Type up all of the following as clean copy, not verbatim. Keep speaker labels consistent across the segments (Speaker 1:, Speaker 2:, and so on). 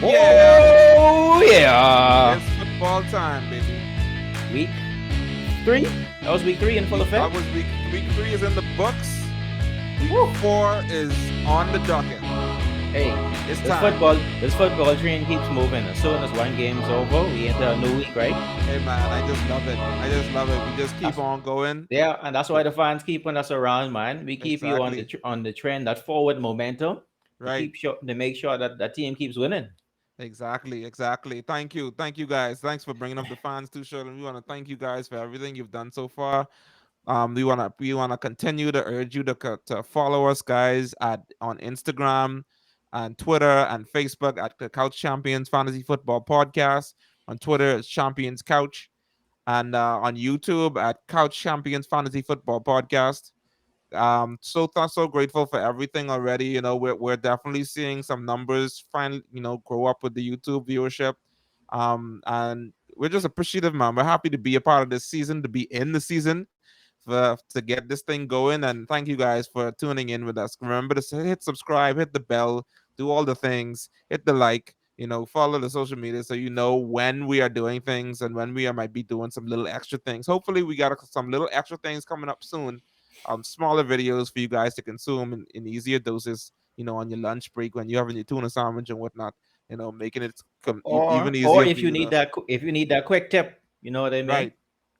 Speaker 1: Yeah.
Speaker 2: Oh yeah.
Speaker 1: It's football time, baby.
Speaker 2: Week 3. That was week 3 in full
Speaker 1: That
Speaker 2: effect.
Speaker 1: was week 3 is in the books. Week
Speaker 2: Woo.
Speaker 1: 4 is on the docket.
Speaker 2: Hey,
Speaker 1: It's
Speaker 2: this
Speaker 1: time.
Speaker 2: football train keeps moving. As soon as one game's over, we enter a new week, right?
Speaker 1: Hey man, I just love it. I just love it. We just keep
Speaker 2: That's
Speaker 1: on going.
Speaker 2: Yeah, and that's why the fans keeping us around, man. We keep you on
Speaker 1: Exactly.
Speaker 2: on the trend, that forward momentum to
Speaker 1: Right.
Speaker 2: make sure that that team keeps winning.
Speaker 1: Exactly. Thank you guys. Thanks for bringing up the fans too, Shirley. We want to thank you guys for everything you've done so far. We wanna continue to urge you to follow us, guys, at on Instagram and Twitter and Facebook at the Couch Champions Fantasy Football Podcast. On Twitter, it's Champions Couch, and on YouTube at Couch Champions Fantasy Football Podcast. So grateful for everything already. We're definitely seeing some numbers finally, grow up with the YouTube viewership. And we're just appreciative, man. We're happy to be a part of this season, to be in the season, to get this thing going. And thank you guys for tuning in with us. Remember to hit subscribe, hit the bell, do all the things, hit the like, follow the social media so you know when we are doing things and when we might be doing some little extra things. Hopefully, we got some little extra things coming up soon. Smaller videos for you guys to consume in easier doses, on your lunch break when you're having your tuna sandwich and whatnot, making it even
Speaker 2: Or
Speaker 1: easier for
Speaker 2: if you
Speaker 1: you
Speaker 2: need
Speaker 1: to,
Speaker 2: that quick tip, you know what I mean?
Speaker 1: right.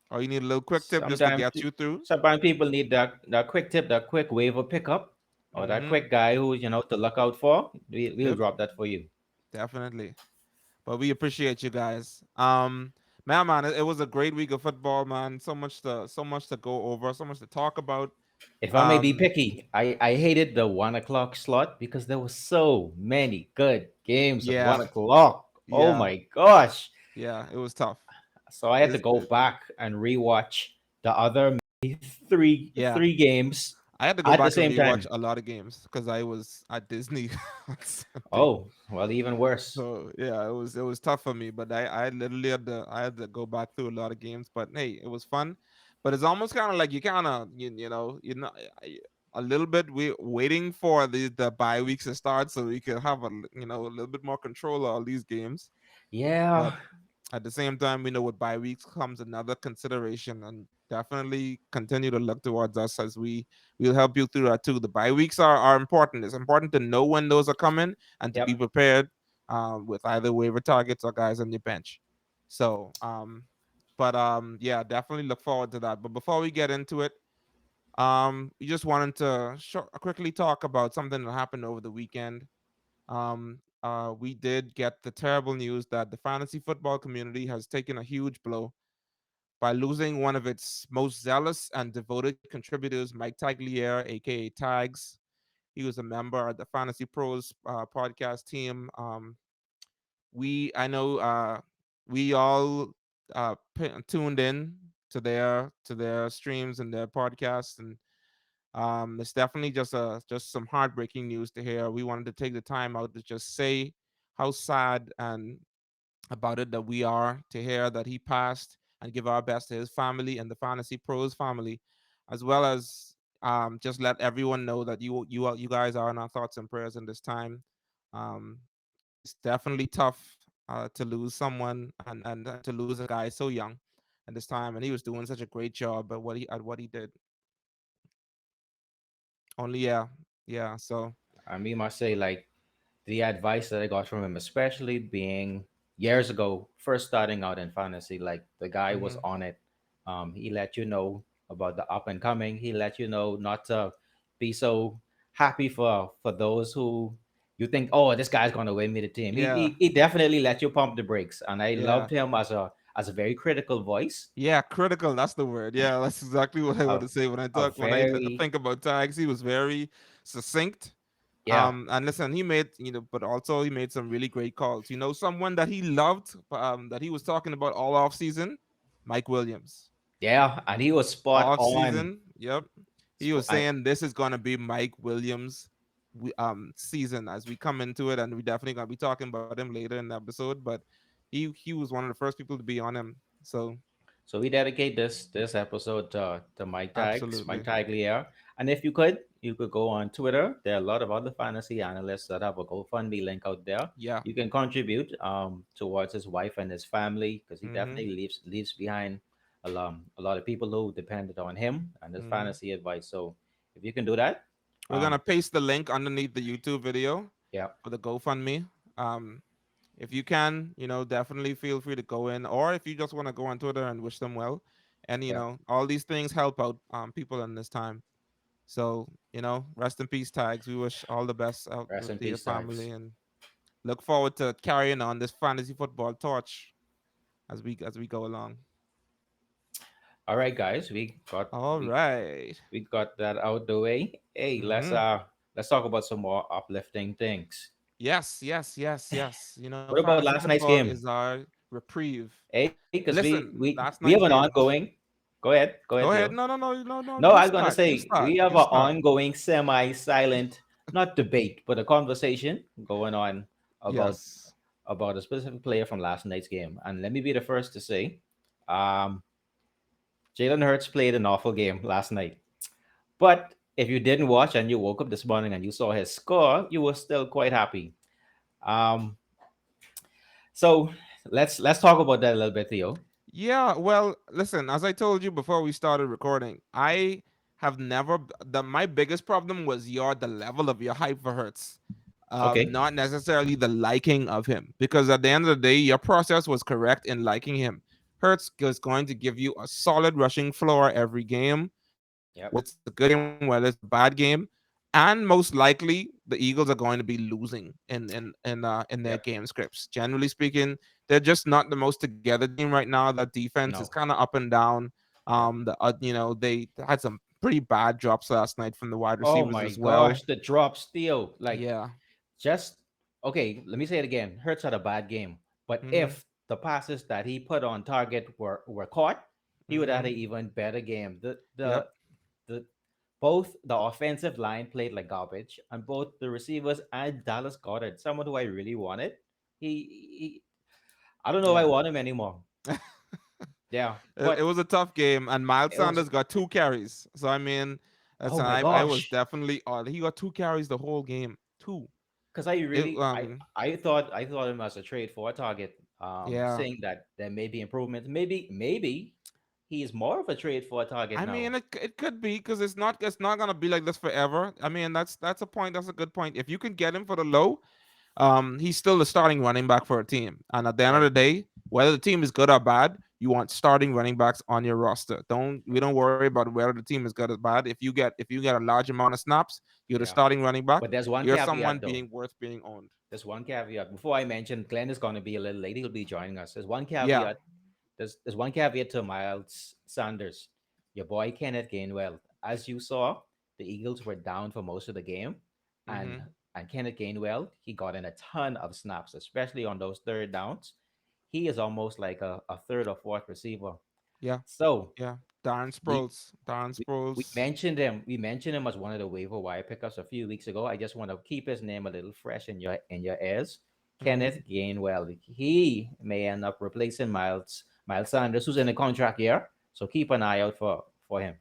Speaker 1: Or you need a little quick tip just to
Speaker 2: Sometimes
Speaker 1: get you through.
Speaker 2: sometimes people need that quick tip, that quick waiver pickup, or that
Speaker 1: Mm-hmm.
Speaker 2: quick guy who to look out for. We'll
Speaker 1: Yep,
Speaker 2: drop that for you.
Speaker 1: definitely. But we appreciate you guys. Man, it was a great week of football, man. So much to go over, so much to talk about.
Speaker 2: If I may be
Speaker 1: Um,
Speaker 2: picky, I hated the 1 o'clock slot because there were so many good games at
Speaker 1: yeah,
Speaker 2: 1 o'clock. Oh
Speaker 1: yeah,
Speaker 2: my gosh.
Speaker 1: yeah. It was tough.
Speaker 2: So I had to
Speaker 1: It's,
Speaker 2: go back and rewatch the other
Speaker 1: yeah.
Speaker 2: three games
Speaker 1: I had to go
Speaker 2: at the
Speaker 1: back and
Speaker 2: same
Speaker 1: rewatch
Speaker 2: time.
Speaker 1: a lot of games because I was at Disney on Sunday.
Speaker 2: Oh, well, even worse.
Speaker 1: So yeah, it was tough for me. But I literally had to go back through a lot of games. But hey, it was fun. But it's almost kind of like you kind of you know a little bit we waiting for the bye weeks to start so we can have a little bit more control of all these games.
Speaker 2: Yeah.
Speaker 1: But at the same time, we know with bye weeks comes another consideration, and definitely continue to look towards us as we'll help you through that too. The bye weeks are important. It's important to know when those are coming and to be
Speaker 2: Yep.
Speaker 1: prepared, with either waiver targets or guys on your bench. So, yeah, definitely look forward to that. But before we get into it, we just wanted to quickly talk about something that happened over the weekend. We did get the terrible news that the fantasy football community has taken a huge blow by losing one of its most zealous and devoted contributors, Mike Tagliere, aka Tags. He was a member of the Fantasy Pros podcast team. I know, we all tuned in to their streams and their podcasts, and it's definitely just some heartbreaking news to hear. We wanted to take the time out to just say how sad and about it that we are to hear that he passed, and give our best to his family and the Fantasy Pros family, as well as just let everyone know that you guys are in our thoughts and prayers in this time. Um, it's definitely tough to lose someone, and to lose a guy so young at this time, and he was doing such a great job at what he did. Only yeah. So
Speaker 2: I mean, must say, like, the advice that I got from him, especially being years ago, first starting out in fantasy, like the guy was
Speaker 1: hmm
Speaker 2: on it. He let you know about the up and coming. He let you know not to be so happy for those who you think, oh, this guy's gonna win me the team.
Speaker 1: yeah,
Speaker 2: He definitely let you pump the brakes, and I
Speaker 1: yeah.
Speaker 2: loved him as a very critical voice.
Speaker 1: Yeah, critical. That's the word. Yeah, that's exactly what I want
Speaker 2: A
Speaker 1: to say
Speaker 2: a
Speaker 1: when I
Speaker 2: very
Speaker 1: think about tags. He was very succinct.
Speaker 2: Yeah.
Speaker 1: And listen, he made but also he made some really great calls. Someone that he loved, that he was talking about all off season, Mike Williams.
Speaker 2: Yeah, and he was spot
Speaker 1: Off
Speaker 2: on.
Speaker 1: season, yep. He was
Speaker 2: I,
Speaker 1: saying this is gonna be Mike Williams, season as we come into it, and we definitely gonna be talking about him later in the episode. But he was one of the first people to be on him. So
Speaker 2: So we dedicate this episode to Mike
Speaker 1: absolutely.
Speaker 2: Tagliere. And if you could go on Twitter. There are a lot of other fantasy analysts that have a GoFundMe link out there.
Speaker 1: Yeah.
Speaker 2: You can contribute towards his wife and his family because he
Speaker 1: Mm-hmm.
Speaker 2: definitely leaves behind a lot of people who depended on him and his
Speaker 1: Mm-hmm.
Speaker 2: fantasy advice. So if you can do that,
Speaker 1: We're gonna
Speaker 2: um,
Speaker 1: paste the link underneath the YouTube video
Speaker 2: yeah,
Speaker 1: for the GoFundMe. If you can, definitely feel free to go in, or if you just want to go on Twitter and wish them well, and
Speaker 2: yeah,
Speaker 1: all these things help out people in this time. So rest in peace, Tags. We wish all the best out
Speaker 2: rest in
Speaker 1: to your
Speaker 2: peace,
Speaker 1: family,
Speaker 2: tags.
Speaker 1: and look forward to carrying on this fantasy football torch as we go along.
Speaker 2: All right, guys,
Speaker 1: All right.
Speaker 2: we got that out the way. Hey,
Speaker 1: Mm-hmm.
Speaker 2: let's talk about some more uplifting things.
Speaker 1: Yes, yes, yes, yes.
Speaker 2: What about
Speaker 1: Fantasy
Speaker 2: last night's
Speaker 1: football
Speaker 2: game?
Speaker 1: is our reprieve.
Speaker 2: Hey, because
Speaker 1: Listen, last
Speaker 2: we have
Speaker 1: night's
Speaker 2: an
Speaker 1: game.
Speaker 2: ongoing. Go ahead,
Speaker 1: Go ahead.
Speaker 2: Theo.
Speaker 1: No, no, no, no, no.
Speaker 2: No,
Speaker 1: You
Speaker 2: I was gonna
Speaker 1: start. You
Speaker 2: say
Speaker 1: start.
Speaker 2: we have
Speaker 1: You
Speaker 2: an
Speaker 1: start.
Speaker 2: ongoing semi-silent, not debate, but a conversation going on about
Speaker 1: Yes.
Speaker 2: a specific player from last night's game. And let me be the first to say, um, Jalen Hurts played an awful game last night. But if you didn't watch and you woke up this morning and you saw his score, you were still quite happy. Um, so let's talk about that a little bit, Theo.
Speaker 1: Yeah, well, listen, as I told you before we started recording, I have never my biggest problem was the level of your hype for Hertz.
Speaker 2: Okay.
Speaker 1: Not necessarily the liking of him. Because at the end of the day, your process was correct in liking him. Hertz is going to give you a solid rushing floor every game, whether
Speaker 2: Yep.
Speaker 1: it's a good game, whether it's a bad game. And most likely the Eagles are going to be losing in their
Speaker 2: Yep.
Speaker 1: game scripts. Generally speaking, they're just not the most together team right now. That defense is
Speaker 2: No.
Speaker 1: kind of up and down.
Speaker 2: Yep.
Speaker 1: They had some pretty bad drops last night from the wide
Speaker 2: Oh
Speaker 1: receivers
Speaker 2: my
Speaker 1: as well.
Speaker 2: gosh, the drops, Theo. Like
Speaker 1: Yeah.
Speaker 2: just okay. Let me say it again. Hurts had a bad game, but
Speaker 1: Mm-hmm.
Speaker 2: if the passes that he put on target were caught, he would have
Speaker 1: Mm-hmm.
Speaker 2: had an even better game.
Speaker 1: Yep.
Speaker 2: The both the offensive line played like garbage, and both the receivers and Dallas Goddard, someone who I really wanted. He I don't know if I
Speaker 1: Yeah.
Speaker 2: want him anymore. Yeah,
Speaker 1: It
Speaker 2: but
Speaker 1: was a tough game, and Miles
Speaker 2: it was.
Speaker 1: Sanders got 2 carries. So I mean,
Speaker 2: Oh
Speaker 1: listen,
Speaker 2: my
Speaker 1: I was
Speaker 2: gosh.
Speaker 1: definitely odd. He got 2 carries the whole game. Two.
Speaker 2: Because I
Speaker 1: It
Speaker 2: really I thought him as a trade for a target.
Speaker 1: Yeah.
Speaker 2: Saying that there may be improvements. Maybe he is more of a trade for a target
Speaker 1: I
Speaker 2: now.
Speaker 1: mean, it could be because it's not gonna be like this forever. I mean, that's a point. That's a good point. If you can get him for the low, he's still the starting running back for a team. And at the end of
Speaker 2: Right.
Speaker 1: the day, whether the team is good or bad, you want starting running backs on your roster. We don't worry about whether the team is good or bad. If you get a large amount of snaps, you're the
Speaker 2: Yeah.
Speaker 1: starting running back.
Speaker 2: But there's one
Speaker 1: You're someone
Speaker 2: caveat though.
Speaker 1: being worth being owned.
Speaker 2: There's one caveat. Before I mentioned Glenn is gonna be a little late, he'll be joining us. There's one
Speaker 1: Yeah.
Speaker 2: caveat. There's one caveat to Miles Sanders. Your boy Kenneth Gainwell. As you saw, the Eagles were down for most of the game. And
Speaker 1: Mm-hmm.
Speaker 2: and Kenneth Gainwell, he got in a ton of snaps, especially on those third downs. He is almost like a third or fourth receiver.
Speaker 1: Yeah.
Speaker 2: So
Speaker 1: Yeah. Darren
Speaker 2: we
Speaker 1: Sproles. Darren
Speaker 2: we
Speaker 1: Sproles.
Speaker 2: mentioned him. We mentioned him as one of the waiver wire pickups a few weeks ago. I just want to keep his name a little fresh in your ears.
Speaker 1: Mm-hmm.
Speaker 2: Kenneth Gainwell. He may end up replacing Miles Sanders, who's in a contract year. So keep an eye out for him.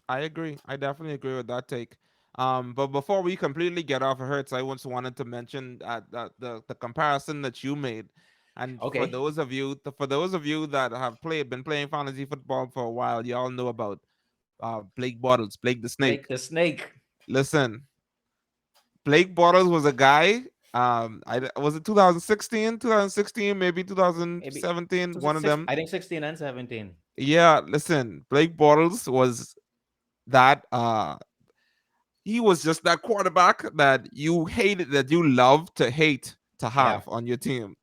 Speaker 1: I agree. I definitely agree with that take. But before we completely get off of Hertz, I once wanted to mention that the comparison that you made, and for
Speaker 2: Okay.
Speaker 1: those of you, that have been playing fantasy football for a while, y'all know about Blake Bottles, Blake the Snake.
Speaker 2: Blake the Snake.
Speaker 1: Listen, Blake Bottles was a guy. Was it 2016, 2016, maybe
Speaker 2: Maybe
Speaker 1: 2017, one of them.
Speaker 2: I think 16 and 17.
Speaker 1: Yeah, listen, Blake Bottles was that he was just that quarterback that you hated, that you love to hate to
Speaker 2: Yeah.
Speaker 1: have on your team.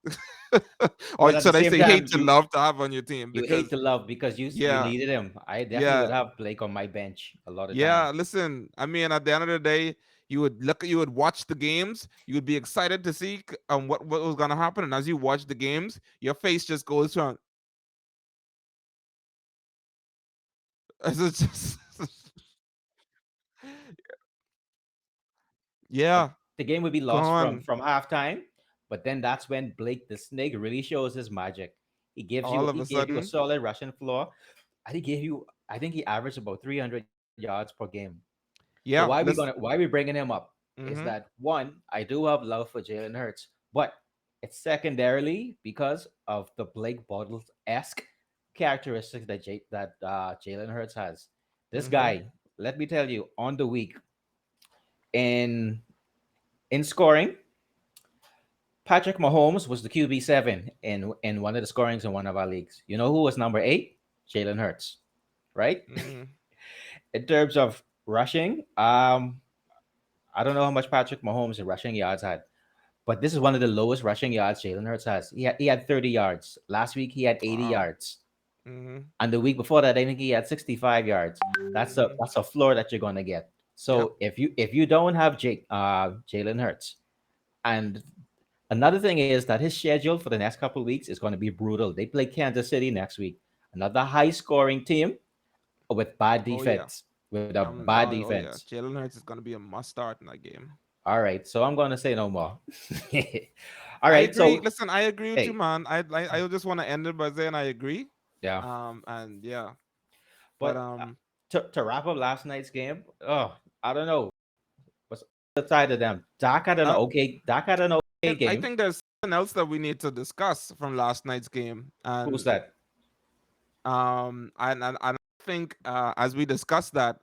Speaker 1: Or
Speaker 2: But at the
Speaker 1: should I
Speaker 2: same
Speaker 1: say hate
Speaker 2: time,
Speaker 1: to love to have on your team?
Speaker 2: you hate
Speaker 1: Because
Speaker 2: to love because you
Speaker 1: yeah,
Speaker 2: needed him. I definitely would
Speaker 1: yeah,
Speaker 2: have Blake on my bench a lot of
Speaker 1: yeah.
Speaker 2: times.
Speaker 1: Listen, I mean, at the end of the day, you would watch the games, you would be excited to see what was gonna happen, and as you watch the games, your face just goes from it's just
Speaker 2: Like
Speaker 1: yeah,
Speaker 2: the game would be lost
Speaker 1: gone
Speaker 2: from halftime, but then that's when Blake the Snake really shows his magic.
Speaker 1: all of
Speaker 2: He
Speaker 1: a
Speaker 2: gave you a
Speaker 1: sudden.
Speaker 2: solid Russian floor. And he gave you I think he averaged about 300 yards per game. So
Speaker 1: Yeah, this.
Speaker 2: why we bringing him up is
Speaker 1: Mm-hmm,
Speaker 2: that one, I do have love for Jalen Hurts, but it's secondarily because of the Blake Bortles esque characteristics that Jalen Hurts has. This
Speaker 1: mm-hmm.
Speaker 2: guy, let me tell you, on the week in scoring, Patrick Mahomes was the QB7 in one of the scorings in one of our leagues. You know who was number 8? Jalen Hurts, right?
Speaker 1: Mm-hmm.
Speaker 2: In terms of rushing, I don't know how much Patrick Mahomes in rushing yards had, but this is one of the lowest rushing yards Jalen Hurts has. He had 30 yards. Last week he had 80
Speaker 1: Wow.
Speaker 2: yards.
Speaker 1: Mm-hmm,
Speaker 2: And the week before that, I think he had 65 yards.
Speaker 1: mm-hmm.
Speaker 2: That's a floor that you're gonna get.
Speaker 1: Yep.
Speaker 2: So if you don't have Jalen Hurts, and another thing is that his schedule for the next couple of weeks is going to be brutal. They play Kansas City next week, another high scoring team with bad
Speaker 1: Oh yeah.
Speaker 2: defense, with a bad
Speaker 1: Oh yeah.
Speaker 2: defense.
Speaker 1: Jalen Hurts is gonna be a must start in that game.
Speaker 2: All right, so I'm going to say no more. All
Speaker 1: I
Speaker 2: right,
Speaker 1: agree.
Speaker 2: so
Speaker 1: Listen, I agree with you,
Speaker 2: hey,
Speaker 1: man. I just want to end it by saying I agree.
Speaker 2: yeah,
Speaker 1: And yeah, but
Speaker 2: but to wrap up last night's game, oh, I don't know what's the side of them.
Speaker 1: uh,
Speaker 2: Dak had an okay
Speaker 1: I
Speaker 2: game.
Speaker 1: think there's something else that we need to discuss from last night's game,
Speaker 2: Who's
Speaker 1: and
Speaker 2: that?
Speaker 1: I think as we discussed that,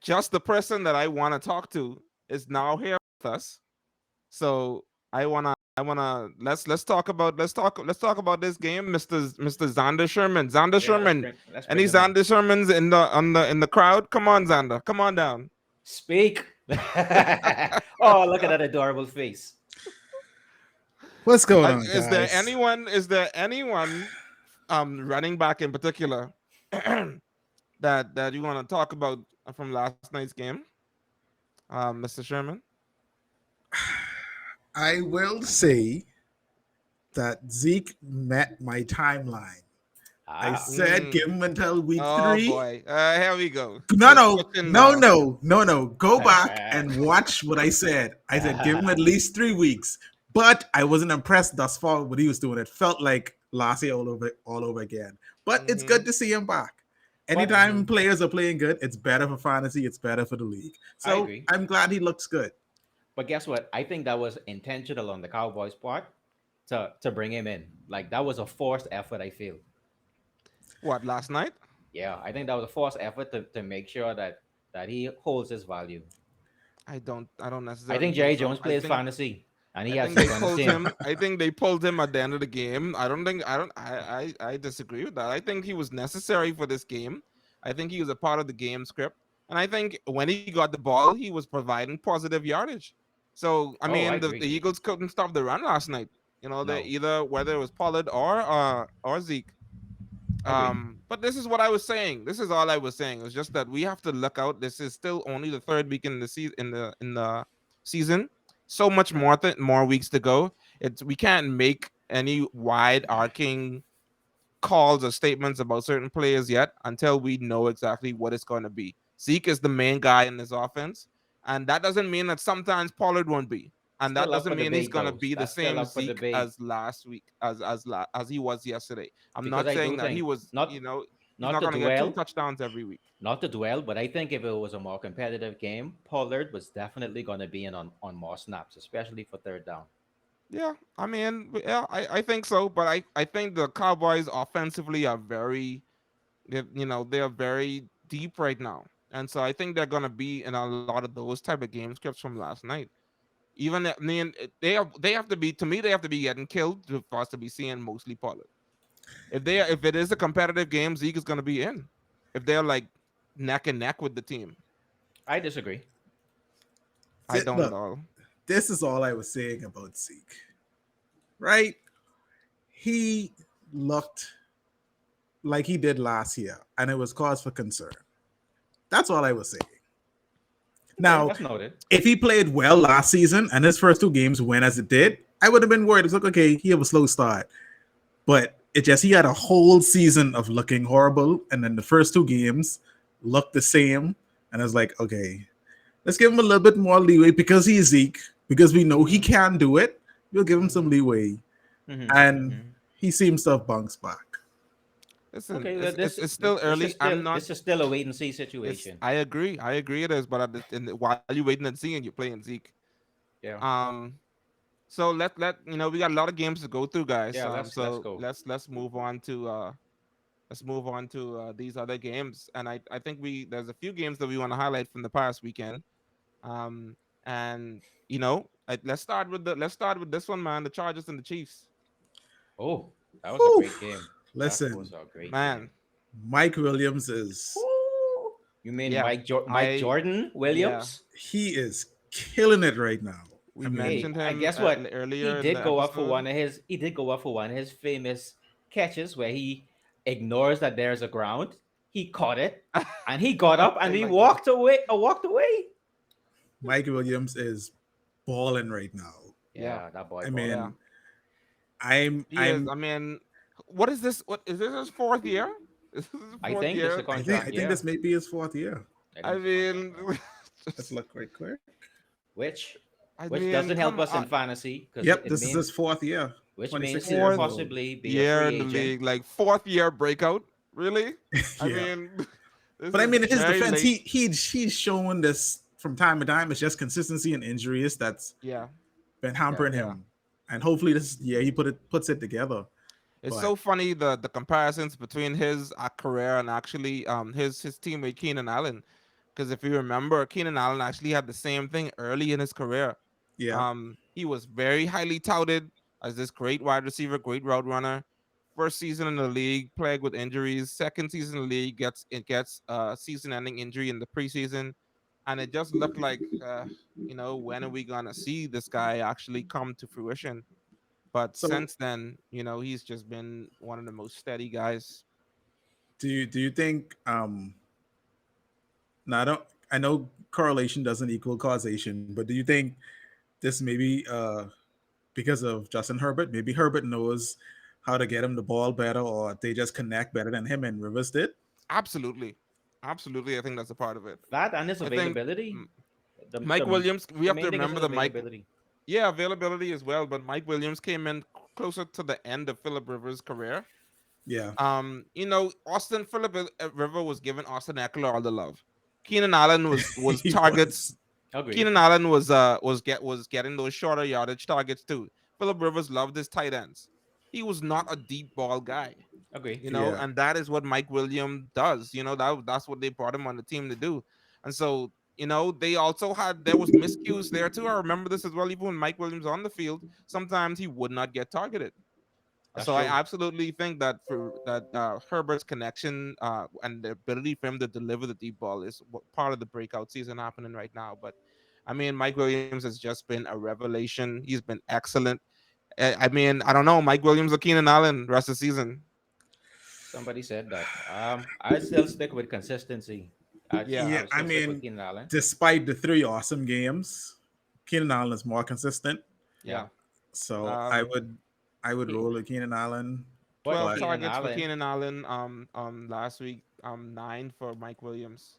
Speaker 1: just the person that I want to talk to is now here with us. So let's talk about this game, Mr. Xander Sherman. Xander
Speaker 2: Yeah,
Speaker 1: Sherman.
Speaker 2: let's bring
Speaker 1: Any
Speaker 2: him in.
Speaker 1: Xander Shermans in the crowd? Come on, Xander. Come on down.
Speaker 2: Speak. Oh, look at that adorable face.
Speaker 3: What's going on,
Speaker 1: Is there
Speaker 3: guys?
Speaker 1: anyone? Is there anyone running back in particular that you want to talk about from last night's game, Mr. Sherman?
Speaker 3: I will say that Zeke met my timeline. I
Speaker 2: Ah,
Speaker 3: said give
Speaker 1: Mm.
Speaker 3: him until week
Speaker 1: Oh
Speaker 3: 3.
Speaker 1: boy, here we go.
Speaker 3: No,
Speaker 1: We're
Speaker 3: no,
Speaker 1: switching
Speaker 3: no,
Speaker 1: now.
Speaker 3: no, no, no. Go back and watch what I said. I said give him at least 3 weeks. But I wasn't impressed thus far with what he was doing. It felt like last year all over again. But it's
Speaker 1: Mm-hmm.
Speaker 3: good to see him back.
Speaker 2: but
Speaker 3: Anytime players are playing good, it's better for fantasy, it's better for the league.
Speaker 2: I
Speaker 3: So
Speaker 2: agree.
Speaker 3: I'm glad he looks good.
Speaker 2: But guess what? I think that was intentional on the Cowboys' part to bring him in. Like that was a forced effort. I feel.
Speaker 1: What, last night?
Speaker 2: Yeah, I think that was a forced effort to make sure that he holds his value.
Speaker 1: I don't
Speaker 2: I
Speaker 1: necessarily
Speaker 2: think
Speaker 1: think
Speaker 2: Jerry
Speaker 1: so.
Speaker 2: Jones plays fantasy, and he
Speaker 1: I
Speaker 2: has
Speaker 1: think they
Speaker 2: Zeke on his
Speaker 1: pulled
Speaker 2: team.
Speaker 1: him. I think they pulled him at the end of the game. I disagree with that. I think he was necessary for this game. I think he was a part of the game script. And I think when he got the ball, he was providing positive yardage. So I
Speaker 2: Oh, I
Speaker 1: mean the
Speaker 2: agree.
Speaker 1: Eagles couldn't stop the run last night. You know, they
Speaker 2: No,
Speaker 1: either whether it was Pollard or Zeke.
Speaker 2: I agree.
Speaker 1: But this is what I was saying. This is all I was saying. It was just that we have to look out. This is still only the third week in the season. In the season, so much more weeks to go. It's we can't make any wide arcing calls or statements about certain players yet until we know exactly what it's going to be. Zeke is the main guy in this offense, and that doesn't mean that sometimes Pollard won't be, and that
Speaker 2: Still up
Speaker 1: doesn't
Speaker 2: for
Speaker 1: mean he's
Speaker 2: debate,
Speaker 1: going to
Speaker 2: though.
Speaker 1: be the
Speaker 2: That's still
Speaker 1: same
Speaker 2: up for
Speaker 1: Zeke
Speaker 2: debate
Speaker 1: as last week as he was yesterday. I'm
Speaker 2: because
Speaker 1: not
Speaker 2: I
Speaker 1: saying
Speaker 2: do
Speaker 1: that he
Speaker 2: think
Speaker 1: was, he's
Speaker 2: not
Speaker 1: not
Speaker 2: to
Speaker 1: going to get two
Speaker 2: dwell,
Speaker 1: touchdowns every week.
Speaker 2: not to dwell, but I think if it was a more competitive game, Pollard was definitely going to be in on more snaps, especially for third down.
Speaker 1: Yeah, I mean, yeah, I think so, but I think the Cowboys offensively are they're very deep right now, and so I think they're gonna be in a lot of those type of game scripts from last night. Even I mean, they have to be to me they have to be getting killed for us to be seeing mostly Pollard. If it is a competitive game, Zeke is gonna be in. If they're like neck and neck with the team,
Speaker 2: I disagree.
Speaker 1: I don't at
Speaker 3: Look,
Speaker 1: all.
Speaker 3: this is all I was saying about Zeke, right? He looked like he did last year, and it was cause for concern. That's all I was saying.
Speaker 2: Okay,
Speaker 3: Now,
Speaker 2: that's noted.
Speaker 3: if he played well last season and his first 2 games went as it did, I would have been worried. It's like, okay, he have a slow start. But it just he had a whole season of looking horrible, and then the first 2 games looked the same. And I was like, okay, let's give him a little bit more leeway because he's Zeke, because we know he
Speaker 1: Hmm.
Speaker 3: can do it. We'll give him some
Speaker 1: Hmm.
Speaker 3: leeway.
Speaker 2: Hmm.
Speaker 3: And
Speaker 2: Hmm.
Speaker 3: he seems to have bounced back.
Speaker 1: Listen,
Speaker 2: Okay, well,
Speaker 1: it's still early. I'm not.
Speaker 2: this is still a wait and see
Speaker 1: It's
Speaker 2: situation.
Speaker 1: I agree. I agree it is, but while you're waiting and seeing, you're playing Zeke.
Speaker 2: Yeah,
Speaker 1: Um, so we got a lot of games to go through, guys.
Speaker 2: yeah. Let's
Speaker 1: So
Speaker 2: go.
Speaker 1: let's move on to these other games, and I think we there's a few games that we want to highlight from the past weekend. Um, and let's start with this one, man. The Chargers and the Chiefs,
Speaker 2: Oh, that was a
Speaker 3: Whew.
Speaker 2: great game. That was
Speaker 3: Listen,
Speaker 2: a great game.
Speaker 1: man.
Speaker 3: Mike Williams is
Speaker 2: Ooh. You mean
Speaker 1: Yeah,
Speaker 2: Mike
Speaker 1: I
Speaker 2: Jordan
Speaker 1: yeah.
Speaker 2: Williams?
Speaker 3: he is killing it right now.
Speaker 1: We
Speaker 3: I mean,
Speaker 1: mentioned
Speaker 2: Hey, I
Speaker 1: him
Speaker 2: guess what? He
Speaker 1: earlier in
Speaker 2: did
Speaker 1: the
Speaker 2: go up for
Speaker 1: episode.
Speaker 2: one of his. He did go up for one of his famous catches where he ignores that there's a ground. He caught it, and he got up
Speaker 1: I
Speaker 2: and he
Speaker 1: like that.
Speaker 2: walked away. Walked away.
Speaker 3: Mike Williams is balling right now.
Speaker 1: Yeah,
Speaker 2: Yeah, that boy
Speaker 3: I
Speaker 2: balling.
Speaker 1: yeah.
Speaker 3: mean, I'm
Speaker 1: He is.
Speaker 3: I'm
Speaker 1: I mean, what is this? What is this his fourth year? Is this his
Speaker 2: I
Speaker 1: fourth
Speaker 2: think it's a
Speaker 1: year?
Speaker 3: I
Speaker 2: contract.
Speaker 3: think
Speaker 2: Yeah,
Speaker 3: this may be his fourth year.
Speaker 2: I think
Speaker 1: I
Speaker 2: it's a contract.
Speaker 1: mean,
Speaker 2: Yeah.
Speaker 3: Let's
Speaker 1: just,
Speaker 3: look right quick.
Speaker 2: Which
Speaker 1: I
Speaker 2: which
Speaker 1: mean,
Speaker 2: doesn't help
Speaker 1: come
Speaker 2: us in
Speaker 1: on.
Speaker 2: fantasy because
Speaker 3: Yep,
Speaker 2: it
Speaker 3: this is his
Speaker 2: means
Speaker 3: fourth year.
Speaker 2: which means
Speaker 3: 26
Speaker 2: he'll
Speaker 3: years
Speaker 1: Fourth
Speaker 3: old.
Speaker 2: possibly be a
Speaker 1: year
Speaker 2: free
Speaker 1: in the
Speaker 2: agent.
Speaker 1: league, like fourth year breakout. Really? I
Speaker 3: Yeah.
Speaker 1: mean, this
Speaker 3: But I
Speaker 1: is
Speaker 3: mean, in his
Speaker 1: very
Speaker 3: defense,
Speaker 1: late.
Speaker 3: he's shown this from time to time. It's just consistency and injuries that's
Speaker 1: Yeah,
Speaker 3: been
Speaker 2: Yeah.
Speaker 3: hampering
Speaker 1: yeah.
Speaker 3: him. And hopefully this year he puts it together.
Speaker 1: It's
Speaker 3: But
Speaker 1: so funny the comparisons between his career and actually his teammate Keenan Allen, because if you remember, Keenan Allen actually had the same thing early in his career.
Speaker 3: yeah.
Speaker 1: He was very highly touted as this great wide receiver, great route runner. First season in the league, plagued with injuries. Second season in the league, gets season-ending injury in the preseason, and it just looked like when are we gonna see this guy actually come to fruition? But
Speaker 3: So
Speaker 1: since then, he's just been one of the most steady guys.
Speaker 3: do you think now I know correlation doesn't equal causation, but do you think this may be because of Justin Herbert? Maybe Herbert knows how to get him the ball better, or they just connect better than him and Rivers did.
Speaker 1: Absolutely, absolutely. I think that's a part of it.
Speaker 2: That and his
Speaker 1: I think
Speaker 2: availability.
Speaker 1: M-
Speaker 2: The
Speaker 1: Mike
Speaker 2: the
Speaker 1: Williams. We
Speaker 2: the
Speaker 1: have to
Speaker 2: main thing is
Speaker 1: remember
Speaker 2: his
Speaker 1: that Mike.
Speaker 2: availability.
Speaker 1: Yeah, availability as well. But Mike Williams came in closer to the end of Philip Rivers' career.
Speaker 3: Yeah,
Speaker 1: Austin Philip River was giving Austin Eckler all the love. Keenan Allen was
Speaker 3: he
Speaker 1: targets.
Speaker 3: was.
Speaker 2: Agreed.
Speaker 1: Keenan Allen was getting those shorter yardage targets too. Philip Rivers loved his tight ends. He was not a deep ball guy,
Speaker 2: Agree.
Speaker 3: Yeah,
Speaker 1: and that is what Mike Williams does. That's what they brought him on the team to do. And so, they also there was miscues there too. I remember this as well. Even when Mike Williams on the field, sometimes he would not get targeted.
Speaker 2: That's
Speaker 1: So I
Speaker 2: true.
Speaker 1: absolutely think that for that Herbert's connection and the ability for him to deliver the deep ball is part of the breakout season happening right now. But I mean, Mike Williams has just been a revelation. He's been excellent. I mean, I don't know, Mike Williams or Keenan Allen rest of the season.
Speaker 2: Somebody said that. I still stick with consistency.
Speaker 1: Yeah,
Speaker 3: yeah.
Speaker 2: I would
Speaker 3: I
Speaker 2: still stick with
Speaker 3: mean,
Speaker 2: Keenan Allen.
Speaker 3: despite the three awesome games, Keenan Allen is more consistent.
Speaker 2: Yeah.
Speaker 1: yeah.
Speaker 3: So
Speaker 1: Um,
Speaker 3: I would
Speaker 2: He,
Speaker 3: roll with Keenan Allen.
Speaker 2: but
Speaker 1: 12
Speaker 3: But
Speaker 2: Keenan
Speaker 1: targets for
Speaker 2: Allen,
Speaker 1: Keenan Allen. Last week. 9 for Mike Williams.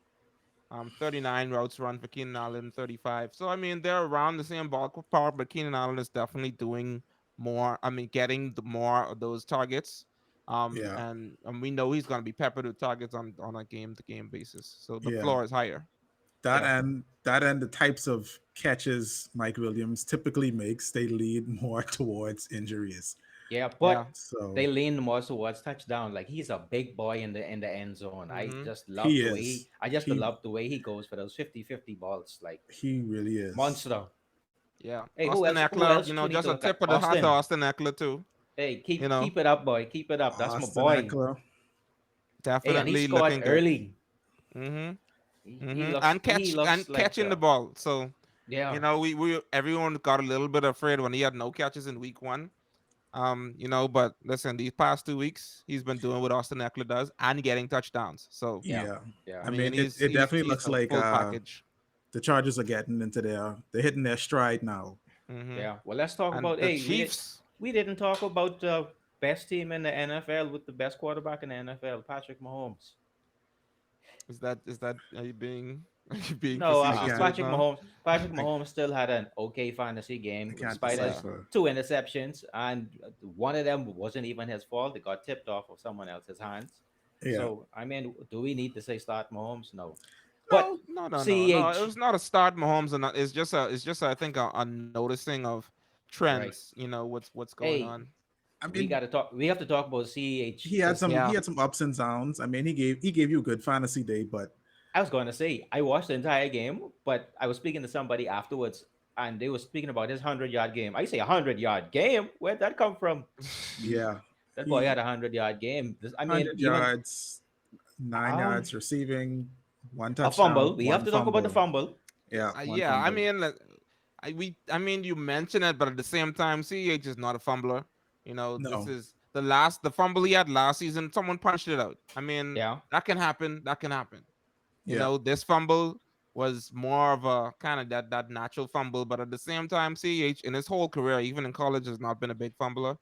Speaker 1: 39 routes run for Keenan Allen, 35. So I mean, they're around the same ballpark, but Keenan Allen is definitely doing more. I mean, getting the more of those targets.
Speaker 3: yeah,
Speaker 1: And we know he's going to be peppered with targets on a game-to-game basis. So the
Speaker 3: yeah.
Speaker 1: floor is higher.
Speaker 2: yeah,
Speaker 3: That and the types of catches Mike Williams typically makes, they lead more towards injuries.
Speaker 2: yeah,
Speaker 1: Yeah.
Speaker 2: but they
Speaker 3: So
Speaker 2: lean more towards touchdown. Like he's a big boy in the end zone. I
Speaker 1: Mm-hmm.
Speaker 2: just love
Speaker 3: he
Speaker 2: the way
Speaker 3: is.
Speaker 2: I just
Speaker 3: He
Speaker 2: love the way he goes for those 50-50 balls. Like
Speaker 3: he really is.
Speaker 2: monster.
Speaker 1: Yeah.
Speaker 2: Hey,
Speaker 1: Austin
Speaker 2: who
Speaker 1: Eckler,
Speaker 2: else we need
Speaker 1: just
Speaker 2: to
Speaker 1: a
Speaker 2: look at?
Speaker 1: tip of the hat to
Speaker 2: Austin.
Speaker 1: Austin Eckler too.
Speaker 2: Hey,
Speaker 1: You know,
Speaker 2: keep it up, boy. Keep it up. That's my
Speaker 3: Austin
Speaker 2: boy.
Speaker 3: Eckler.
Speaker 2: Hey, and he
Speaker 1: definitely
Speaker 2: scored
Speaker 1: looking good.
Speaker 2: early.
Speaker 1: Mm-hmm.
Speaker 2: He
Speaker 1: Mm-hmm.
Speaker 2: looks
Speaker 1: And
Speaker 2: he looks like
Speaker 1: catching the ball. So
Speaker 2: yeah.
Speaker 1: we everyone got a little bit afraid when he had no catches in week one. But listen, these past 2 weeks, he's been doing what Austin Eckler does and getting touchdowns. So
Speaker 2: Yeah.
Speaker 3: Yeah.
Speaker 2: Yeah.
Speaker 1: I
Speaker 3: I
Speaker 1: mean,
Speaker 3: mean,
Speaker 1: he's
Speaker 3: it
Speaker 1: he's
Speaker 3: definitely
Speaker 1: he's
Speaker 3: looks
Speaker 1: a
Speaker 3: like
Speaker 1: full package.
Speaker 3: the Chargers are getting into they're hitting their stride now.
Speaker 1: Hmm.
Speaker 2: Yeah. Well, let's talk
Speaker 1: And
Speaker 2: about.
Speaker 1: the
Speaker 2: Hey,
Speaker 1: Chiefs,
Speaker 2: we didn't talk about the best team in the NFL with the best quarterback in the NFL, Patrick Mahomes.
Speaker 1: is that are you being? being
Speaker 2: No,
Speaker 3: I
Speaker 1: facetious
Speaker 3: can't.
Speaker 1: right
Speaker 2: Patrick
Speaker 1: now.
Speaker 2: Mahomes. Patrick
Speaker 3: I,
Speaker 2: Mahomes still had an okay fantasy
Speaker 3: I
Speaker 2: game
Speaker 3: can't
Speaker 2: despite his
Speaker 3: decipher.
Speaker 2: two interceptions, and one of them wasn't even his fault. It got tipped off of someone else's hands.
Speaker 3: Yeah.
Speaker 2: So I mean, do we need to say start Mahomes? No, but
Speaker 1: No, no, no, no, no. It
Speaker 2: Ceh,
Speaker 1: was not a start Mahomes, and it's just I think a noticing of
Speaker 2: right?
Speaker 1: trends. What's going
Speaker 2: Hey,
Speaker 1: on.
Speaker 3: I
Speaker 2: we
Speaker 3: mean,
Speaker 2: got to talk. We have to talk about Ceh
Speaker 3: he had
Speaker 2: because
Speaker 3: some
Speaker 1: Yeah,
Speaker 3: he had some ups and downs. I mean, he gave you a good fantasy day, but
Speaker 2: I was going to say I watched the entire game, but I was speaking to somebody afterwards, and they were speaking about his 100 yard game. I say 100 yard game. Where'd that come from?
Speaker 3: yeah,
Speaker 2: That boy
Speaker 3: he
Speaker 2: had 100 yard game. I mean,
Speaker 3: 100 yards, 9 yards
Speaker 2: um
Speaker 3: receiving, one
Speaker 2: a fumble.
Speaker 3: touchdown,
Speaker 2: We have
Speaker 3: one
Speaker 2: to talk about the
Speaker 3: fumble.
Speaker 2: fumble.
Speaker 3: Yeah, one
Speaker 1: yeah. I
Speaker 3: fumble.
Speaker 1: mean, I mean, you mention it, but at the same time, Ceh is not a fumbler. This
Speaker 3: No,
Speaker 1: is the fumble he had last season. Someone punched it out. I mean,
Speaker 2: Yeah,
Speaker 1: that can happen. That can happen.
Speaker 3: yeah,
Speaker 1: This fumble was more of a kind of that natural fumble, but at the same time, Ceh in his whole career, even in college, has not been a big fumbler.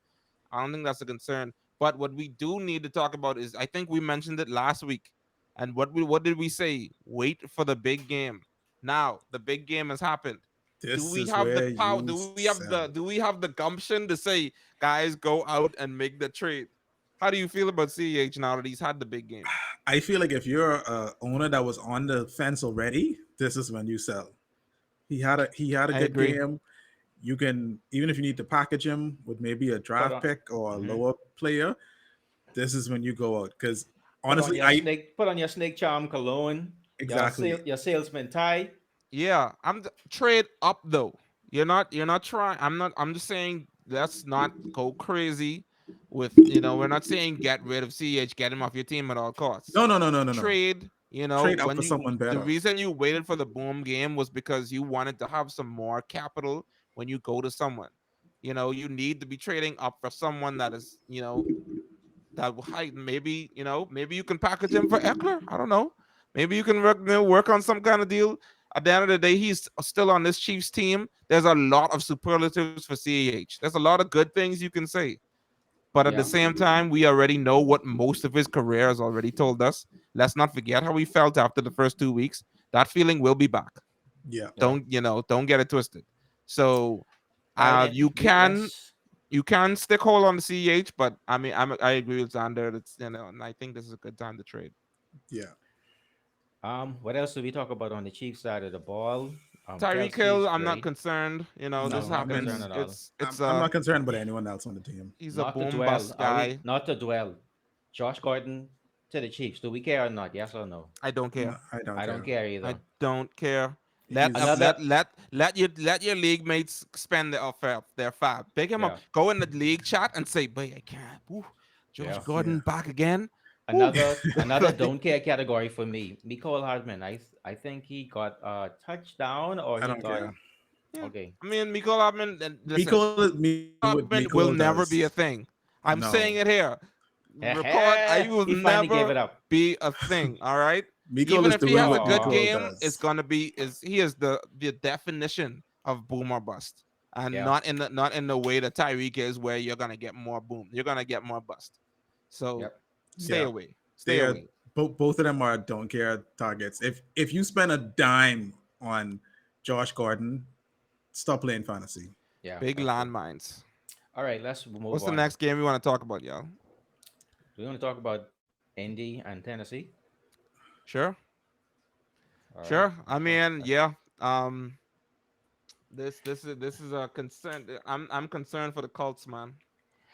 Speaker 1: I don't think that's a concern. But what we do need to talk about is I think we mentioned it last week. And what did we say? Wait for the big game. Now the big game has happened. Do
Speaker 3: this
Speaker 1: we
Speaker 3: is
Speaker 1: have the
Speaker 3: where
Speaker 1: power?
Speaker 3: you
Speaker 1: Do
Speaker 3: sell.
Speaker 1: we have the gumption to say, guys, go out and make the trade? How do you feel about CH now that he's had the big game?
Speaker 3: I feel like if you're a owner that was on the fence already, this is when you sell. He had a
Speaker 1: I
Speaker 3: good
Speaker 1: agree.
Speaker 3: game. You can, even if you need to package him with maybe a
Speaker 2: put
Speaker 3: draft
Speaker 2: on,
Speaker 3: pick or a
Speaker 2: mhm.
Speaker 3: lower player, this is when you go out. Because
Speaker 2: Put on
Speaker 3: honestly,
Speaker 2: your snake. Put on your snake charm cologne.
Speaker 3: exactly.
Speaker 2: Your salesman tie.
Speaker 1: Yeah, trade up though. You're not trying. I'm just saying let's not go crazy with, we're not saying get rid of CH, get him off your team at all costs.
Speaker 3: No, no, no, no, no, no.
Speaker 1: Trade,
Speaker 3: Trade up
Speaker 1: when
Speaker 3: for someone
Speaker 1: the
Speaker 3: better.
Speaker 1: reason you waited for the boom game was because you wanted to have some more capital when you go to someone. You need to be trading up for someone that is, that height. Maybe you can package him for Eckler. I don't know. Maybe you can work on some kind of deal. At the end of the day, he's still on this Chiefs team. There's a lot of superlatives for CAH. There's a lot of good things you can say. But at the
Speaker 2: Yeah,
Speaker 1: same time, we already know what most of his career has already told us. Let's not forget how he felt after the first 2 weeks. That feeling will be back.
Speaker 3: Yeah.
Speaker 2: yeah.
Speaker 1: Don't get it twisted. So
Speaker 2: All right,
Speaker 1: you can
Speaker 2: let's.
Speaker 1: stick hold on the CH, but I mean, I agree with Xander. And I think this is a good time to trade.
Speaker 3: Yeah.
Speaker 2: What else do we talk about on the Chiefs side of the ball?
Speaker 1: Tyreek
Speaker 2: Kelsey's
Speaker 1: Hill, I'm not
Speaker 2: great.
Speaker 1: concerned. This
Speaker 2: No,
Speaker 3: No, I
Speaker 2: not
Speaker 3: mean,
Speaker 2: concerned
Speaker 1: happens.
Speaker 2: at all.
Speaker 1: It's
Speaker 3: I'm not concerned about anyone else on the team.
Speaker 1: he's a
Speaker 2: Not to
Speaker 1: boom
Speaker 2: dwell.
Speaker 1: bust
Speaker 2: Are we
Speaker 1: guy.
Speaker 2: not to dwell? Josh Gordon to the Chiefs. Do we care or not? Yes or no?
Speaker 1: I don't
Speaker 3: No,
Speaker 1: care.
Speaker 3: I don't
Speaker 2: I don't
Speaker 3: care.
Speaker 2: care
Speaker 1: I
Speaker 2: either.
Speaker 1: don't care.
Speaker 3: He's
Speaker 2: Another.
Speaker 1: Let your league mates spend their fab. Pick him up.
Speaker 2: Yeah,
Speaker 1: Go in the league chat and say, "Boy, I can't." Ooh, Josh
Speaker 2: yeah.
Speaker 1: Gordon
Speaker 3: yeah.
Speaker 1: back again. Ooh.
Speaker 2: Another don't care category for me. Nicole Hardman. I think he got a touchdown or
Speaker 3: I
Speaker 2: he
Speaker 3: don't
Speaker 2: got
Speaker 3: care.
Speaker 1: Yeah,
Speaker 2: okay.
Speaker 1: I mean, Miko Hopman. And listen,
Speaker 3: Miko
Speaker 1: Hopman will never
Speaker 3: does.
Speaker 1: be a thing. I'm
Speaker 3: No.
Speaker 1: saying it here. Record. I will
Speaker 2: He finally gave
Speaker 1: never
Speaker 2: it up.
Speaker 1: be a thing. All right.
Speaker 3: Miko
Speaker 1: Even
Speaker 3: is
Speaker 1: if he
Speaker 3: doing
Speaker 1: has a
Speaker 3: what
Speaker 1: good
Speaker 2: Oh,
Speaker 3: Miko
Speaker 1: game, it's
Speaker 3: does.
Speaker 1: gonna be is he is the definition of boom or bust, and
Speaker 2: yeah,
Speaker 1: not in the way that Tyreek is, where you're gonna get more boom. You're gonna get more bust. So
Speaker 2: yep.
Speaker 1: stay
Speaker 3: Yeah.
Speaker 1: away. Stay
Speaker 3: They are
Speaker 1: away.
Speaker 3: both of them are don't care targets. If you spend a dime on Josh Gordon, stop playing fantasy.
Speaker 2: Yeah,
Speaker 1: Big
Speaker 2: that's true.
Speaker 1: landmines.
Speaker 2: All right, let's move
Speaker 1: What's the
Speaker 2: on.
Speaker 1: next game we want to talk about, y'all?
Speaker 2: We're going to talk about Indy and Tennessee.
Speaker 1: Sure.
Speaker 2: All right.
Speaker 1: Sure. I mean, yeah. Um, this is a concern. I'm concerned for the Colts, man.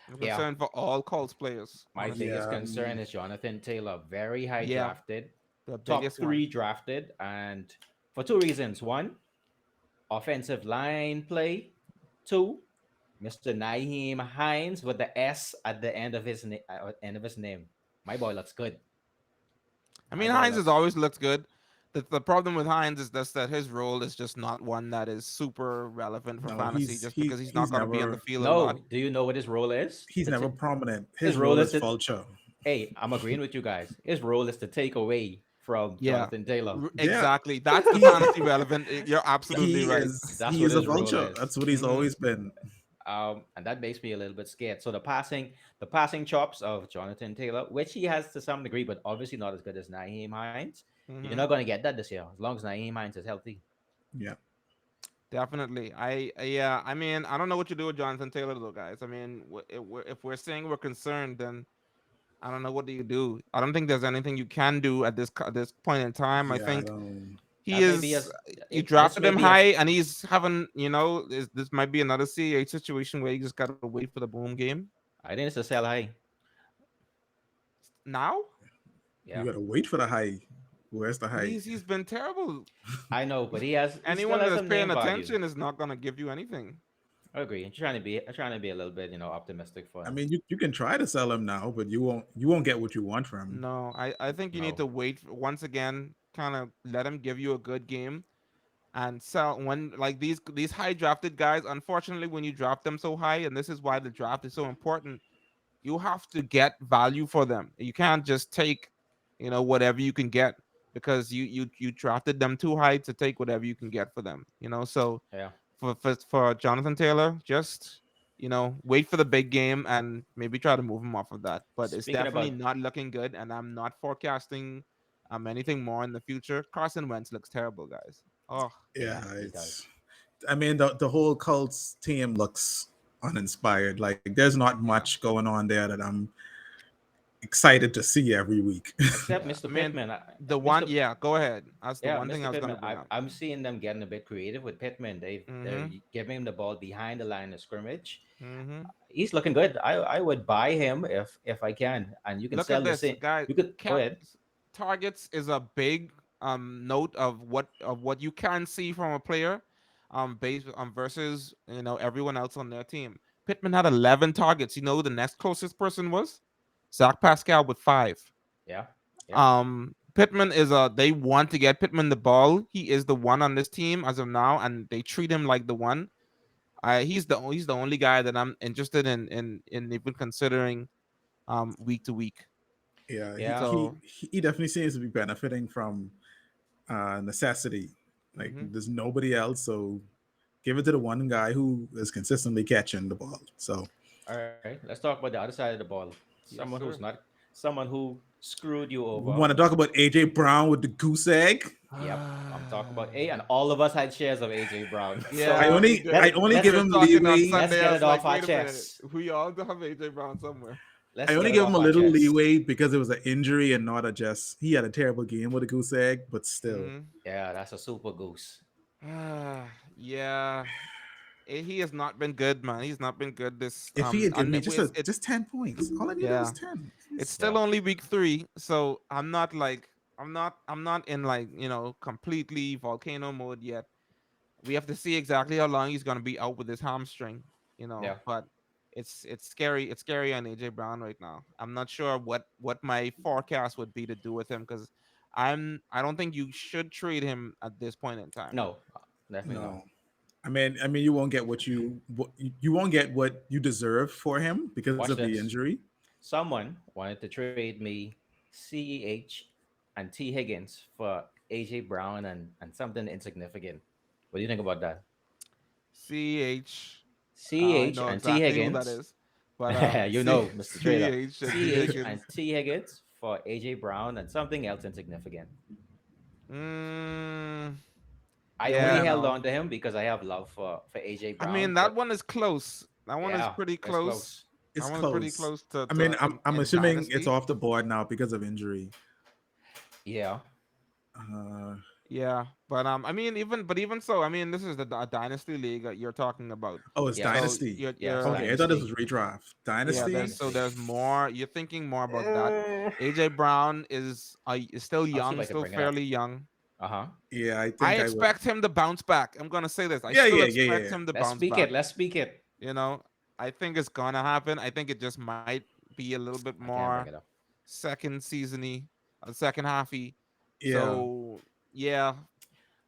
Speaker 1: I'm
Speaker 2: Yeah.
Speaker 1: concerned for all Colts players,
Speaker 2: My
Speaker 1: honestly.
Speaker 2: biggest
Speaker 3: Yeah,
Speaker 2: concern is Jonathan Taylor, very high
Speaker 1: Yeah,
Speaker 2: drafted,
Speaker 1: the
Speaker 2: top
Speaker 1: biggest one.
Speaker 2: three drafted, and for two reasons. One, offensive line play. Two, Mr. Naheem Hines with the S at the end of his name. My boy looks good.
Speaker 1: I
Speaker 2: My
Speaker 1: mean,
Speaker 2: boy
Speaker 1: Hines has
Speaker 2: looks.
Speaker 1: always looked good. The problem with Hines is just that his role is just not one that is super relevant for
Speaker 3: no,
Speaker 1: fantasy, just because he's not going to be on the field a lot.
Speaker 2: No, do you know what his role is?
Speaker 3: he's
Speaker 2: To
Speaker 3: never
Speaker 2: t-
Speaker 3: prominent.
Speaker 2: his
Speaker 3: His
Speaker 2: role
Speaker 3: role
Speaker 2: is
Speaker 3: is
Speaker 2: to.
Speaker 3: vulture.
Speaker 2: Hey, I'm agreeing with you guys. His role is to take away from
Speaker 1: Yeah,
Speaker 2: Jonathan Taylor.
Speaker 3: Yeah.
Speaker 1: exactly. That's the
Speaker 3: He
Speaker 1: fantasy relevant. You're absolutely right.
Speaker 2: That's
Speaker 3: he
Speaker 2: what
Speaker 3: is a
Speaker 2: his role
Speaker 3: vulture.
Speaker 2: is.
Speaker 3: That's what he's
Speaker 1: Hmm.
Speaker 3: always been.
Speaker 2: And that makes me a little bit scared. So the passing chops of Jonathan Taylor, which he has to some degree, but obviously not as good as Naheem Hines. You're
Speaker 1: Hmm.
Speaker 2: not gonna get that this year as long as Naeem Hines is healthy.
Speaker 3: Yeah.
Speaker 1: Definitely. Yeah. I mean, I don't know what you do with Jonathan Taylor though, guys. I mean, if we're saying we're concerned, then I don't know what do you do. I don't think there's anything you can do at this point in time. I
Speaker 3: Yeah, I
Speaker 1: think
Speaker 3: don't.
Speaker 1: he
Speaker 2: That may be
Speaker 1: is.
Speaker 2: as
Speaker 1: You
Speaker 2: this
Speaker 1: drafted
Speaker 2: may
Speaker 1: him
Speaker 2: be a
Speaker 1: high, and he's having. This might be another CH situation where you just gotta wait for the boom game.
Speaker 2: I think it's a sell high.
Speaker 1: Now
Speaker 3: You
Speaker 2: Yeah,
Speaker 3: gotta wait for the high. Where's the high?
Speaker 1: he's been terrible.
Speaker 2: I know, but he still
Speaker 1: Anyone
Speaker 2: has
Speaker 1: that's
Speaker 2: some
Speaker 1: paying
Speaker 2: name value.
Speaker 1: attention is not gonna give you anything.
Speaker 2: I agree. I'm trying to be a little bit, optimistic for
Speaker 3: I
Speaker 2: him.
Speaker 3: mean, you can try to sell him now, but you won't get what you want from him.
Speaker 1: No, I think you need
Speaker 2: No.
Speaker 1: to wait once again. Kind of let him give you a good game and sell when like these high drafted guys. Unfortunately, when you draft them so high, and this is why the draft is so important, you have to get value for them. You can't just take, whatever you can get because you drafted them too high to take whatever you can get for them. So
Speaker 2: Yeah.
Speaker 1: for Jonathan Taylor, just wait for the big game and maybe try to move him off of that. But it's
Speaker 2: Speaking
Speaker 1: definitely
Speaker 2: about
Speaker 1: not looking good, and I'm not forecasting anything more in the future. Carson Wentz looks terrible, guys. Oh,
Speaker 3: Yeah,
Speaker 2: yeah, he
Speaker 3: it's.
Speaker 2: does.
Speaker 3: I mean, the whole Colts team looks uninspired. Like, there's not
Speaker 1: yeah,
Speaker 3: much going on there that I'm excited to see every week.
Speaker 2: Except
Speaker 1: yeah.
Speaker 2: Mr.
Speaker 1: I mean,
Speaker 2: Pittman.
Speaker 1: the one,
Speaker 2: Mr.
Speaker 1: yeah. Go ahead. That's the
Speaker 2: Yeah,
Speaker 1: one thing
Speaker 2: Mr.
Speaker 1: I was gonna
Speaker 2: Pittman.
Speaker 1: bring up.
Speaker 2: I'm seeing them getting a bit creative with Pittman. They're
Speaker 1: Mm-hmm.
Speaker 2: giving him the ball behind the line of scrimmage.
Speaker 1: Mm-hmm.
Speaker 2: He's looking good. I would buy him if I can, and you can
Speaker 1: Look at
Speaker 2: sell the
Speaker 1: this,
Speaker 2: same.
Speaker 1: guys.
Speaker 2: You could go
Speaker 1: Cap
Speaker 2: ahead.
Speaker 1: targets is a big note of what you can see from a player based versus everyone else on their team. Pittman had 11 targets. You know who the next closest person was? Zach Pascal with 5.
Speaker 2: Yeah, yeah.
Speaker 1: Pittman is they want to get Pittman the ball. He is the one on this team as of now, and they treat him like the one. He's the only guy that I'm interested in even considering week to week.
Speaker 3: Yeah,
Speaker 2: Yeah.
Speaker 1: So
Speaker 3: he definitely seems to be benefiting from necessity. Like,
Speaker 1: mhm.
Speaker 3: there's nobody else, so give it to the one guy who is consistently catching the ball. So
Speaker 2: All right. Let's talk about the other side of the ball.
Speaker 1: Yes, sir.
Speaker 2: Someone who screwed you
Speaker 3: we
Speaker 2: over.
Speaker 3: want to talk about AJ Brown with the goose egg.
Speaker 2: Yep, I'm talking about A, and all of us had shares of AJ Brown.
Speaker 3: I
Speaker 2: So
Speaker 1: Yeah, we
Speaker 3: only
Speaker 1: did.
Speaker 3: I
Speaker 2: let's
Speaker 3: only
Speaker 1: We
Speaker 3: give
Speaker 2: let's
Speaker 1: were
Speaker 3: him
Speaker 1: talking on
Speaker 3: leeway.
Speaker 2: let's
Speaker 1: Sunday. I
Speaker 2: get
Speaker 1: was
Speaker 2: it
Speaker 1: like,
Speaker 2: off our
Speaker 1: wait a minute.
Speaker 2: chest.
Speaker 1: We all have AJ Brown somewhere.
Speaker 3: I
Speaker 2: Let's get
Speaker 3: only
Speaker 2: it
Speaker 3: give
Speaker 2: off
Speaker 3: him a
Speaker 2: our
Speaker 3: little
Speaker 2: chest.
Speaker 3: leeway because it was an injury and not a just he had a terrible game with a goose egg, but still.
Speaker 1: Hmm.
Speaker 2: Yeah, that's a super goose.
Speaker 1: Yeah. He has not been good, man. He's not been good this
Speaker 3: If he had given
Speaker 1: and
Speaker 3: me just
Speaker 1: it
Speaker 3: just 10 points, all I needed was
Speaker 1: yeah.
Speaker 3: 10.
Speaker 1: It's
Speaker 3: Jeez.
Speaker 2: Yeah.
Speaker 1: still only week 3, so I'm not in like, completely volcano mode yet. We have to see exactly how long he's going to be out with his hamstring,
Speaker 2: Yeah.
Speaker 1: but it's scary. It's scary on AJ Brown right now. I'm not sure what my forecast would be to do with him because I don't think you should trade him at this point in time.
Speaker 2: No, definitely not.
Speaker 3: No. I mean you won't get you won't get what you deserve for him because
Speaker 2: Watch
Speaker 3: of the
Speaker 2: this.
Speaker 3: injury.
Speaker 2: Someone wanted to trade me CEH and T Higgins for AJ Brown and something insignificant. What do you think about that?
Speaker 1: CH, I
Speaker 2: CEH
Speaker 1: know
Speaker 2: and T
Speaker 1: exactly who that
Speaker 2: Higgins.
Speaker 1: is, but
Speaker 2: You know, Mr. Trader.
Speaker 1: CH and T
Speaker 2: CH and
Speaker 1: Higgins.
Speaker 2: T Higgins for AJ Brown and something else insignificant.
Speaker 1: Mm,
Speaker 2: I only
Speaker 1: yeah,
Speaker 2: held
Speaker 1: no.
Speaker 2: on to him because I have love for AJ
Speaker 1: I mean
Speaker 2: Brown,
Speaker 1: that
Speaker 2: but
Speaker 1: one is close. That one is
Speaker 2: yeah,
Speaker 1: pretty
Speaker 2: it's
Speaker 1: close.
Speaker 2: close.
Speaker 1: That
Speaker 3: It's
Speaker 1: one's pretty
Speaker 3: close.
Speaker 1: close to,
Speaker 3: I mean, I'm
Speaker 1: in
Speaker 3: assuming it's
Speaker 1: dynasty.
Speaker 3: off the board now because of injury.
Speaker 2: Yeah.
Speaker 3: Uh
Speaker 1: Yeah, but I mean, even so, I mean, this is the dynasty league that you're talking about.
Speaker 3: oh, it's
Speaker 1: So
Speaker 2: Yes.
Speaker 3: Dynasty.
Speaker 2: Yes,
Speaker 3: Okay, I thought this
Speaker 2: Dynasty.
Speaker 3: was redraft.
Speaker 1: yeah,
Speaker 2: It's
Speaker 3: Dynasty?
Speaker 1: there's
Speaker 2: Dynasty.
Speaker 1: more. You're thinking more about that.
Speaker 3: Uh,
Speaker 1: AJ Brown is still
Speaker 2: I'll see if
Speaker 1: young,
Speaker 2: I can
Speaker 1: still
Speaker 2: bring it up.
Speaker 1: fairly young.
Speaker 2: Uh-huh.
Speaker 3: yeah, I
Speaker 1: I
Speaker 3: think I would.
Speaker 1: expect him to bounce back. I'm gonna say this. I
Speaker 3: Yeah,
Speaker 1: still
Speaker 3: yeah, yeah, yeah,
Speaker 1: expect
Speaker 3: yeah.
Speaker 1: him to
Speaker 2: Let's
Speaker 1: bounce
Speaker 2: speak
Speaker 1: back.
Speaker 2: it. Let's speak it.
Speaker 1: You know, I think it's gonna happen. I think it just might be a little bit
Speaker 2: I can't bring
Speaker 1: more
Speaker 2: it up.
Speaker 1: second seasony, second halfy.
Speaker 3: Yeah.
Speaker 1: So yeah,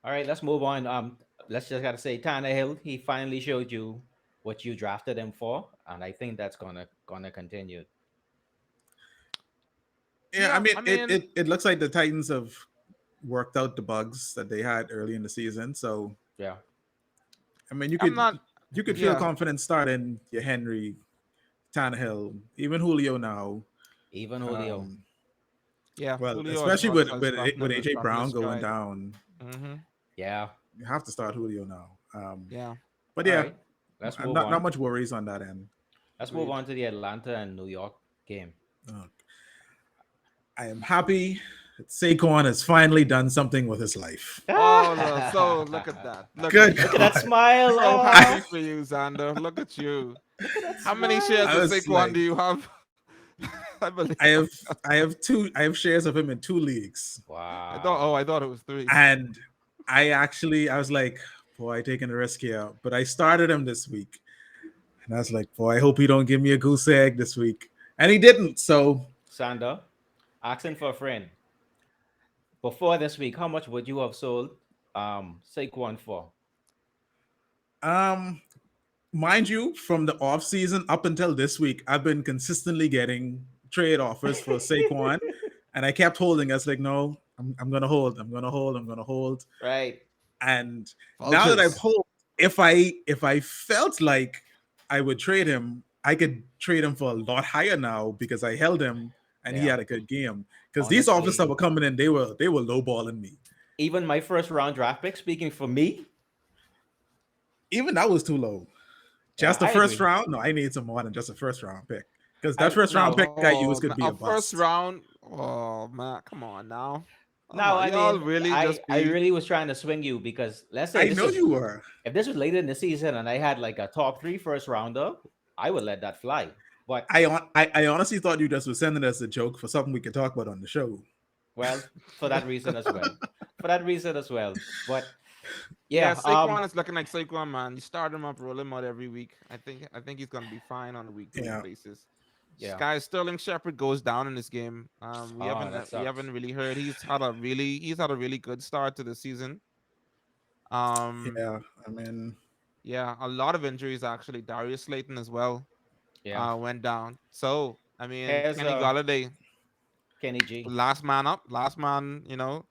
Speaker 2: All right, let's move on. Let's just gotta say Tannehill, he finally showed you what you drafted him for, and I think that's gonna continue.
Speaker 3: Yeah, I
Speaker 1: yeah.
Speaker 3: mean
Speaker 1: I
Speaker 3: it,
Speaker 1: mean,
Speaker 3: it it looks like the Titans have worked out the bugs that they had early in the season. So
Speaker 2: Yeah.
Speaker 3: I mean
Speaker 1: I'm not.
Speaker 3: you could feel
Speaker 1: Yeah,
Speaker 3: confident starting your Henry, Tannehill, even Julio now.
Speaker 2: Even Julio.
Speaker 3: Um
Speaker 1: Yeah,
Speaker 3: Well,
Speaker 1: Julio
Speaker 3: especially with
Speaker 1: has
Speaker 3: with
Speaker 1: gotten
Speaker 3: with
Speaker 1: in his
Speaker 3: AJ
Speaker 1: gotten his
Speaker 3: Brown going
Speaker 1: stride.
Speaker 3: down,
Speaker 1: Mm-hmm.
Speaker 2: Yeah.
Speaker 3: you have to start Julio now.
Speaker 1: Yeah,
Speaker 3: But
Speaker 2: All
Speaker 3: yeah,
Speaker 2: right. Let's
Speaker 3: I'm
Speaker 2: move
Speaker 3: not
Speaker 2: on.
Speaker 3: much worries on that end.
Speaker 2: Let's move
Speaker 1: agreed.
Speaker 2: on to the Atlanta and New York game.
Speaker 3: Uh, I am happy that Saquon has finally done something with his life.
Speaker 1: Oh, so look at that. Look at
Speaker 3: Good
Speaker 2: Look at
Speaker 1: that.
Speaker 2: that
Speaker 3: God.
Speaker 2: smile.
Speaker 1: So
Speaker 3: I,
Speaker 1: happy
Speaker 2: Oh,
Speaker 1: for you, Xander. Look at you.
Speaker 2: look at that
Speaker 1: How many
Speaker 2: smile.
Speaker 1: shares
Speaker 3: I
Speaker 1: of
Speaker 3: was
Speaker 1: Saquon
Speaker 3: like,
Speaker 1: do you have? I believe
Speaker 3: I have I have shares of him in two leagues.
Speaker 2: Wow.
Speaker 1: I thought it was three.
Speaker 3: And I was like, boy, taking a risk here. But I started him this week. And I was like, boy, I hope he don't give me a goose egg this week. And he didn't. So
Speaker 2: Sander, asking for a friend. Before this week, how much would you have sold Saquon for?
Speaker 3: um mind you, from the off season up until this week, I've been consistently getting trade offers for Saquon. And I kept holding. I was like, no, I'm gonna hold. I'm gonna hold. I'm gonna hold.
Speaker 2: Right.
Speaker 3: And now that I've
Speaker 1: Vultures.
Speaker 3: hoped, if I felt like I would trade him, I could trade him for a lot higher now because I held him and he
Speaker 2: Yeah.
Speaker 3: had a good game. Because these offers that
Speaker 2: Honestly,
Speaker 3: were coming in, they were lowballing me.
Speaker 2: even my first round draft pick, speaking for me,
Speaker 3: Even that was too low.
Speaker 2: yeah,
Speaker 3: Just the
Speaker 2: I
Speaker 3: first
Speaker 2: agree.
Speaker 3: round? No, I need some more than just a first round pick. Because that
Speaker 2: I
Speaker 3: first round
Speaker 2: now
Speaker 3: pick I used could be
Speaker 1: A
Speaker 3: a
Speaker 1: first
Speaker 3: bust.
Speaker 1: round. Oh man, come on now. Come
Speaker 2: now
Speaker 1: on,
Speaker 2: I
Speaker 1: y'all
Speaker 2: mean
Speaker 1: really just
Speaker 2: I
Speaker 1: be.
Speaker 2: really was trying to swing you because let's say
Speaker 3: I
Speaker 2: this
Speaker 3: know
Speaker 2: is
Speaker 3: you were.
Speaker 2: if this was later in the season and I had like a top three first rounder, I would let that fly. But
Speaker 3: I honestly thought you just were sending us a joke for something we could talk about on the show.
Speaker 2: well, for that reason as well. For that reason as well. But
Speaker 1: Yeah,
Speaker 2: yeah,
Speaker 1: Saquon is looking like Saquon, man. You start him up, roll him out every week. I think he's gonna be fine on a week to week
Speaker 3: Yeah.
Speaker 1: basis.
Speaker 2: yeah.
Speaker 1: Guy Sterling Shepard goes down in this game.
Speaker 2: Oh, that
Speaker 1: We
Speaker 2: sucks.
Speaker 1: haven't really heard. He's had a really good start to the season. Um,
Speaker 3: Yeah. I mean,
Speaker 1: yeah, a lot of injuries actually. Darius Slayton as well
Speaker 2: Yeah.
Speaker 1: went down. So I mean,
Speaker 2: Here's
Speaker 1: Kenny Galladay,
Speaker 2: Kenny G.
Speaker 1: last man up, last man. You know,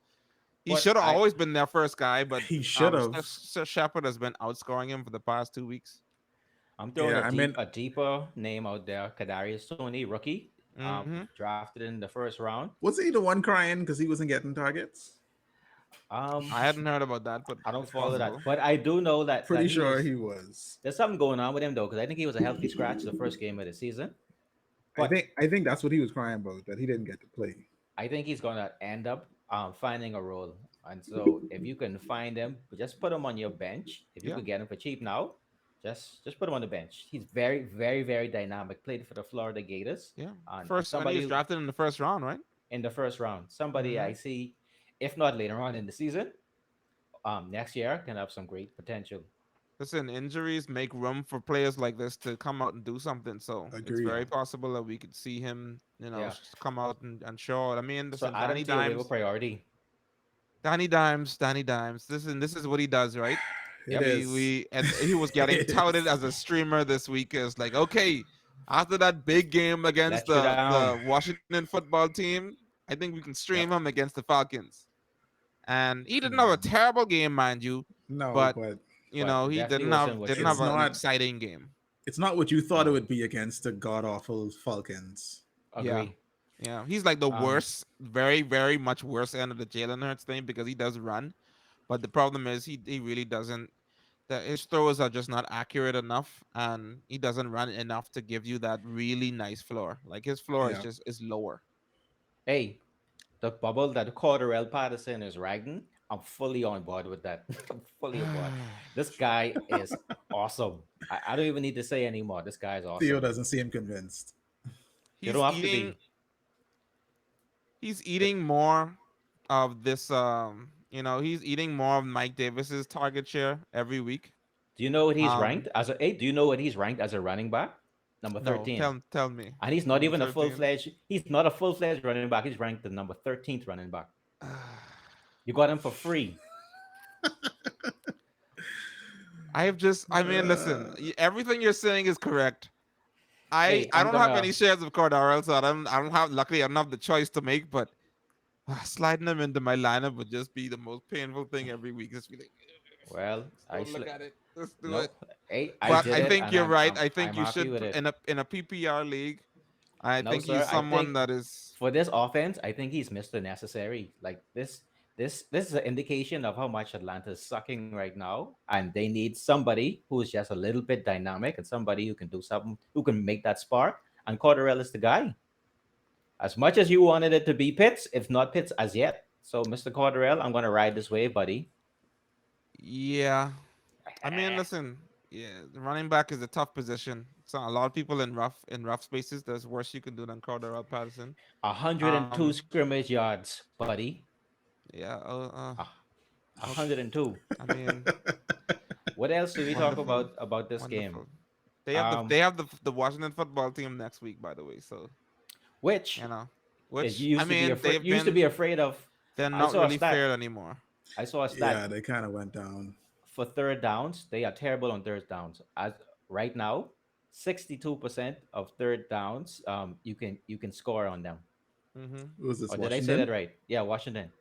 Speaker 1: he
Speaker 2: But
Speaker 1: should have
Speaker 2: I
Speaker 1: always been their first guy, but
Speaker 3: he should have.
Speaker 1: Shepard has been outscoring him for the past 2 weeks.
Speaker 2: I'm throwing
Speaker 3: Yeah, I mean,
Speaker 2: a deeper name out there. Kadarius Tony, rookie,
Speaker 1: Hmm.
Speaker 2: drafted in the first round.
Speaker 3: was he the one crying because he wasn't getting targets?
Speaker 2: Um,
Speaker 1: I hadn't heard about that, but
Speaker 2: I don't
Speaker 1: it's
Speaker 2: follow that,
Speaker 1: possible.
Speaker 2: but I do know that
Speaker 3: Pretty
Speaker 2: he
Speaker 3: sure
Speaker 2: was.
Speaker 3: he was.
Speaker 2: There's something going on with him though, because I think he was a healthy scratch the first game of the season. But
Speaker 3: I think that's what he was crying about, that he didn't get to play.
Speaker 2: I think he's gonna end up finding a role. And so if you can find him, just put him on your bench. If you
Speaker 1: Yeah,
Speaker 2: could get him for cheap now, just put him on the bench. He's very, very, very dynamic. Played for the Florida Gators,
Speaker 1: yeah.
Speaker 2: and
Speaker 1: First, and he was
Speaker 2: somebody
Speaker 1: drafted in the first round, right?
Speaker 2: in the first round. Somebody
Speaker 1: Hmm.
Speaker 2: I see, if not later on in the season, next year can have some great potential.
Speaker 1: Listen, injuries make room for players like this to come out and do something. So it's
Speaker 3: Agreed.
Speaker 1: very possible that we could see him,
Speaker 2: Yeah.
Speaker 1: come out and show it. I mean,
Speaker 2: So
Speaker 1: listen,
Speaker 2: add him to your waiver priority.
Speaker 1: Danny Dimes. This is what he does, right?
Speaker 3: It
Speaker 2: Yep.
Speaker 3: is.
Speaker 1: And he was getting
Speaker 3: It
Speaker 1: touted
Speaker 3: is.
Speaker 1: as a streamer this week. It's like, okay, after that big game against
Speaker 2: Let you down.
Speaker 1: the Washington football team, I think we can stream
Speaker 2: Yep.
Speaker 1: him against the Falcons. And he didn't have a
Speaker 3: Hmm.
Speaker 1: terrible game, mind you,
Speaker 3: No,
Speaker 1: but
Speaker 3: but
Speaker 2: But it
Speaker 1: he
Speaker 2: definitely wasn't what
Speaker 1: didn't
Speaker 2: you
Speaker 1: have
Speaker 3: it's
Speaker 1: an
Speaker 3: not
Speaker 1: exciting game.
Speaker 3: it's not what you thought it
Speaker 2: no
Speaker 3: would be against the god awful Falcons.
Speaker 1: Yeah.
Speaker 2: agree.
Speaker 1: Yeah. He's like the
Speaker 2: Um,
Speaker 1: worst, very, very much worse end of the Jalen Hurts thing because he does run. But the problem is he really doesn't that his throws are just not accurate enough and he doesn't run enough to give you that really nice floor. Like his floor
Speaker 3: Yeah.
Speaker 1: is lower.
Speaker 2: hey, the bubble that Cordarrelle Patterson is riding, I'm fully on board with that. I'm fully on board. This guy is awesome. I don't even need to say anymore. This guy is
Speaker 3: Theo
Speaker 2: awesome.
Speaker 3: doesn't seem convinced.
Speaker 2: You
Speaker 1: he's
Speaker 2: don't have to
Speaker 1: eating
Speaker 2: be.
Speaker 1: he's eating more of this he's eating more of Mike Davis's target share every week.
Speaker 2: Do you know what he's ranked
Speaker 1: Um
Speaker 2: as a? Hey, do you know what he's ranked as a running back? Number
Speaker 1: no,
Speaker 2: 13.
Speaker 1: tell me.
Speaker 2: And he's not
Speaker 1: Number
Speaker 2: even a full
Speaker 1: 13.
Speaker 2: fledged. He's not a full fledged running back. He's ranked the number 13th running back. You got him for free.
Speaker 1: I mean, listen, everything you're saying is correct.
Speaker 2: Hey,
Speaker 1: I
Speaker 2: I'm
Speaker 1: don't have any
Speaker 2: gonna.
Speaker 1: shares of Cordero, so I don't have. Luckily, I don't have the choice to make. But sliding them into my lineup would just be the most painful thing every week. Just be like,
Speaker 2: Well,
Speaker 1: let's go look at it. Let's do
Speaker 2: no.
Speaker 1: it.
Speaker 2: Hey, I
Speaker 1: But
Speaker 2: did
Speaker 1: I
Speaker 2: it,
Speaker 1: think
Speaker 2: and
Speaker 1: you're right. I
Speaker 2: I'm
Speaker 1: think you
Speaker 2: happy
Speaker 1: should
Speaker 2: with it.
Speaker 1: in a PPR league. I
Speaker 2: No,
Speaker 1: think
Speaker 2: sir.
Speaker 1: he's
Speaker 2: I
Speaker 1: someone
Speaker 2: think
Speaker 1: that is.
Speaker 2: for this offense, I think he's Mr. Necessary. Like this is an indication of how much Atlanta's sucking right now, and they need somebody who's just a little bit dynamic and somebody who can do something, who can make that spark. And Cordarell is the guy. As much as you wanted it to be Pitts, it's not Pitts as yet. So, Mr. Cordarell, I'm gonna ride this wave, buddy.
Speaker 1: Yeah. I mean, listen. Yeah, the running back is a tough position. So a lot of people in rough spaces. There's worse you can do than Cordero Patterson.
Speaker 2: 102 scrimmage yards, buddy.
Speaker 1: Yeah.
Speaker 2: Ah,
Speaker 1: Okay.
Speaker 2: 102.
Speaker 1: I mean,
Speaker 2: What else do we talk
Speaker 1: wonderful,
Speaker 2: about this game?
Speaker 1: wonderful. They have the
Speaker 2: Um,
Speaker 1: they have the Washington football team next week, by the way. So
Speaker 2: which
Speaker 1: you know,
Speaker 2: is
Speaker 1: which
Speaker 2: you
Speaker 1: I
Speaker 2: used to be
Speaker 1: mean,
Speaker 2: afraid.
Speaker 1: they've
Speaker 2: You used to
Speaker 1: been
Speaker 2: be afraid of.
Speaker 1: they're
Speaker 2: I
Speaker 1: not
Speaker 2: saw a
Speaker 1: really
Speaker 2: stat.
Speaker 1: fair anymore.
Speaker 2: I saw a
Speaker 3: Yeah,
Speaker 2: stat
Speaker 3: they kind of went down.
Speaker 2: for third downs. They are terrible on third downs. As right now, 62% of third downs, you can score on them.
Speaker 1: Hmm.
Speaker 3: Was this
Speaker 2: Or did I say that
Speaker 3: Washington?
Speaker 2: right? Yeah, Washington.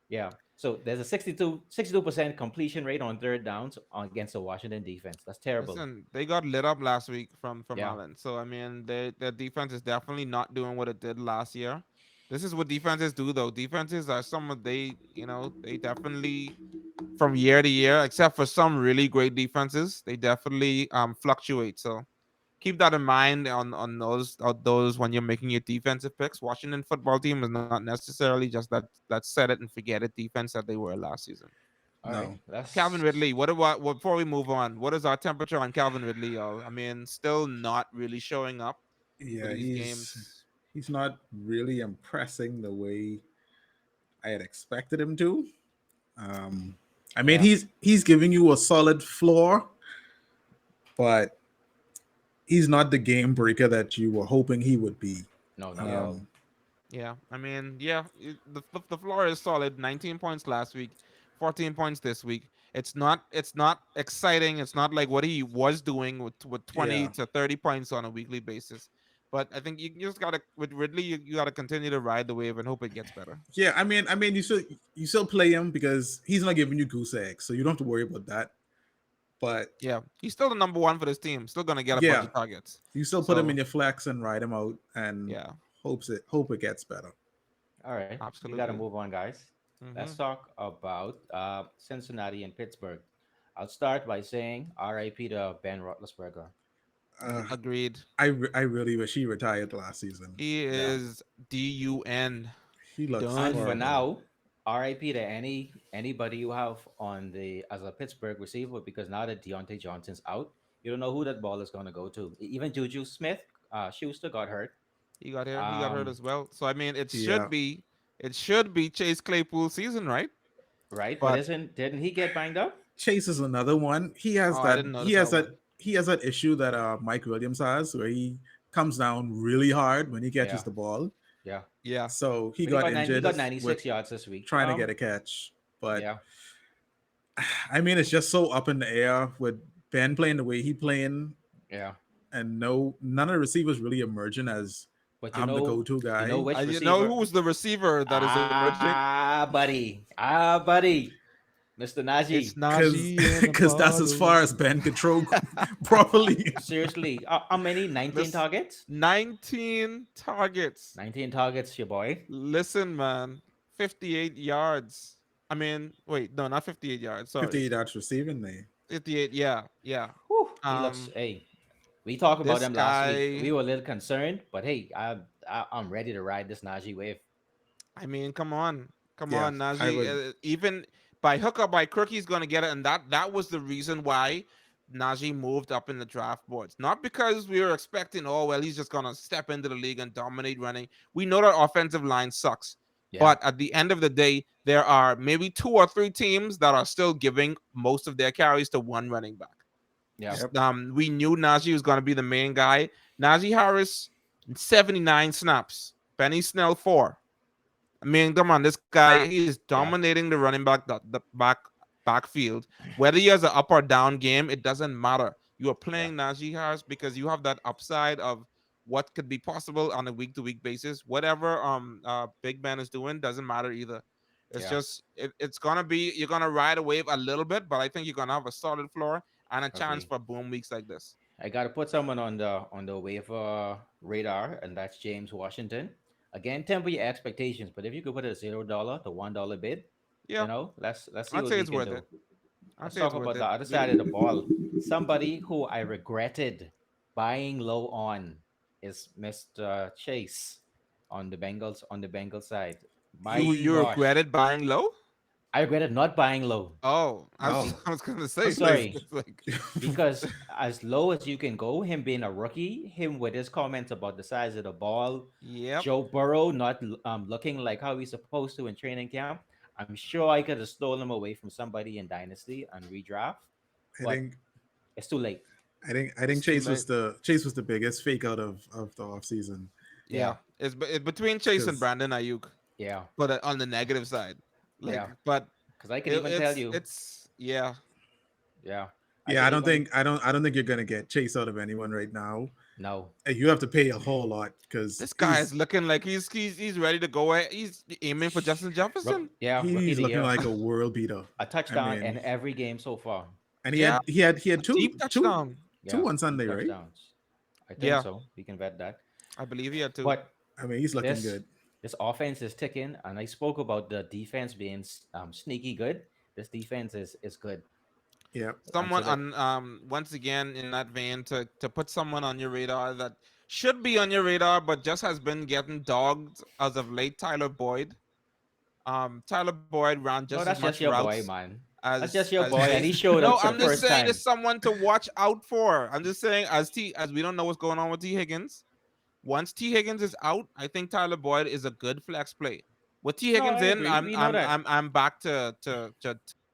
Speaker 2: Yeah. So there's a 62% completion rate on third downs against the Washington defense. That's terrible.
Speaker 1: Listen, they got lit up last week from
Speaker 2: Yeah.
Speaker 1: Allen. So I mean, their defense is definitely not doing what it did last year. This is what defenses do, though. Defenses are some of they definitely from year to year, except for some really great defenses, they definitely fluctuate. So keep that in mind on those when you're making your defensive picks. Washington football team is not necessarily just that set it and forget it defense that they were last season.
Speaker 2: All right.
Speaker 3: No.
Speaker 1: Calvin
Speaker 2: That's
Speaker 1: Ridley, before we move on, what is our temperature on Calvin Ridley, y'all? I mean, still not really showing up for
Speaker 3: Yeah,
Speaker 1: these
Speaker 3: he's
Speaker 1: games.
Speaker 3: he's not really impressing the way I had expected him to. Um, I mean,
Speaker 2: yeah.
Speaker 3: he's giving you a solid floor, but he's not the game breaker that you were hoping he would be.
Speaker 2: No, not at
Speaker 1: Yeah.
Speaker 2: all.
Speaker 3: Um,
Speaker 1: Yeah, I mean, yeah, the floor is solid. 19 points last week, 14 points this week. It's not exciting. It's not like what he was doing with 20
Speaker 3: yeah,
Speaker 1: to 30 points on a weekly basis. But I think you just gotta with Ridley, you gotta continue to ride the wave and hope it gets better.
Speaker 3: yeah. I mean, you still play him because he's not giving you goose eggs, so you don't have to worry about that. But
Speaker 1: Yeah, he's still the number one for this team. Still gonna get a bunch
Speaker 3: yeah,
Speaker 1: of targets.
Speaker 3: you still put him in
Speaker 1: So
Speaker 3: your flex and ride him out, and
Speaker 1: yeah,
Speaker 3: hope it gets better.
Speaker 2: All right. We got to
Speaker 1: absolutely.
Speaker 2: move on, guys. Let's
Speaker 1: Hmm.
Speaker 2: talk about Cincinnati and Pittsburgh. I'll start by saying RIP to Ben Roethlisberger.
Speaker 3: Uh,
Speaker 1: Agreed.
Speaker 3: I really wish he retired last season.
Speaker 1: He
Speaker 2: Yeah.
Speaker 1: is DUN
Speaker 3: He looks
Speaker 2: And for
Speaker 1: done.
Speaker 3: horrible.
Speaker 2: now, RIP to anybody you have on the as a Pittsburgh receiver, because now that Deontay Johnson's out, you don't know who that ball is going to go to. Even Juju Smith, Schuster got hurt.
Speaker 1: He got here. He got hurt
Speaker 2: Um,
Speaker 1: as well. So I mean,
Speaker 3: Yeah,
Speaker 1: it should be Chase Claypool's season, right?
Speaker 2: right, but
Speaker 1: But
Speaker 2: isn't didn't he get banged up?
Speaker 3: Chase is another one. He has
Speaker 1: oh, I
Speaker 3: that.
Speaker 1: didn't
Speaker 3: He
Speaker 1: notice
Speaker 3: has
Speaker 1: that
Speaker 3: that.
Speaker 1: one.
Speaker 3: He has that issue that Mike Williams has, where he comes down really hard when he catches
Speaker 2: Yeah,
Speaker 3: the ball.
Speaker 2: yeah.
Speaker 1: Yeah.
Speaker 3: So he
Speaker 2: But he
Speaker 3: got
Speaker 2: got he
Speaker 3: injured
Speaker 2: got
Speaker 3: with
Speaker 2: 96 yards this week.
Speaker 3: trying to get a catch. But
Speaker 2: Yeah,
Speaker 3: I mean, it's just so up in the air with Ben playing the way he playing,
Speaker 2: yeah.
Speaker 3: and none of the receivers really emerging as
Speaker 2: But
Speaker 3: I'm the go-to
Speaker 2: you know
Speaker 3: guy.
Speaker 2: which
Speaker 1: You know
Speaker 2: receiver?
Speaker 1: who's the receiver that is emerging?
Speaker 2: Buddy, Mr.
Speaker 1: It's
Speaker 2: Najee.
Speaker 3: Because
Speaker 1: Najee in a
Speaker 3: that's as
Speaker 1: bottle.
Speaker 3: far as Ben could throw properly.
Speaker 2: Seriously, how many? 19
Speaker 1: Listen,
Speaker 2: targets.
Speaker 1: 19 targets.
Speaker 2: 19 targets, your boy.
Speaker 1: Listen, man, 58 yards. I mean, wait, no, not 58 yards. Sorry,
Speaker 3: 58 yards receiving me.
Speaker 1: 58. Yeah, yeah.
Speaker 2: Whew, he looks.
Speaker 1: Um,
Speaker 2: Hey, we talked about
Speaker 1: this
Speaker 2: him last week. We
Speaker 1: guy.
Speaker 2: were a little concerned, but hey, I'm ready to ride this Najee wave.
Speaker 1: I mean, come
Speaker 3: Yeah,
Speaker 1: on,
Speaker 3: I
Speaker 1: Najee.
Speaker 3: would.
Speaker 1: Even by hook or by crook, he's gonna get it, and that was the reason why Najee moved up in the draft boards. Not because we were expecting, oh well, he's just gonna step into the league and dominate running. We know that offensive line sucks,
Speaker 2: Yeah,
Speaker 1: but at the end of the day, there are maybe two or three teams that are still giving most of their carries to one running back.
Speaker 2: yeah,
Speaker 3: Yep.
Speaker 1: We knew Najee was gonna be the main guy. Najee Harris, 79 snaps. Benny Snell 4. I mean, come on, this guy, he is
Speaker 2: yeah,
Speaker 1: dominating the running back, the backfield. Whether he has an up or down game, it doesn't matter. You are
Speaker 2: yeah,
Speaker 1: playing Najee Harris because you have that upside of what could be possible on a week to week basis. Whatever Big Ben is doing doesn't matter either. It's
Speaker 2: yeah.
Speaker 1: just it's gonna be you're gonna ride a wave a little bit, but I think you're gonna have a solid floor and a chance
Speaker 2: Agree.
Speaker 1: for boom weeks like this.
Speaker 2: I got to put someone on the waiver radar, and that's James Washington. Again, temper your expectations, but if you could put a $0 to $1 bid,
Speaker 1: Yeah,
Speaker 2: let's see
Speaker 1: I'd
Speaker 2: what
Speaker 1: say
Speaker 2: we
Speaker 1: it's
Speaker 2: can
Speaker 1: worth
Speaker 2: do.
Speaker 1: it. I'd
Speaker 2: Let's
Speaker 1: say it's
Speaker 2: talk
Speaker 1: worth
Speaker 2: about the
Speaker 1: it.
Speaker 2: other side of the ball. Somebody who I regretted buying low on is Mr. Chase on the Bengals side. My
Speaker 1: You
Speaker 3: He
Speaker 2: gosh,
Speaker 1: regretted buying low?
Speaker 2: I regretted not buying low.
Speaker 1: Oh,
Speaker 3: oh
Speaker 1: I was gonna say
Speaker 3: it's like
Speaker 2: Sorry,
Speaker 1: it's like
Speaker 2: because as low as you can go, him being a rookie, him with his comments about the size of the ball,
Speaker 1: yep.
Speaker 2: Joe Burrow not looking like how he's supposed to in training camp. I'm sure I could have stolen him away from somebody in Dynasty and redraft,
Speaker 3: I
Speaker 2: but
Speaker 3: think
Speaker 2: it's too late.
Speaker 1: It's
Speaker 3: I think
Speaker 1: too late.
Speaker 3: Chase was the biggest fake out of the offseason.
Speaker 2: Yeah,
Speaker 1: Yeah, it's between Chase and
Speaker 3: Because
Speaker 1: Brandon Ayuk,
Speaker 2: yeah,
Speaker 1: but on the negative side, like,
Speaker 2: yeah.
Speaker 1: but
Speaker 2: Because I could even tell you,
Speaker 1: it's yeah.
Speaker 2: yeah, I
Speaker 3: yeah,
Speaker 2: could even
Speaker 3: I don't think you're gonna get Chase out of anyone right now.
Speaker 2: no,
Speaker 3: You have to pay a whole lot because
Speaker 1: This guy is looking like he's ready to go. He's aiming for Justin Jefferson.
Speaker 2: rookie of
Speaker 3: he's
Speaker 2: the
Speaker 3: looking
Speaker 2: year,
Speaker 3: like a world beater.
Speaker 2: a
Speaker 3: I
Speaker 2: touchdown in
Speaker 3: mean,
Speaker 2: every game so far.
Speaker 3: and
Speaker 1: Yeah,
Speaker 3: he had
Speaker 1: a deep touchdown.
Speaker 2: Yeah,
Speaker 3: two on
Speaker 2: deep
Speaker 3: Sunday, right?
Speaker 2: touchdowns. I think
Speaker 1: Yeah,
Speaker 2: so. We can vet that.
Speaker 1: I believe he had two.
Speaker 2: But
Speaker 3: I mean, he's looking
Speaker 2: this
Speaker 3: good.
Speaker 2: this offense is ticking, and I spoke about the defense being sneaky good. This defense is good.
Speaker 3: Yeah,
Speaker 2: And so
Speaker 1: Someone
Speaker 2: that
Speaker 1: on once again in that vein to put someone on your radar that should be on your radar but just has been getting dogged as of late. Tyler Boyd. Tyler Boyd ran just
Speaker 2: no,
Speaker 1: as
Speaker 2: that's
Speaker 1: much
Speaker 2: just your boy,
Speaker 1: routes
Speaker 2: man. That's just
Speaker 1: as
Speaker 2: your boy, and
Speaker 1: Chase.
Speaker 2: he showed
Speaker 1: No,
Speaker 2: up for the
Speaker 1: I'm just
Speaker 2: first
Speaker 1: saying
Speaker 2: time,
Speaker 1: it's someone to watch out for. I'm just saying as we don't know what's going on with T Higgins. Once T Higgins is out, I think Tyler Boyd is a good flex play. With T
Speaker 2: No, I
Speaker 1: Higgins in,
Speaker 2: agree. We know that.
Speaker 1: I'm back to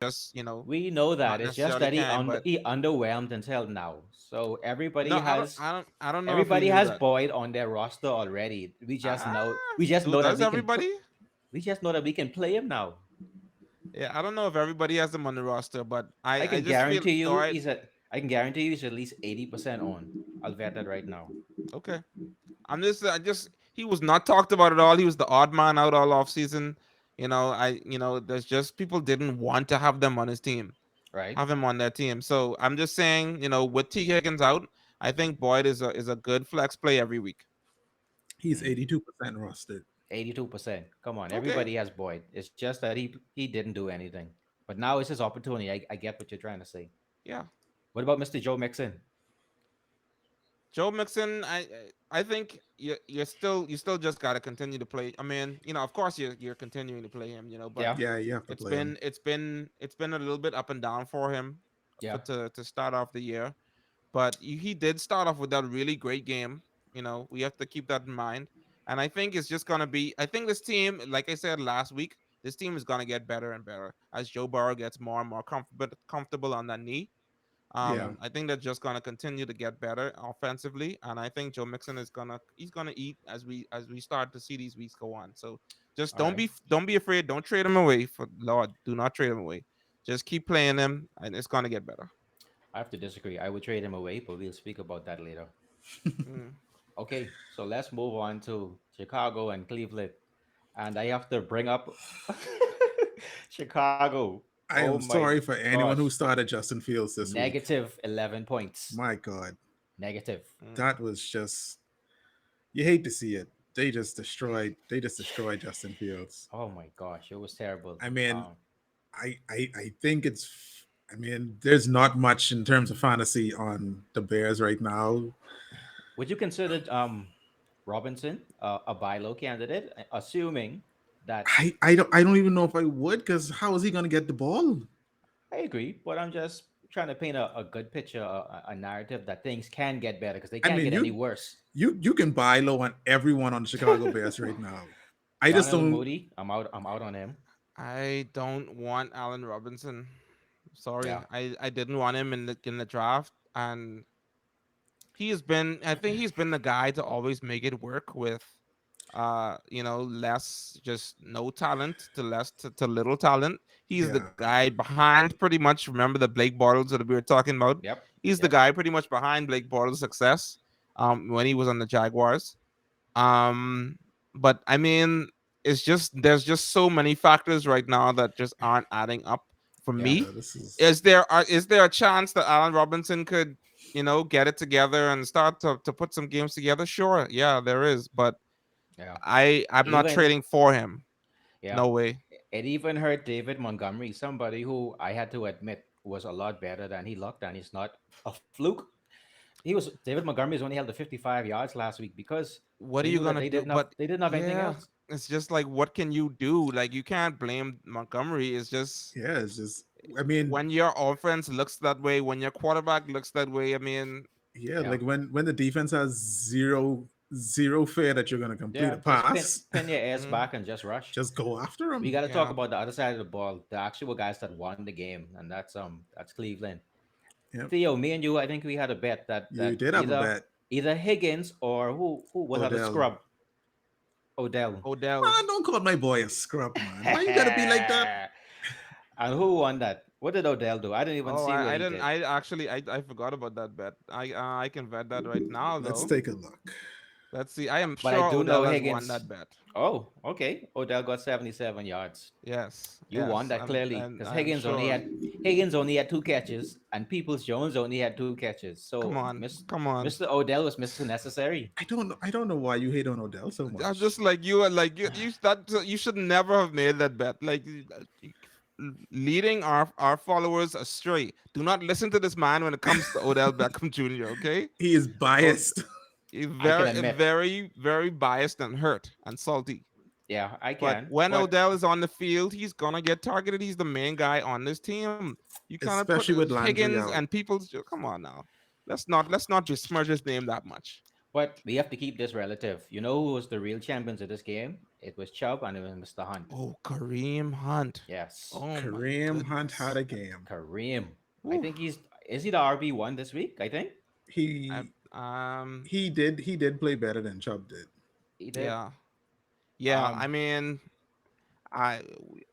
Speaker 1: just
Speaker 2: We know
Speaker 1: not
Speaker 2: that. It's just
Speaker 1: necessarily
Speaker 2: that
Speaker 1: kind, but
Speaker 2: he underwhelmed until now. So
Speaker 1: no, I don't know if we
Speaker 2: everybody
Speaker 1: knew
Speaker 2: has
Speaker 1: that.
Speaker 2: Boyd on their roster already.
Speaker 1: Ah,
Speaker 2: We just know that
Speaker 1: does everybody?
Speaker 2: we just know that we can play him now.
Speaker 1: Yeah, I don't know if everybody has him on the roster, but
Speaker 2: I
Speaker 1: I
Speaker 2: can
Speaker 1: just feel
Speaker 2: guarantee you
Speaker 1: Boyd.
Speaker 2: I can guarantee you he's at least 80% on. I'll vet that right now.
Speaker 1: Okay, I just he was not talked about at all. He was the odd man out all off season. There's just people didn't want to have them on his team,
Speaker 2: Right?
Speaker 1: have him on their team. So I'm just saying, with T Higgins out, I think Boyd is a good flex play every week.
Speaker 3: he's
Speaker 2: Hmm.
Speaker 3: 82% rostered.
Speaker 2: 82%. Come on,
Speaker 1: Okay,
Speaker 2: everybody has Boyd. It's just that he didn't do anything. But now it's his opportunity. I get what you're trying to say.
Speaker 1: yeah.
Speaker 2: What about Mr. Joe Mixon?
Speaker 1: Joe Mixon, I think you still just gotta continue to play. I mean, of course you're continuing to play him, but
Speaker 2: Yeah,
Speaker 3: Yeah, you have to
Speaker 1: it's
Speaker 3: play him.
Speaker 1: been it's been it's been a little bit up and down for him
Speaker 2: yeah.
Speaker 1: to start off the year. But he did start off with that really great game. We have to keep that in mind. And I think it's just gonna be. I think this team, like I said last week, this team is gonna get better and better as Joe Burrow gets more and more comfortable on that knee.
Speaker 3: Yeah,
Speaker 1: I think they're just gonna continue to get better offensively, and I think Joe Mixon he's gonna eat as we start to see these weeks go on. So just
Speaker 2: All right.
Speaker 1: don't be afraid. Don't trade him away. For Lord, do not trade him away. Just keep playing him, and it's gonna get better.
Speaker 2: I have to disagree. I would trade him away, but we'll speak about that later.
Speaker 1: Mm.
Speaker 2: Okay, so let's move on to Chicago and Cleveland. And I have to bring up Chicago.
Speaker 3: I
Speaker 2: Oh
Speaker 3: am
Speaker 2: my
Speaker 3: sorry for anyone
Speaker 2: gosh.
Speaker 3: who started Justin Fields this week.
Speaker 2: Negative 11 points.
Speaker 3: My God,
Speaker 2: Negative.
Speaker 1: Mm.
Speaker 3: that was just you hate to see it. They just destroyed Justin Fields.
Speaker 2: Oh my gosh, it was terrible.
Speaker 3: I mean, I think I mean, there's not much in terms of fantasy on the Bears right now.
Speaker 2: Would you consider Robinson a buy low candidate, assuming that
Speaker 3: I don't even know if I would because how is he gonna get the ball?
Speaker 2: I agree, but I'm just trying to paint a good picture, a narrative that things can get better because they
Speaker 3: I
Speaker 2: can't
Speaker 3: mean,
Speaker 2: get any worse.
Speaker 3: you can buy low on everyone on the Chicago Bears right now. I just
Speaker 2: Donald
Speaker 3: don't.
Speaker 2: Moody, I'm out on him.
Speaker 1: I don't want Allen Robinson. Sorry,
Speaker 2: Yeah.
Speaker 1: I didn't want him in the draft, and he has been. I think he's been the guy to always make it work with, less just no talent to less to little talent. He's the
Speaker 3: Yeah,
Speaker 1: guy behind pretty much. Remember the Blake Bortles that we were talking about?
Speaker 2: Yep.
Speaker 1: He's the
Speaker 2: Yep.
Speaker 1: guy pretty much behind Blake Bortles' success. When he was on the Jaguars. Um, but I mean, it's just there's just so many factors right now that just aren't adding up for
Speaker 2: Yeah.
Speaker 1: me.
Speaker 3: this is
Speaker 1: Is there a chance that Allen Robinson could get it together and start to put some games together, sure, yeah, there is. But
Speaker 2: Yeah.
Speaker 1: I'm not
Speaker 2: Even
Speaker 1: trading for him.
Speaker 2: yeah,
Speaker 1: No way.
Speaker 2: it even hurt David Montgomery, somebody who I had to admit was a lot better than he looked, and he's not a fluke. David Montgomery's only held the 55 yards last week because
Speaker 1: What are
Speaker 2: they
Speaker 1: you
Speaker 2: knew that
Speaker 1: gonna do? But
Speaker 2: they didn't have anything
Speaker 1: yeah,
Speaker 2: else.
Speaker 1: it's just like, what can you do? Like, you can't blame Montgomery. It's just
Speaker 3: Yeah, it's just. I mean,
Speaker 1: when your offense looks that way, when your quarterback looks that way. I mean,
Speaker 3: yeah,
Speaker 2: Yeah.
Speaker 3: like when the defense has zero fear that you're gonna complete a
Speaker 2: Yeah, just
Speaker 3: pass,
Speaker 2: pin your ass
Speaker 1: mhm,
Speaker 2: back and just rush.
Speaker 3: just go after
Speaker 2: We
Speaker 3: them.
Speaker 2: got to talk
Speaker 1: yeah,
Speaker 2: about the other side of the ball, the actual guys that won the game, and that's Cleveland.
Speaker 3: Yep,
Speaker 2: Theo, me and you, I think we had a bet
Speaker 3: you
Speaker 2: that
Speaker 3: did have a bet,
Speaker 2: either Higgins or who was that a
Speaker 3: Odell.
Speaker 2: scrub? Odell.
Speaker 1: Odell.
Speaker 3: Man, don't call my boy a scrub, man. Why you gotta be like that?
Speaker 2: And who won that? What did Odell do? I didn't even
Speaker 1: Oh,
Speaker 2: see what
Speaker 1: I
Speaker 2: he
Speaker 1: didn't.
Speaker 2: did.
Speaker 1: I actually I forgot about that bet. I can bet that right now
Speaker 3: Let's
Speaker 1: though.
Speaker 3: take a look.
Speaker 1: Let's see. I am
Speaker 2: But I
Speaker 1: sure
Speaker 2: do know
Speaker 1: Odell has won
Speaker 2: Higgins.
Speaker 1: that bet.
Speaker 2: Oh, okay. Odell got 77 yards.
Speaker 1: Yes,
Speaker 2: You won
Speaker 1: yes,
Speaker 2: that clearly
Speaker 1: and
Speaker 2: because
Speaker 1: I'm sure.
Speaker 2: Higgins only had two catches and Peoples Jones only had two catches.
Speaker 1: Come
Speaker 2: So
Speaker 1: on, come on.
Speaker 2: Mr. Odell was Mr. Necessary.
Speaker 3: I don't know why you hate on Odell so
Speaker 1: I'm
Speaker 3: much.
Speaker 1: just like you are like you that you should never have made that bet. Like, leading our followers astray. Do not listen to this man when it comes to Odell Beckham Jr. Okay,
Speaker 3: He is
Speaker 1: oh,
Speaker 3: biased.
Speaker 1: he's
Speaker 2: I can
Speaker 1: very
Speaker 2: admit.
Speaker 1: very biased and hurt and salty.
Speaker 2: Yeah, I
Speaker 1: But
Speaker 2: can.
Speaker 1: when
Speaker 2: But
Speaker 1: Odell is on the field, he's gonna get targeted. He's the main guy on this team. You cannot put
Speaker 3: Especially with Landry
Speaker 1: Higgins
Speaker 3: out.
Speaker 1: and people. Come on now. Let's not just smudge his name that much.
Speaker 2: we have to keep this relative. You know who was the real champions of this game? It was Chubb and it was Mr. Hunt.
Speaker 1: Oh, Kareem Hunt.
Speaker 2: Yes.
Speaker 1: Oh my
Speaker 3: Kareem Hunt had
Speaker 1: goodness.
Speaker 3: a game.
Speaker 2: Kareem. I
Speaker 1: Oof.
Speaker 2: think he's is he the RB1 this week? I think
Speaker 1: I,
Speaker 3: He he did play better than Chubb did.
Speaker 2: he did.
Speaker 1: yeah. Yeah, I
Speaker 2: Um
Speaker 1: mean, I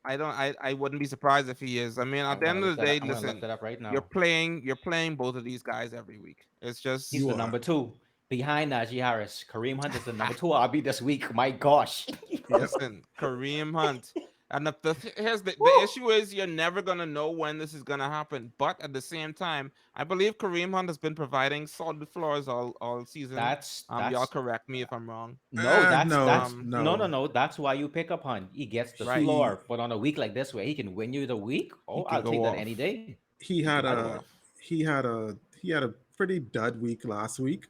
Speaker 1: I don't I wouldn't be surprised if he is. I mean, at
Speaker 2: I'm
Speaker 1: the
Speaker 2: gonna
Speaker 1: end of
Speaker 2: look
Speaker 1: the
Speaker 2: that up.
Speaker 1: day,
Speaker 2: I'm gonna look
Speaker 1: listen,
Speaker 2: that up right
Speaker 1: you're
Speaker 2: now.
Speaker 1: playing both of these guys every week. It's
Speaker 2: He's
Speaker 3: You
Speaker 2: the
Speaker 1: just
Speaker 3: are.
Speaker 2: number two behind Najee Harris. Kareem Hunt is the number two RB this week. My gosh.
Speaker 3: Yep.
Speaker 1: listen, Kareem Hunt. And here's the
Speaker 2: Woo!
Speaker 1: issue is you're never gonna know when this is gonna happen. But at the same time, I believe Kareem Hunt has been providing solid floors all season. Y'all
Speaker 2: That's
Speaker 1: correct me if I'm wrong.
Speaker 2: no,
Speaker 3: No,
Speaker 2: that's
Speaker 1: Um,
Speaker 2: no.
Speaker 3: no.
Speaker 2: No. That's why you pick up Hunt. He gets the
Speaker 1: right.
Speaker 3: He
Speaker 2: floor, but on a week like this where he can win you the week,
Speaker 1: He
Speaker 2: oh,
Speaker 1: can
Speaker 2: I'll
Speaker 1: go
Speaker 2: take that any
Speaker 1: off.
Speaker 2: day.
Speaker 3: he
Speaker 1: He
Speaker 3: had
Speaker 1: can
Speaker 2: I
Speaker 1: go
Speaker 3: a
Speaker 1: off.
Speaker 3: he had a pretty dud week last week,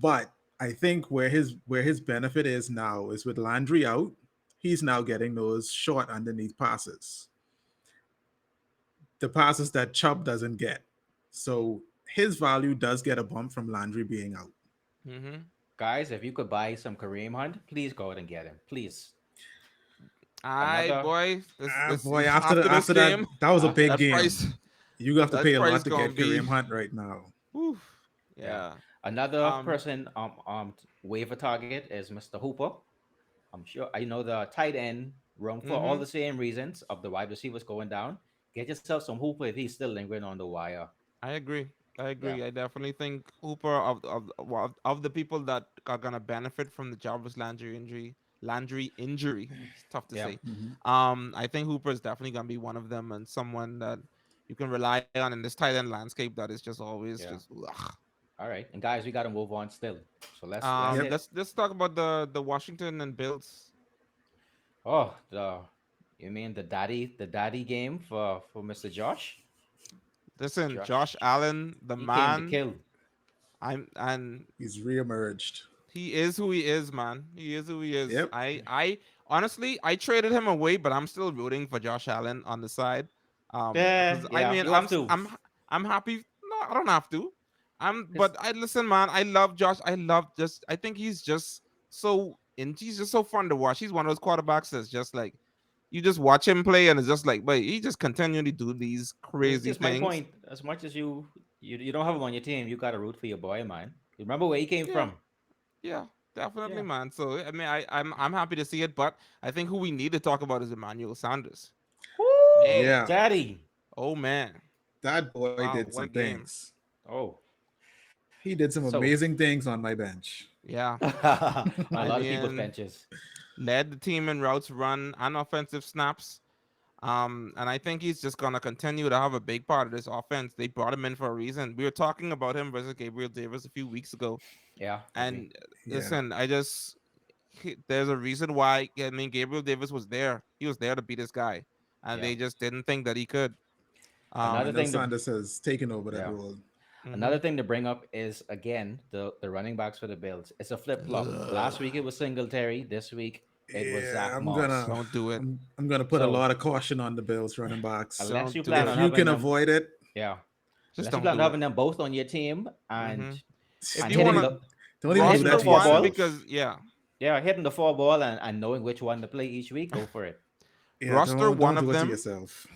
Speaker 3: but I think where his benefit is now is with Landry out, he's now getting those short underneath passes, the passes that Chubb doesn't get. So his value does get a bump from Landry being out.
Speaker 1: Mm-hmm.
Speaker 2: guys, if you could buy some Kareem Hunt, please go ahead and get him. Please.
Speaker 1: Alright,
Speaker 2: Another
Speaker 1: boy. This
Speaker 3: Boy, after
Speaker 1: after this
Speaker 3: after that,
Speaker 1: game,
Speaker 3: that was a
Speaker 2: after
Speaker 3: big
Speaker 1: that
Speaker 2: this
Speaker 3: game.
Speaker 1: price
Speaker 3: You have to
Speaker 1: that
Speaker 3: pay a
Speaker 1: price
Speaker 3: lot to
Speaker 1: gonna
Speaker 3: get
Speaker 1: be.
Speaker 3: Kareem Hunt right now.
Speaker 1: Whew,
Speaker 2: yeah.
Speaker 1: yeah.
Speaker 2: Another
Speaker 1: Um.
Speaker 2: person waiver target is Mr. Hooper. I'm sure I know the tight end room for all
Speaker 1: Mm-hmm.
Speaker 2: the same reasons of the wide receivers going down. Get yourself some Hooper if he's still lingering on the wire.
Speaker 1: I agree. I
Speaker 2: Yeah.
Speaker 1: agree. I definitely think Hooper of the people that are gonna benefit from the Jarvis Landry injury. Landry injury. It's tough to
Speaker 2: Yeah.
Speaker 1: say.
Speaker 3: Mhm.
Speaker 1: I think Hooper is definitely gonna be one of them and someone that you can rely on in this tight end landscape that is just always
Speaker 2: Yeah.
Speaker 1: just. Ugh.
Speaker 2: All right. And guys, we got to move on still. So let's
Speaker 3: Yep.
Speaker 2: hit.
Speaker 1: Let's talk about the Washington and Bills.
Speaker 2: Oh, the you mean the daddy game for Mr. Josh?
Speaker 1: Listen,
Speaker 2: Josh,
Speaker 1: Josh Allen, the
Speaker 2: he came to
Speaker 1: man.
Speaker 2: kill.
Speaker 1: And
Speaker 3: He's reemerged.
Speaker 1: he is who he is, man. He is who he is.
Speaker 3: Yep.
Speaker 1: I honestly I traded him away, but I'm still rooting for Josh Allen on the side.
Speaker 2: Yeah,
Speaker 1: Because I
Speaker 2: yeah,
Speaker 1: mean
Speaker 2: you have to.
Speaker 1: I'm happy. No, I don't have to.
Speaker 2: Cause
Speaker 1: But I listen, man. I love Josh. I think he's just he's just so fun to watch. He's one of those quarterbacks that's just like you just watch him play and it's just like, but he just continually do these
Speaker 2: this
Speaker 1: crazy
Speaker 2: is my
Speaker 1: things.
Speaker 2: point. As much as you don't have him on your team, you got to root for your boy, man. Remember where he came
Speaker 1: Yeah.
Speaker 2: from?
Speaker 1: Yeah, definitely,
Speaker 2: Yeah.
Speaker 1: man. So I mean, I'm happy to see it, but I think who we need to talk about is Emmanuel Sanders.
Speaker 2: Woo,
Speaker 1: Man,
Speaker 3: Yeah.
Speaker 2: daddy.
Speaker 1: oh man,
Speaker 3: That boy
Speaker 1: wow,
Speaker 3: did
Speaker 1: what a
Speaker 3: some
Speaker 1: game.
Speaker 3: things.
Speaker 2: Oh,
Speaker 3: He did some
Speaker 2: so
Speaker 3: amazing things on my bench.
Speaker 1: Yeah,
Speaker 2: on a
Speaker 1: I
Speaker 2: lot of people's
Speaker 1: mean,
Speaker 2: benches.
Speaker 1: led the team in routes run and offensive snaps. And I think he's just gonna continue to have a big part of this offense. They brought him in for a reason. We were talking about him versus Gabriel Davis a few weeks ago,
Speaker 2: Yeah, agree.
Speaker 1: and
Speaker 3: Yeah.
Speaker 1: listen, there's a reason why. I mean, Gabriel Davis was there. He was there to beat this guy, and
Speaker 2: Yeah.
Speaker 1: they just didn't think that he could.
Speaker 2: Another
Speaker 3: I know
Speaker 1: Um,
Speaker 2: thing to
Speaker 3: Sanders has taken over that
Speaker 2: yeah.
Speaker 3: role.
Speaker 1: mhm.
Speaker 2: Another thing to bring up is again the running backs for the Bills. It's a flip flop.
Speaker 3: Ugh.
Speaker 2: Last week it was Singletary. This week it was
Speaker 3: Yeah,
Speaker 2: Zach
Speaker 3: I'm
Speaker 2: Moss.
Speaker 3: gonna
Speaker 1: Don't do it.
Speaker 3: I'm gonna put a
Speaker 2: So
Speaker 3: lot of caution on the Bills running backs.
Speaker 2: unless
Speaker 1: Don't
Speaker 2: you
Speaker 1: do
Speaker 2: plan
Speaker 1: it.
Speaker 2: on
Speaker 3: If you
Speaker 2: having
Speaker 3: can
Speaker 2: them,
Speaker 3: avoid it,
Speaker 2: yeah,
Speaker 1: Just
Speaker 2: unless you
Speaker 1: don't
Speaker 2: plan on
Speaker 1: do it.
Speaker 2: having them both on your team
Speaker 1: Hmm. If
Speaker 2: and
Speaker 1: you
Speaker 3: don't
Speaker 2: hitting
Speaker 1: wanna
Speaker 3: even
Speaker 2: the
Speaker 3: don't even do
Speaker 2: hitting the
Speaker 3: that
Speaker 1: roster
Speaker 3: to
Speaker 2: four
Speaker 1: one,
Speaker 2: ball,
Speaker 3: yourself.
Speaker 1: because yeah,
Speaker 2: yeah, hitting the four ball and knowing which one to play each week, go for it.
Speaker 3: Yeah,
Speaker 1: roster one
Speaker 3: don't do
Speaker 1: of
Speaker 3: it to
Speaker 1: them.
Speaker 3: yourself.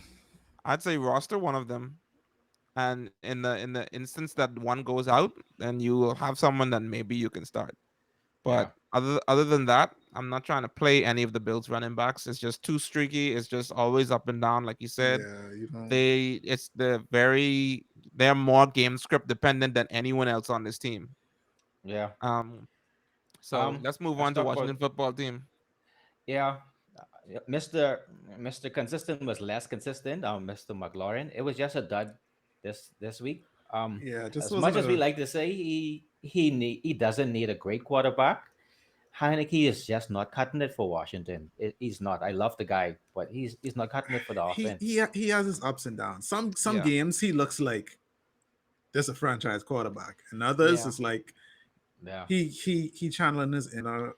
Speaker 1: I'd say roster one of them. And in the instance that one goes out, then you will have someone that maybe you can start.
Speaker 2: Yeah,
Speaker 1: But other than that, I'm not trying to play any of the Bills running backs. It's just too streaky. It's just always up and down, like you said.
Speaker 3: Yeah, you know.
Speaker 1: They're more game script dependent than anyone else on this team.
Speaker 2: yeah.
Speaker 1: Um, so let's move
Speaker 2: Let's
Speaker 1: on to
Speaker 2: talk about
Speaker 1: Washington football team.
Speaker 2: yeah. Yeah, Mr. Consistent was less consistent. Mr. McLaurin, it was just a dud this week.
Speaker 3: Yeah, just
Speaker 2: As
Speaker 3: wasn't
Speaker 2: much as we
Speaker 3: a
Speaker 2: like to say he doesn't need a great quarterback, Heineke is just not cutting it for Washington. He's not. I love the guy, but he's not cutting it for the offense.
Speaker 3: he has his ups and downs. Some
Speaker 1: Yeah,
Speaker 3: games he looks like just a franchise quarterback, and others
Speaker 1: yeah.
Speaker 3: it's like
Speaker 2: Yeah,
Speaker 3: he channeling his inner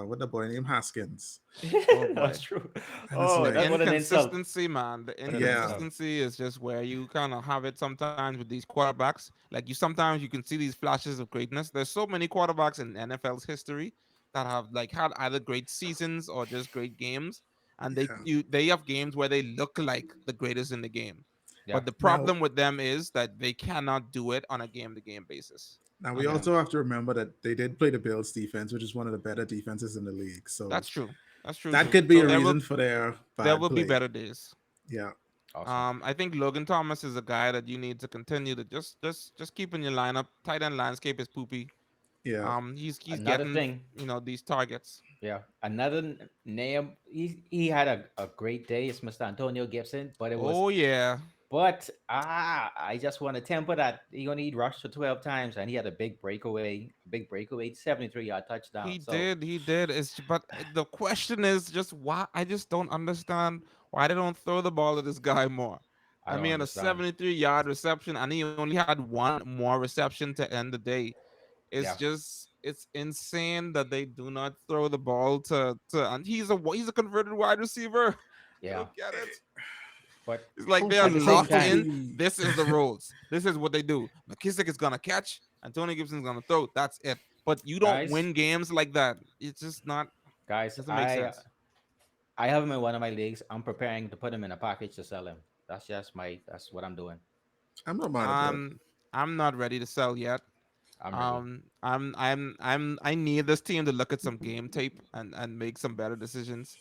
Speaker 3: what the boy named Haskins,
Speaker 1: Oh boy.
Speaker 2: that's true.
Speaker 3: and it's
Speaker 2: Oh,
Speaker 1: The
Speaker 2: that's
Speaker 3: like
Speaker 2: what an insult.
Speaker 1: inconsistency, man. The
Speaker 2: What an
Speaker 3: yeah,
Speaker 2: insult.
Speaker 1: inconsistency is just where you kind of have it sometimes with these quarterbacks. Like you sometimes you can see these flashes of greatness. There's so many quarterbacks in NFL's history that have like had either great seasons or just great games. And
Speaker 3: yeah.
Speaker 1: they have games where they look like the greatest in the game.
Speaker 2: Yeah,
Speaker 1: But the
Speaker 3: Now
Speaker 1: problem with them is that they cannot do it on a game to game basis.
Speaker 3: now we
Speaker 2: yeah.
Speaker 1: And
Speaker 3: also have to remember that they did play the Bills defense, which is one of the better defenses in the league. So
Speaker 1: that's true. That's true
Speaker 3: that
Speaker 1: too.
Speaker 3: could be
Speaker 1: So
Speaker 3: a reason for their
Speaker 1: there
Speaker 3: bad
Speaker 1: will be
Speaker 3: play.
Speaker 1: better days.
Speaker 3: Yeah,
Speaker 2: Awesome.
Speaker 1: I think Logan Thomas is a guy that you need to continue to just keep in your lineup. Tight end landscape is poopy.
Speaker 3: yeah.
Speaker 1: He's
Speaker 2: Another
Speaker 1: getting
Speaker 2: thing,
Speaker 1: these targets.
Speaker 2: yeah, another name. He had a great day. It's Mr. Antonio Gibson, but it was
Speaker 1: Oh yeah,
Speaker 2: I just want to temper that. He only rushed for 12 times and he had a big breakaway, 73-yard touchdown. So
Speaker 1: he did. But the question is just why I just don't understand why they don't throw the ball to this guy more.
Speaker 2: I
Speaker 1: I
Speaker 2: don't
Speaker 1: mean, a
Speaker 2: understand.
Speaker 1: 73-yard reception, and he only had one more reception to end the day.
Speaker 2: Yeah,
Speaker 1: It's insane that they do not throw the ball and he's a converted wide receiver. I
Speaker 2: yeah.
Speaker 1: don't get it.
Speaker 2: But
Speaker 1: It's like they are
Speaker 2: at the same
Speaker 1: locked
Speaker 2: time,
Speaker 1: in.
Speaker 3: Hopefully,
Speaker 1: This is the rules. This is what they do. McKissick is gonna catch, and Tony Gibson's gonna throw. That's it. But you don't
Speaker 2: guys,
Speaker 1: win games like that. It's just not
Speaker 2: guys,
Speaker 1: doesn't make
Speaker 2: I
Speaker 1: sense.
Speaker 2: I have him in one of my leagues. I'm preparing to put him in a package to sell him. That's what I'm doing.
Speaker 3: I'm not mad at that.
Speaker 1: I'm not ready to sell yet.
Speaker 2: I'm ready.
Speaker 1: I need this team to look at some game tape and make some better decisions.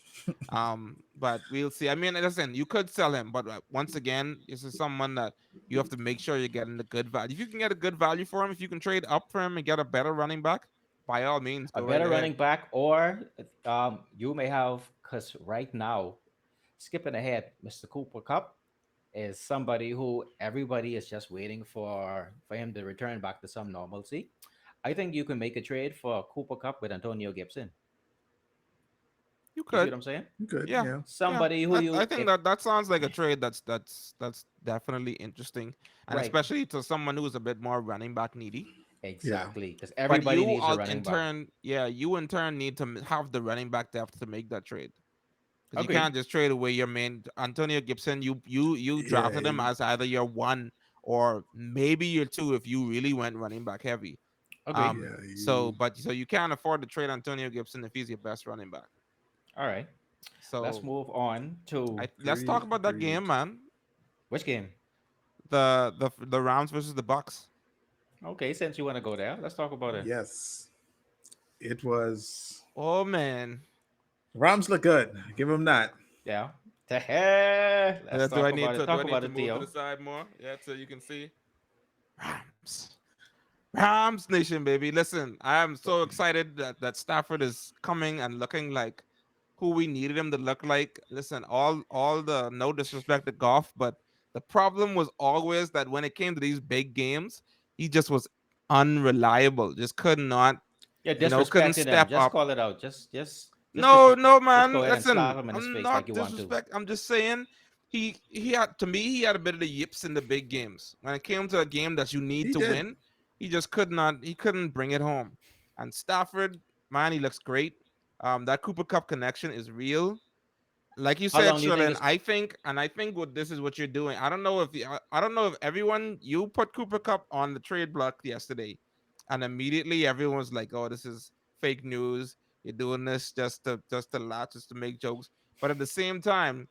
Speaker 1: But we'll see. I mean, listen, you could sell him, but once again, this is someone that you have to make sure you're getting the good value. If you can get a good value for him, if you can trade up for him and get a better running back, by all means,
Speaker 2: A
Speaker 1: go right
Speaker 2: better
Speaker 1: ahead.
Speaker 2: running back, or you may have, because right now, skipping ahead, Mr. Cooper Cup is somebody who everybody is just waiting for him to return back to some normalcy. I think you can make a trade for Cooper Cup with Antonio Gibson.
Speaker 1: You
Speaker 2: You see
Speaker 1: could,
Speaker 2: what I'm saying?
Speaker 3: Good,
Speaker 1: yeah,
Speaker 3: yeah.
Speaker 1: yeah.
Speaker 2: Somebody who
Speaker 1: I
Speaker 2: you
Speaker 1: think
Speaker 2: if
Speaker 1: that sounds like a trade that's definitely interesting, and
Speaker 2: right,
Speaker 1: especially to someone who's a bit more running back needy.
Speaker 3: Yeah.
Speaker 2: exactly, because
Speaker 1: But
Speaker 2: everybody
Speaker 1: you
Speaker 2: needs a
Speaker 1: all
Speaker 2: running
Speaker 1: in
Speaker 2: back.
Speaker 1: turn, yeah, you in turn need to have the running back depth to make that trade. Because you
Speaker 2: Agreed.
Speaker 1: can't just trade away your main Antonio Gibson. You
Speaker 3: Yeah.
Speaker 1: drafted him as either your one or maybe your two if you really went running back heavy.
Speaker 2: Agreed.
Speaker 3: Yeah.
Speaker 1: So you can't afford to trade Antonio Gibson if he's your best running back.
Speaker 2: All right. Let's
Speaker 1: So
Speaker 2: move on to
Speaker 1: let's talk about that
Speaker 3: Agreed.
Speaker 1: game, man.
Speaker 2: which game?
Speaker 1: The Rams versus the Bucks.
Speaker 2: Okay, since you want to go there, let's talk about it.
Speaker 3: Yes. It was
Speaker 1: Oh man,
Speaker 3: Rams look good. Give them that.
Speaker 2: Yeah. Let's
Speaker 1: do I
Speaker 2: talk
Speaker 1: need
Speaker 2: about it.
Speaker 1: to
Speaker 2: Talk about it,
Speaker 1: move to
Speaker 2: Theo.
Speaker 1: the side more? Yeah, so you can see Rams. Rams Nation, baby. Listen, I am so excited that Stafford is coming and looking like who we needed him to look like. Listen, all the no disrespect to Goff, but the problem was always that when it came to these big games, he just was unreliable. Just could not,
Speaker 2: You're
Speaker 1: couldn't
Speaker 2: disrespecting him.
Speaker 1: step
Speaker 2: Just
Speaker 1: up.
Speaker 2: call it out. Just
Speaker 1: No, no,
Speaker 2: just go
Speaker 1: man.
Speaker 2: ahead and slap
Speaker 1: Listen,
Speaker 2: him in his
Speaker 1: I'm
Speaker 2: face like
Speaker 1: not
Speaker 2: you want to.
Speaker 1: disrespect. I'm just saying he had to me he had a bit of the yips in the big games. When it came to a game that you need
Speaker 3: He
Speaker 1: to
Speaker 3: did.
Speaker 1: win, he just could not. He couldn't bring it home. And Stafford, man, he looks great. That Cooper Cup connection is real. Like you
Speaker 2: How
Speaker 1: said,
Speaker 2: long do you think
Speaker 1: Sherlin,
Speaker 2: it's
Speaker 1: I think what this is what you're doing. I don't know if everyone you put Cooper Cup on the trade block yesterday, and immediately everyone was like, "Oh, this is fake news. You're doing this just to laugh, just to make jokes." But at the same time,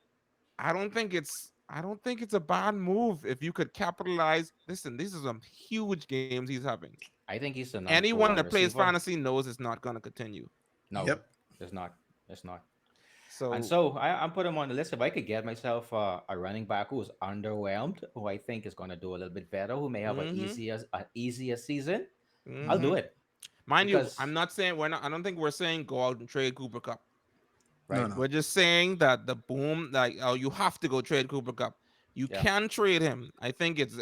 Speaker 1: I don't think it's a bad move if you could capitalize. Listen, these are some huge games he's having.
Speaker 2: I think he's the number
Speaker 1: Anyone
Speaker 2: one
Speaker 1: that plays
Speaker 2: receiver.
Speaker 1: fantasy knows it's not going to continue.
Speaker 2: No,
Speaker 3: Yep.
Speaker 2: it's not. It's not. And
Speaker 1: So,
Speaker 2: so I'm putting him on the list. If I could get myself a running back who's underwhelmed, who I think is going to do a little bit better, who may have
Speaker 1: mm-hmm,
Speaker 2: an easier season, I'll do
Speaker 1: mm-hmm.
Speaker 2: it
Speaker 1: Mind you,
Speaker 2: because
Speaker 1: I'm not saying we're not. I don't think we're saying go out and trade Cooper Cup.
Speaker 3: No,
Speaker 2: right,
Speaker 3: no.
Speaker 1: We're just saying that the boom, like, oh, you have to go trade Cooper Cup. You
Speaker 2: yeah,
Speaker 1: can trade him. I think it's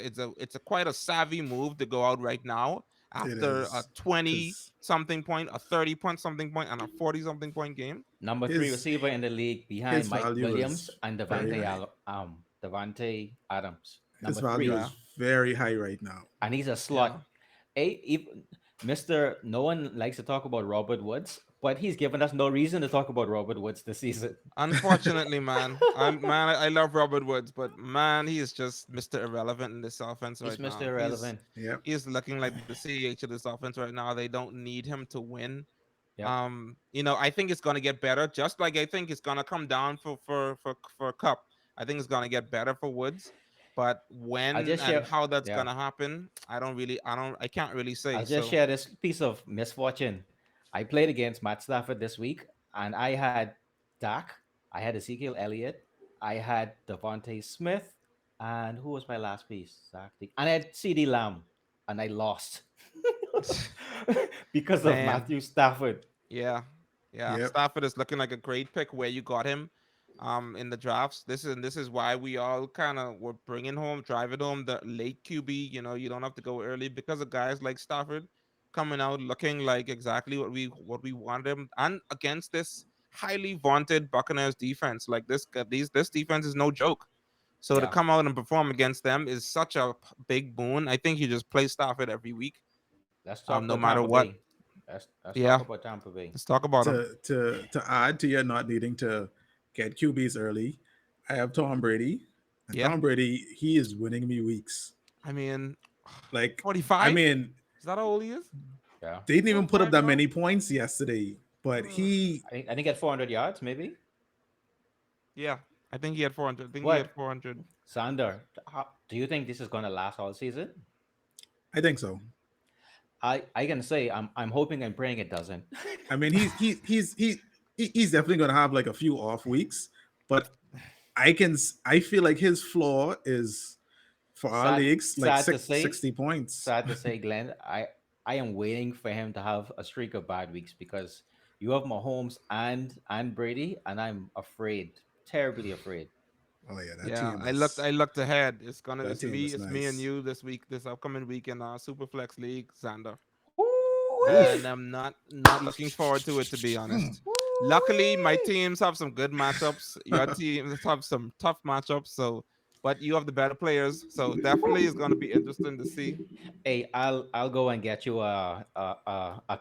Speaker 1: a quite a savvy move to go out right now
Speaker 3: It
Speaker 1: after a
Speaker 3: is
Speaker 1: 20
Speaker 3: because
Speaker 1: something point, a 30 point something point, and a 40 something point game.
Speaker 2: number three
Speaker 3: his
Speaker 2: receiver in the league behind
Speaker 3: his
Speaker 2: Mike
Speaker 3: value
Speaker 2: Williams
Speaker 3: is
Speaker 2: and
Speaker 3: very high.
Speaker 2: Devante Adams.
Speaker 3: His
Speaker 2: Number
Speaker 3: value
Speaker 2: three,
Speaker 1: Yeah,
Speaker 3: is very high right now.
Speaker 2: and he's a
Speaker 1: yeah.
Speaker 2: slot. Mister, no one likes to talk about Robert Woods, but he's given us no reason to talk about Robert Woods this season.
Speaker 1: Unfortunately, man, I love Robert Woods, but man, he is just Mr. Irrelevant in this offense
Speaker 2: He's
Speaker 1: right
Speaker 2: Mister
Speaker 1: now.
Speaker 2: Irrelevant.
Speaker 3: Yep.
Speaker 1: He's looking like the CH of this offense right now. They don't need him to win.
Speaker 2: Yep.
Speaker 1: I think it's gonna get better. Just like I think it's gonna come down for Cup. I think it's gonna get better for Woods, but
Speaker 2: I'll
Speaker 1: when
Speaker 2: just
Speaker 1: and
Speaker 2: share.
Speaker 1: how that's
Speaker 2: Yeah.
Speaker 1: gonna happen, I can't really say.
Speaker 2: I'll just
Speaker 1: So
Speaker 2: share this piece of misfortune. I played against Matt Stafford this week, and I had Dak, I had Ezekiel Elliott, I had Devontae Smith, and who was my last piece? Exactly. And I had CD Lamb, and I lost because of
Speaker 1: man,
Speaker 2: Matthew Stafford.
Speaker 1: yeah, yeah.
Speaker 3: Yep.
Speaker 1: Stafford is looking like a great pick where you got him, in the drafts. This is why we all kind of were driving home the late QB. You don't have to go early because of guys like Stafford coming out looking like exactly what we wanted him, and against this highly vaunted Buccaneers defense. Like this defense is no joke. So to
Speaker 2: Yeah.
Speaker 1: come out and perform against them is such a big boon. I think you just play Stafford every week,
Speaker 2: Let's talk
Speaker 1: no
Speaker 2: about
Speaker 1: matter
Speaker 2: Tampa
Speaker 1: what.
Speaker 2: Bay. Let's talk
Speaker 1: Yeah,
Speaker 2: about Tampa Bay.
Speaker 1: let's talk about them.
Speaker 3: To add to your not needing to get QBs early, I have Tom Brady, and
Speaker 1: Yeah,
Speaker 3: Tom Brady he is winning me weeks.
Speaker 1: I mean,
Speaker 3: Like, I
Speaker 1: 45.
Speaker 3: mean,
Speaker 1: Is that how old he is?
Speaker 2: Yeah.
Speaker 3: they didn't even put up
Speaker 1: 45
Speaker 3: that
Speaker 1: now?
Speaker 3: many points yesterday, but
Speaker 1: Ugh.
Speaker 2: I think at 400 yards, maybe.
Speaker 1: Yeah, I think he had 400. I think he had
Speaker 2: What,
Speaker 1: 400.
Speaker 2: Sander? Do you think this is going to last all season?
Speaker 3: I think so.
Speaker 2: I can say I'm hoping and praying it doesn't.
Speaker 3: I mean, he's definitely going to have like a few off weeks, but I feel like his floor is for our
Speaker 2: sad
Speaker 3: leagues like
Speaker 2: sad to say,
Speaker 3: 60 points.
Speaker 2: sad to say, Glenn. I am waiting for him to have a streak of bad weeks because you have Mahomes and Brady, and I'm afraid, terribly afraid.
Speaker 3: Oh yeah, that
Speaker 1: Yeah,
Speaker 3: team
Speaker 1: I looked.
Speaker 3: is
Speaker 1: I looked ahead.
Speaker 3: that team is
Speaker 1: It's me and
Speaker 3: nice.
Speaker 1: you this week, this upcoming week in Superflex League, Xander.
Speaker 2: Woo-wee.
Speaker 1: And I'm not looking forward to it, to be honest. Luckily, my
Speaker 2: Woo-wee.
Speaker 1: teams have some good matchups. Your teams have some tough matchups. So, but you have the better players. So definitely is going to be interesting to see.
Speaker 2: Hey, I'll go and get you a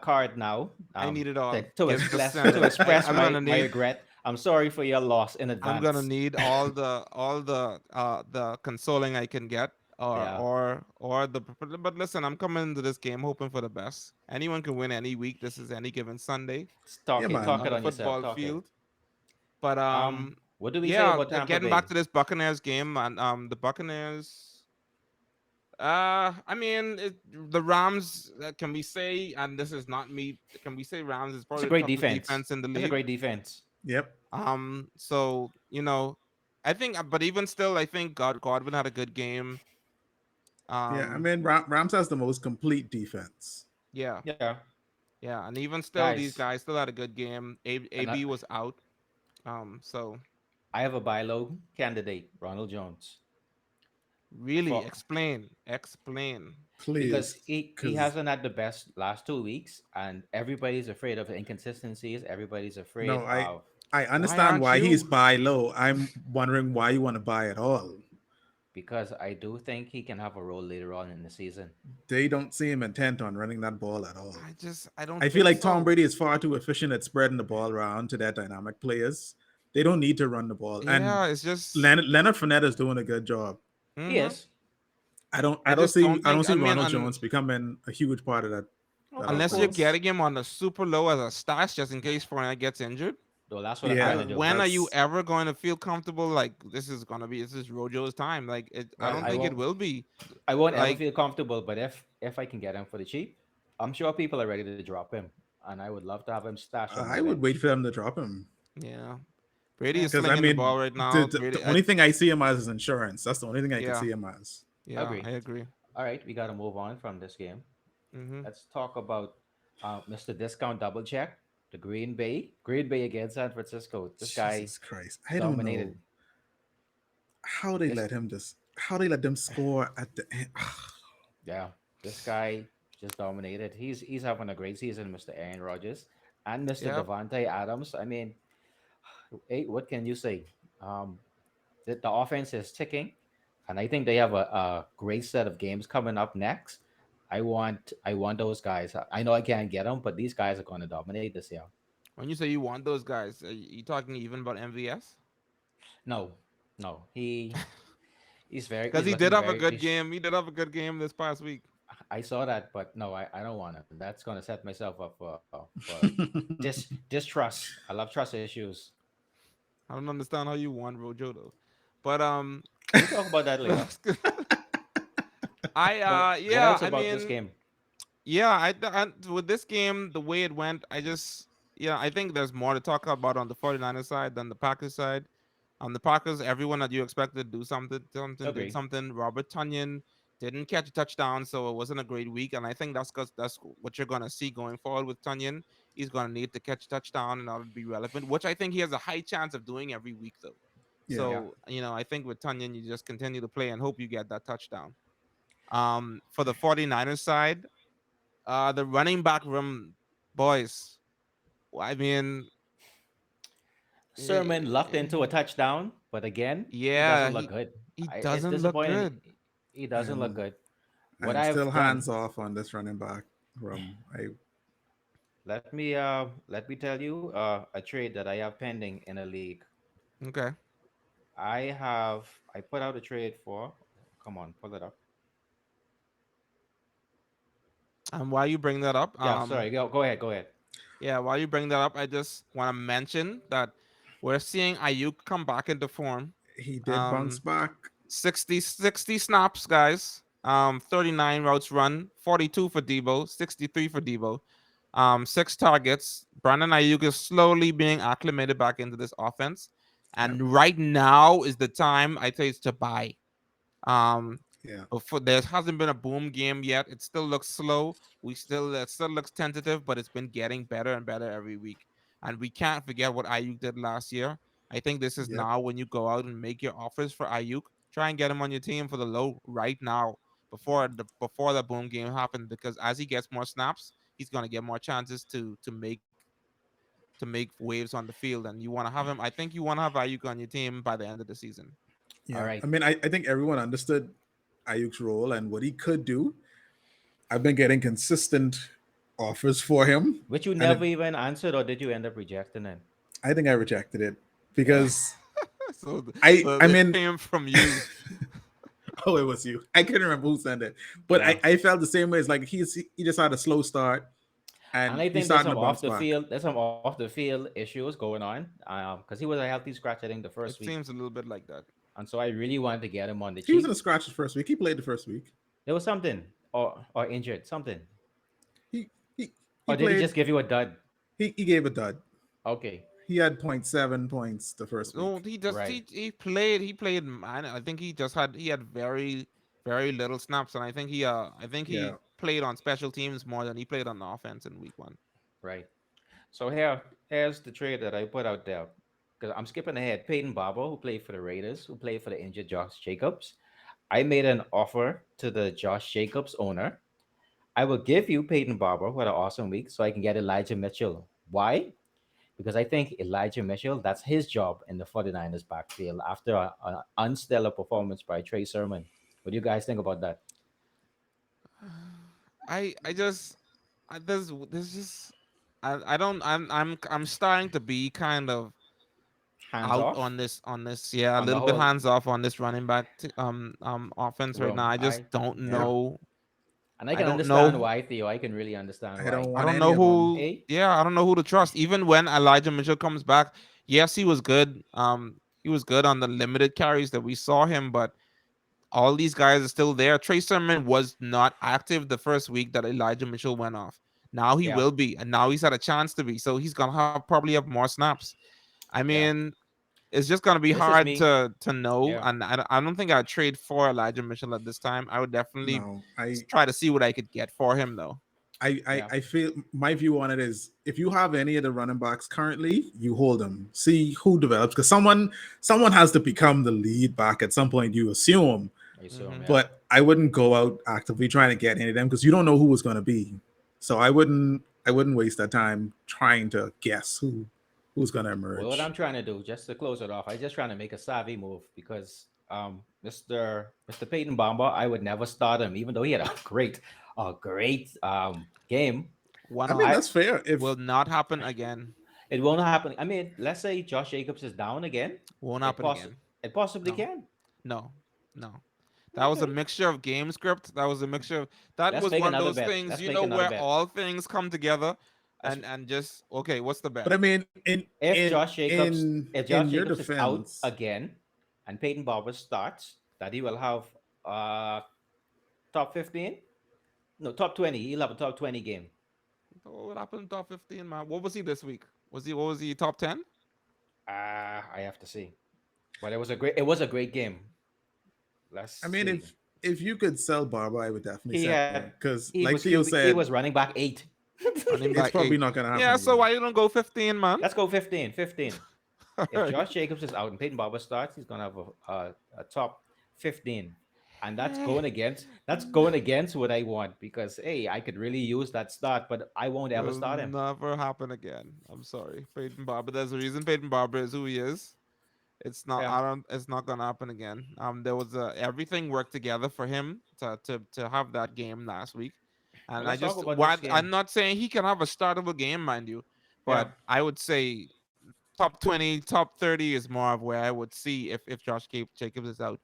Speaker 2: card now.
Speaker 1: I need it all. Just
Speaker 2: Express
Speaker 1: send
Speaker 2: to
Speaker 1: it.
Speaker 2: express
Speaker 1: I'm gonna
Speaker 2: my
Speaker 1: need.
Speaker 2: regret. I'm sorry for your loss in
Speaker 1: I'm gonna
Speaker 2: advance.
Speaker 1: need all the consoling I can get,
Speaker 2: Yeah,
Speaker 1: or the. But listen, I'm coming into this game hoping for the best. Anyone can win any week. This is any given Sunday
Speaker 3: Yeah,
Speaker 2: talk
Speaker 3: man.
Speaker 1: on
Speaker 2: it
Speaker 1: the
Speaker 2: on yourself.
Speaker 1: football
Speaker 2: Talk it.
Speaker 1: field. But
Speaker 2: What do we say
Speaker 1: yeah,
Speaker 2: about Tampa
Speaker 1: getting back
Speaker 2: Bay?
Speaker 1: to this Buccaneers game, and the Buccaneers. I mean, the Rams. Can we say? And this is not me. Can we say Rams is
Speaker 2: It's a
Speaker 1: probably the
Speaker 2: great
Speaker 1: toughest
Speaker 2: defense.
Speaker 1: defense in the
Speaker 2: It's a
Speaker 1: league?
Speaker 2: great defense.
Speaker 3: Yep.
Speaker 1: So I think, but even still, I think Godwin had a good game.
Speaker 3: Yeah, I
Speaker 1: Um,
Speaker 3: mean, Rams has the most complete defense.
Speaker 1: yeah,
Speaker 2: Yeah,
Speaker 1: yeah, and even still, these
Speaker 2: guys,
Speaker 1: guys still had a good game.
Speaker 2: and
Speaker 1: AB was out. So
Speaker 2: I have a buy low candidate, Ronald Jones,
Speaker 1: really
Speaker 2: for
Speaker 1: explain.
Speaker 2: because
Speaker 3: Please,
Speaker 2: he
Speaker 3: because
Speaker 2: hasn't had the best last 2 weeks, and everybody's afraid of inconsistencies. Everybody's afraid
Speaker 3: no, I
Speaker 2: of
Speaker 3: I
Speaker 1: Why
Speaker 3: understand
Speaker 1: aren't
Speaker 3: why he's
Speaker 1: you?
Speaker 3: buy low. I'm wondering why you want to buy at all.
Speaker 2: because I do think he can have a role later on in the season.
Speaker 3: They don't seem intent on running that ball at all.
Speaker 1: I don't
Speaker 3: I feel
Speaker 1: think
Speaker 3: like Tom
Speaker 1: so.
Speaker 3: Brady is far too efficient at spreading the ball around to their dynamic players. They don't need to run the ball. And
Speaker 1: Yeah, it's just.
Speaker 3: Leonard Fournette is doing a good job.
Speaker 2: He
Speaker 1: Hmm.
Speaker 2: is,
Speaker 3: I don't see
Speaker 1: Don't think. I mean,
Speaker 3: Ronald Jones becoming a huge part of that
Speaker 2: of
Speaker 1: unless you're
Speaker 2: course.
Speaker 3: offense.
Speaker 1: getting him on the super low as a stash, just in case Fournette gets injured.
Speaker 2: Though that's what I'm
Speaker 1: I,
Speaker 2: trying to
Speaker 3: Yeah,
Speaker 2: do.
Speaker 1: when are you
Speaker 3: that's
Speaker 1: ever going to feel comfortable? Like this is Rojo's time. Like I
Speaker 3: I
Speaker 1: don't
Speaker 2: I
Speaker 1: think it
Speaker 2: won't
Speaker 1: will be.
Speaker 2: I won't ever
Speaker 1: Like
Speaker 2: feel comfortable. But if I can get him for the cheap, I'm sure people are ready to drop him, and I would love to have him stashed on my
Speaker 3: I would wait
Speaker 2: bench.
Speaker 3: for them to drop him.
Speaker 1: yeah, Brady
Speaker 2: Yeah,
Speaker 1: is
Speaker 3: Because I
Speaker 1: slinging the
Speaker 3: mean,
Speaker 1: ball right now.
Speaker 3: the
Speaker 1: Brady,
Speaker 3: only thing I see him as is insurance. That's the only thing I can
Speaker 1: yeah,
Speaker 3: see him as.
Speaker 1: yeah, I
Speaker 2: agree.
Speaker 1: agree.
Speaker 2: All right, we got to move on from this game.
Speaker 1: Hmm.
Speaker 2: Let's talk about Mr. Discount Double Check, the Green Bay against San Francisco. This guy
Speaker 3: Jesus Christ, I don't
Speaker 2: dominated.
Speaker 3: know how they
Speaker 2: This
Speaker 3: let him just how they let them score at the end.
Speaker 2: Yeah, this guy just dominated. He's having a great season, Mr. Aaron Rodgers and Mr.
Speaker 1: Yep.
Speaker 2: Devontae Adams. I mean, hey, what can you say? Um, the offense is ticking, and I think they have a great set of games coming up next. I want those guys. I know I can't get them, but these guys are going to dominate this year.
Speaker 1: When you say you want those guys, are you talking even about MVS?
Speaker 2: No, no,
Speaker 1: Because
Speaker 2: he's
Speaker 1: he did
Speaker 2: looking
Speaker 1: have a
Speaker 2: very.
Speaker 1: good game. He did have a good game this past week.
Speaker 2: I saw that, but no, I don't want him. That's going to set myself up for distrust. I love trust issues.
Speaker 1: I don't understand how you want Rojo though. But
Speaker 2: We'll talk about that later.
Speaker 1: I
Speaker 2: But what
Speaker 1: yeah,
Speaker 2: else
Speaker 1: I
Speaker 2: about this
Speaker 1: mean
Speaker 2: game?
Speaker 1: yeah, with this game the way it went, I just yeah, I think there's more to talk about on the 49ers side than the Packers side. On the Packers, everyone that you expected to do something did
Speaker 2: Agree.
Speaker 1: something. Robert Tunyon didn't catch a touchdown, so it wasn't a great week. And I think that's because that's what you're gonna see going forward with Tunyon. He's gonna need to catch a touchdown in order to be relevant, which I think he has a high chance of doing every week though.
Speaker 3: Yeah,
Speaker 2: Yeah.
Speaker 1: So, I think with Tunyon, you just continue to play and hope you get that touchdown. For the 49ers side, the running back room, boys. I mean,
Speaker 2: Sermon lucked into a touchdown, but again, he
Speaker 1: yeah,
Speaker 2: doesn't look good.
Speaker 1: he
Speaker 2: It's
Speaker 1: doesn't look
Speaker 2: disappointing.
Speaker 1: good.
Speaker 2: He
Speaker 3: I
Speaker 2: doesn't look
Speaker 3: am
Speaker 2: good.
Speaker 3: I
Speaker 2: What
Speaker 3: am still
Speaker 2: I've done,
Speaker 3: hands off on this running back room. I
Speaker 2: let me tell you a trade that I have pending in a league.
Speaker 1: Okay.
Speaker 2: I put out a trade for. Come on, pull it up.
Speaker 1: And while you bring that up,
Speaker 2: Yeah, sorry. Go ahead. Go ahead.
Speaker 1: yeah, while you bring that up, I just want to mention that we're seeing Ayuk come back into form.
Speaker 3: he did bounce
Speaker 1: Um,
Speaker 3: back.
Speaker 1: 60 snaps, guys. 39 routes run, 42 for Debo, 63 for Debo. Six targets. Brandon Ayuk is slowly being acclimated back into this offense,
Speaker 3: Yep.
Speaker 1: and right now is the time I think to buy. Um,
Speaker 3: Yeah.
Speaker 1: before there hasn't been a boom game yet. It still looks slow. It still looks tentative, but it's been getting better and better every week. And we can't forget what Ayuk did last year. I think this is
Speaker 3: Yep.
Speaker 1: now when you go out and make your offers for Ayuk. Try and get him on your team for the low right now before the boom game happened, because as he gets more snaps, he's gonna get more chances to make waves on the field. And you want to have him. I think you want to have Ayuk on your team by the end of the season.
Speaker 2: All
Speaker 3: Yeah.
Speaker 2: right.
Speaker 3: I mean, I think everyone understood Ayuk's role and what he could do. I've been getting consistent offers for him,
Speaker 2: Which you
Speaker 3: and
Speaker 2: never even answered, or did you end up rejecting it?
Speaker 3: I think I rejected it
Speaker 2: Yeah.
Speaker 3: because
Speaker 1: So
Speaker 3: I
Speaker 1: it
Speaker 3: mean,
Speaker 1: came from you.
Speaker 3: oh, it was you. I couldn't remember who sent it, but
Speaker 2: Yeah.
Speaker 3: I felt the same way. It's like he just had a slow start,
Speaker 2: And
Speaker 3: and
Speaker 2: I
Speaker 3: he's
Speaker 2: think
Speaker 3: starting to bounce back.
Speaker 2: there's some off the field issues going on. Because he was a healthy scratch, I think, the first
Speaker 1: It
Speaker 2: week,
Speaker 1: seems a little bit like that.
Speaker 2: and so I really wanted to get him on the
Speaker 3: He was in
Speaker 2: cheap.
Speaker 3: the scratches first week. He played the first week.
Speaker 2: There was something, or injured, something,
Speaker 3: He he he
Speaker 2: or did he
Speaker 3: played.
Speaker 2: just give you a dud?
Speaker 3: He gave a dud.
Speaker 2: Okay,
Speaker 3: He had point 0.7 points the first
Speaker 1: No,
Speaker 3: week.
Speaker 1: he just
Speaker 2: right,
Speaker 1: he played. Man, I think he had very little snaps, and I think
Speaker 3: Yeah.
Speaker 1: he played on special teams more than he played on offense in week one.
Speaker 2: right. So here's the trade that I put out there. because I'm skipping ahead. Peyton Barber, who played for the Raiders, who played for the injured Josh Jacobs. I made an offer to the Josh Jacobs owner. I will give you Peyton Barber for an awesome week so I can get Elijah Mitchell. Why? Because I think Elijah Mitchell, that's his job in the 49ers backfield after an unstellar performance by Trey Sermon. What do you guys think about that?
Speaker 1: I just there's just I don't I'm starting to be kind of
Speaker 2: Hands
Speaker 1: out
Speaker 2: off
Speaker 1: on this, yeah, a
Speaker 2: on the
Speaker 1: little bit
Speaker 2: whole
Speaker 1: hands off on this running back offense right now.
Speaker 2: room.
Speaker 1: I just don't
Speaker 3: Yeah.
Speaker 1: know.
Speaker 2: And I
Speaker 1: I
Speaker 2: can
Speaker 1: don't
Speaker 2: understand
Speaker 1: know.
Speaker 2: why, Theo. I can really understand
Speaker 3: I don't
Speaker 2: why.
Speaker 1: I
Speaker 3: want
Speaker 1: don't
Speaker 3: any
Speaker 1: know
Speaker 3: of them.
Speaker 1: who.
Speaker 2: Hey,
Speaker 1: Yeah, I don't know who to trust. Even when Elijah Mitchell comes back, yes, he was good on the limited carries that we saw him, but all these guys are still there. Trey Sermon was not active the first week that Elijah Mitchell went off. Now he
Speaker 2: yeah,
Speaker 1: will be, and now he's had a chance to be. So he's gonna have probably have more snaps. I
Speaker 2: yeah.
Speaker 1: mean, it's just gonna be
Speaker 2: This is
Speaker 1: hard
Speaker 2: me.
Speaker 1: to know,
Speaker 2: Yeah,
Speaker 1: and I don't think I'd trade for Elijah Mitchell at this time. I would definitely
Speaker 3: No, I
Speaker 1: try to see what I could get for him, though.
Speaker 3: I, I
Speaker 2: yeah,
Speaker 3: I feel my view on it is if you have any of the running backs currently, you hold them. See who develops because someone has to become the lead back at some point. You assume,
Speaker 2: I assume.
Speaker 1: Hmm.
Speaker 2: Yeah,
Speaker 3: but I wouldn't go out actively trying to get any of them because you don't know who it's going to be. So I wouldn't waste that time trying to guess who's going to
Speaker 2: well, what
Speaker 3: emerge.
Speaker 2: I'm trying to do, just to close it off, I just trying to make a savvy move because Mr. Peyton Bomber, I would never start him, even though he had a great game.
Speaker 1: One
Speaker 3: I mean
Speaker 1: off
Speaker 2: I
Speaker 3: that's fair.
Speaker 1: will
Speaker 3: If
Speaker 1: not happen again.
Speaker 2: It won't happen. I mean, let's say Josh Jacobs is down again.
Speaker 1: Won't
Speaker 2: It
Speaker 1: happen
Speaker 2: poss
Speaker 1: again.
Speaker 2: it possibly
Speaker 1: No,
Speaker 2: can.
Speaker 1: no, no. That was a
Speaker 2: Okay,
Speaker 1: mixture of game script. That was a mixture of that
Speaker 2: let's
Speaker 1: was
Speaker 2: make
Speaker 1: one of
Speaker 2: another
Speaker 1: those
Speaker 2: bet.
Speaker 1: things,
Speaker 2: Let's make another
Speaker 1: where
Speaker 2: bet.
Speaker 1: all things come together
Speaker 2: Let's
Speaker 1: and just okay, what's the bet?
Speaker 3: but I mean in
Speaker 2: if
Speaker 3: in
Speaker 2: Josh Jacobs
Speaker 3: in
Speaker 2: if
Speaker 3: in
Speaker 2: Josh
Speaker 3: your
Speaker 2: Jacobs is out
Speaker 3: defense,
Speaker 2: again and Peyton Barber starts, that he will have uh top 15. No, top 20. He'll have a top 20 game.
Speaker 1: What happened in top 15, man? What was he this week? What was he, top 10?
Speaker 2: I have to see. But it was a great game. Let's
Speaker 3: I mean
Speaker 2: see.
Speaker 3: if you could sell Barber, I would definitely
Speaker 2: He
Speaker 3: sell
Speaker 2: had
Speaker 3: him because
Speaker 2: he
Speaker 3: like
Speaker 2: was
Speaker 3: Theo
Speaker 2: QB, he
Speaker 3: said,
Speaker 2: was running back 8.
Speaker 1: Running
Speaker 3: it's
Speaker 1: back
Speaker 3: probably
Speaker 1: 8.
Speaker 3: not going to happen
Speaker 1: Yeah, so
Speaker 3: again.
Speaker 1: why you don't go 15, man?
Speaker 2: Let's go 15. 15.
Speaker 1: All
Speaker 2: If
Speaker 1: right.
Speaker 2: Josh Jacobs is out and Peyton Barber starts, he's gonna have a top 15, and that's going against what I want because hey, I could really use that start, but I won't ever
Speaker 1: Will
Speaker 2: start him.
Speaker 1: never happen again. I'm sorry. Peyton Barber. There's a reason Peyton Barber is who he is.
Speaker 2: Yeah,
Speaker 1: It's not gonna happen again. There was everything worked together for him to have that game last week.
Speaker 2: and
Speaker 1: And I
Speaker 2: let's talk
Speaker 1: just
Speaker 2: about this
Speaker 1: what
Speaker 2: game.
Speaker 1: I'm not saying he can have a startable game, mind you,
Speaker 2: Yeah,
Speaker 1: but I would say top 20, top 30 is more of where I would see if Jacobs is out.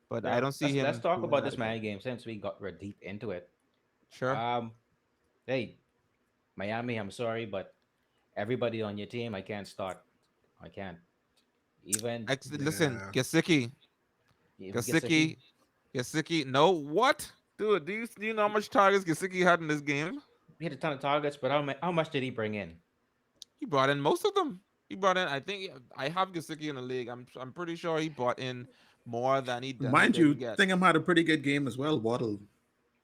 Speaker 1: But I
Speaker 2: yeah.
Speaker 1: don't see
Speaker 2: Let's
Speaker 1: him
Speaker 2: talk
Speaker 1: doing
Speaker 2: about
Speaker 1: that
Speaker 2: this
Speaker 1: again.
Speaker 2: Miami game since we're deep into it.
Speaker 1: Sure.
Speaker 2: Um, hey, Miami, I'm sorry, but everybody on your team, I can't start. I can't even
Speaker 1: Listen,
Speaker 3: Yeah.
Speaker 2: even Gesicki.
Speaker 1: Gasicki, Gasicki. No, what, dude? Do you know how much targets Gasicki had in this game?
Speaker 2: He had a ton of targets, but how much did he bring in?
Speaker 1: He brought in most of them. He brought in. I think I have Gasicki in the league. I'm pretty sure he brought in more than he
Speaker 3: Mind
Speaker 1: didn't
Speaker 3: you,
Speaker 1: get.
Speaker 3: Thingham had a pretty good game as well. Waddle.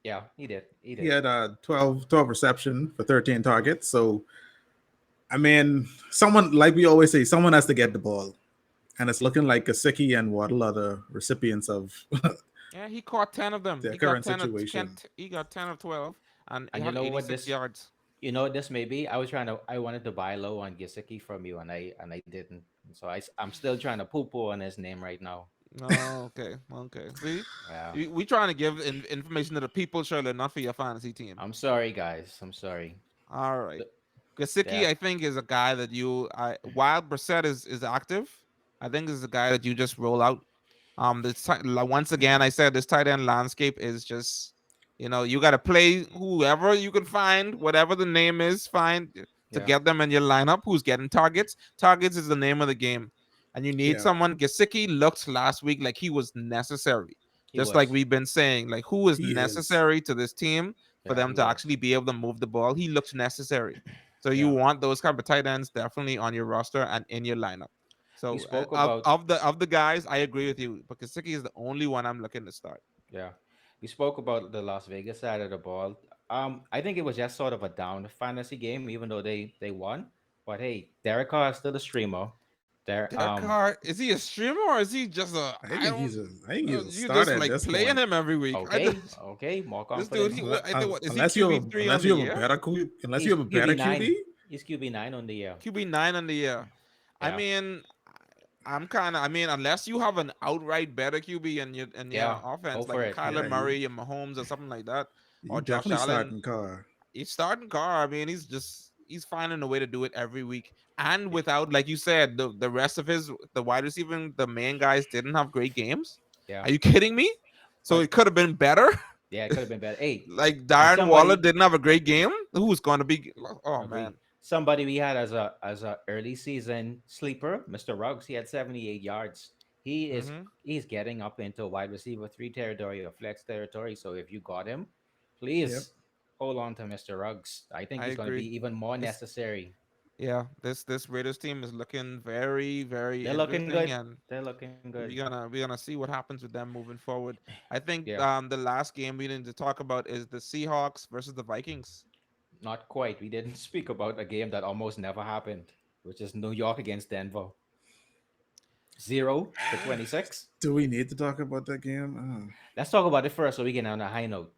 Speaker 2: Yeah, he did. He
Speaker 3: He
Speaker 2: did.
Speaker 3: had 12 reception for 13 targets. So, I mean, someone, like we always say, someone has to get the ball. And it's looking like Gasicki and Waddle are the recipients of
Speaker 1: Yeah, he caught 10 of them.
Speaker 3: their current situation.
Speaker 1: He got 10 of 12, and he
Speaker 2: And you
Speaker 1: had
Speaker 2: know what
Speaker 1: 86
Speaker 2: this
Speaker 1: yards.
Speaker 2: you know what this may be? I wanted to buy low on Gesicki from you, and I didn't. So I'm still trying to poo poo on his name right now.
Speaker 1: Oh, okay, okay. See,
Speaker 2: Yeah,
Speaker 1: we trying to give information to the people, Shirley, not for your fantasy team.
Speaker 2: I'm sorry, guys. I'm sorry.
Speaker 1: All right.
Speaker 2: Th-
Speaker 1: Gasicki,
Speaker 2: Yeah,
Speaker 1: I think, is a guy that while Brissett is active, I think is a guy that you just roll out. Once again, I said this tight end landscape is just, you got to play whoever you can find, whatever the name is, find to
Speaker 2: yeah,
Speaker 1: get them in your lineup. Who's getting targets? Targets is the name of the game, and you need
Speaker 3: Yeah,
Speaker 1: someone. Gasicki looked last week like he was necessary,
Speaker 2: he
Speaker 1: just like
Speaker 2: was.
Speaker 1: we've been saying. Like who is
Speaker 3: he is.
Speaker 1: necessary to this team for
Speaker 2: Yeah,
Speaker 1: them
Speaker 2: he
Speaker 1: to
Speaker 2: was.
Speaker 1: actually be able to move the ball? He looks necessary. So you
Speaker 2: Yeah,
Speaker 1: want those kind of tight ends definitely on your roster and in your lineup.
Speaker 2: we
Speaker 1: So
Speaker 2: spoke
Speaker 1: of
Speaker 2: about
Speaker 1: of the of the guys, I agree with you. But Kasicki is the only one I'm looking to start.
Speaker 2: yeah, we spoke about the Las Vegas side of the ball. I think it was just sort of a down fantasy game, even though they won. But hey, Derek Carr is still a streamer. There,
Speaker 1: Derek Carr, is he a streamer or is he just a? I don't.
Speaker 3: I think he's a
Speaker 1: You just
Speaker 3: starter at
Speaker 1: like
Speaker 3: this
Speaker 1: playing
Speaker 3: point.
Speaker 1: him every week. I
Speaker 2: okay,
Speaker 1: just
Speaker 2: okay, more
Speaker 1: this dude.
Speaker 2: confidence.
Speaker 1: I think what is he
Speaker 3: Unless you have
Speaker 1: QB3 on
Speaker 3: unless
Speaker 1: the
Speaker 3: you have a
Speaker 1: year?
Speaker 3: better unless you
Speaker 2: He's
Speaker 3: have a
Speaker 2: QB
Speaker 3: better
Speaker 2: nine.
Speaker 3: QB.
Speaker 2: He's QB9 on the year.
Speaker 1: QB9 on the year. I
Speaker 2: Yeah,
Speaker 1: mean, I'm kind of. I mean, unless you have an outright better QB in your
Speaker 2: yeah, go
Speaker 1: offense, like
Speaker 2: for
Speaker 1: a
Speaker 2: it.
Speaker 1: Kyler
Speaker 3: Yeah,
Speaker 1: Murray and Mahomes or something like that,
Speaker 3: you
Speaker 1: or Josh
Speaker 3: definitely
Speaker 1: Allen,
Speaker 3: starting Carr.
Speaker 1: he's starting Carr. I mean, he's finding a way to do it every week, and without, like you said, the rest of the wide receiver, the main guys didn't have great games.
Speaker 2: Yeah,
Speaker 1: Are you kidding me? So
Speaker 2: but
Speaker 1: it could have been better.
Speaker 2: yeah, it could have been better. Hey,
Speaker 1: Like
Speaker 2: and
Speaker 1: Darren Waller
Speaker 2: somebody
Speaker 1: didn't have a great game. Who's going to be? Oh man.
Speaker 2: agree. Somebody we had as a early season sleeper, Mr. Ruggs. He had 78 yards.
Speaker 1: Hmm.
Speaker 2: He's getting up into wide receiver three territory or flex territory. So if you got him,
Speaker 3: Yep.
Speaker 2: please hold on to Mr. Ruggs. I think
Speaker 1: I
Speaker 2: he's going to
Speaker 1: agree.
Speaker 2: be even more
Speaker 1: This
Speaker 2: necessary.
Speaker 1: Yeah, this Raiders team is looking very, very
Speaker 2: They're looking
Speaker 1: interesting,
Speaker 2: good.
Speaker 1: and
Speaker 2: They're looking good.
Speaker 1: we're gonna see what happens with them moving forward. I think
Speaker 2: Yeah,
Speaker 1: the last game we need to talk about is the Seahawks versus the Vikings.
Speaker 2: not quite. We didn't speak about a game that almost never happened, which is New York against Denver. 0-26.
Speaker 3: Do we need to talk about that game?
Speaker 2: Let's talk about it first so we get on a high note.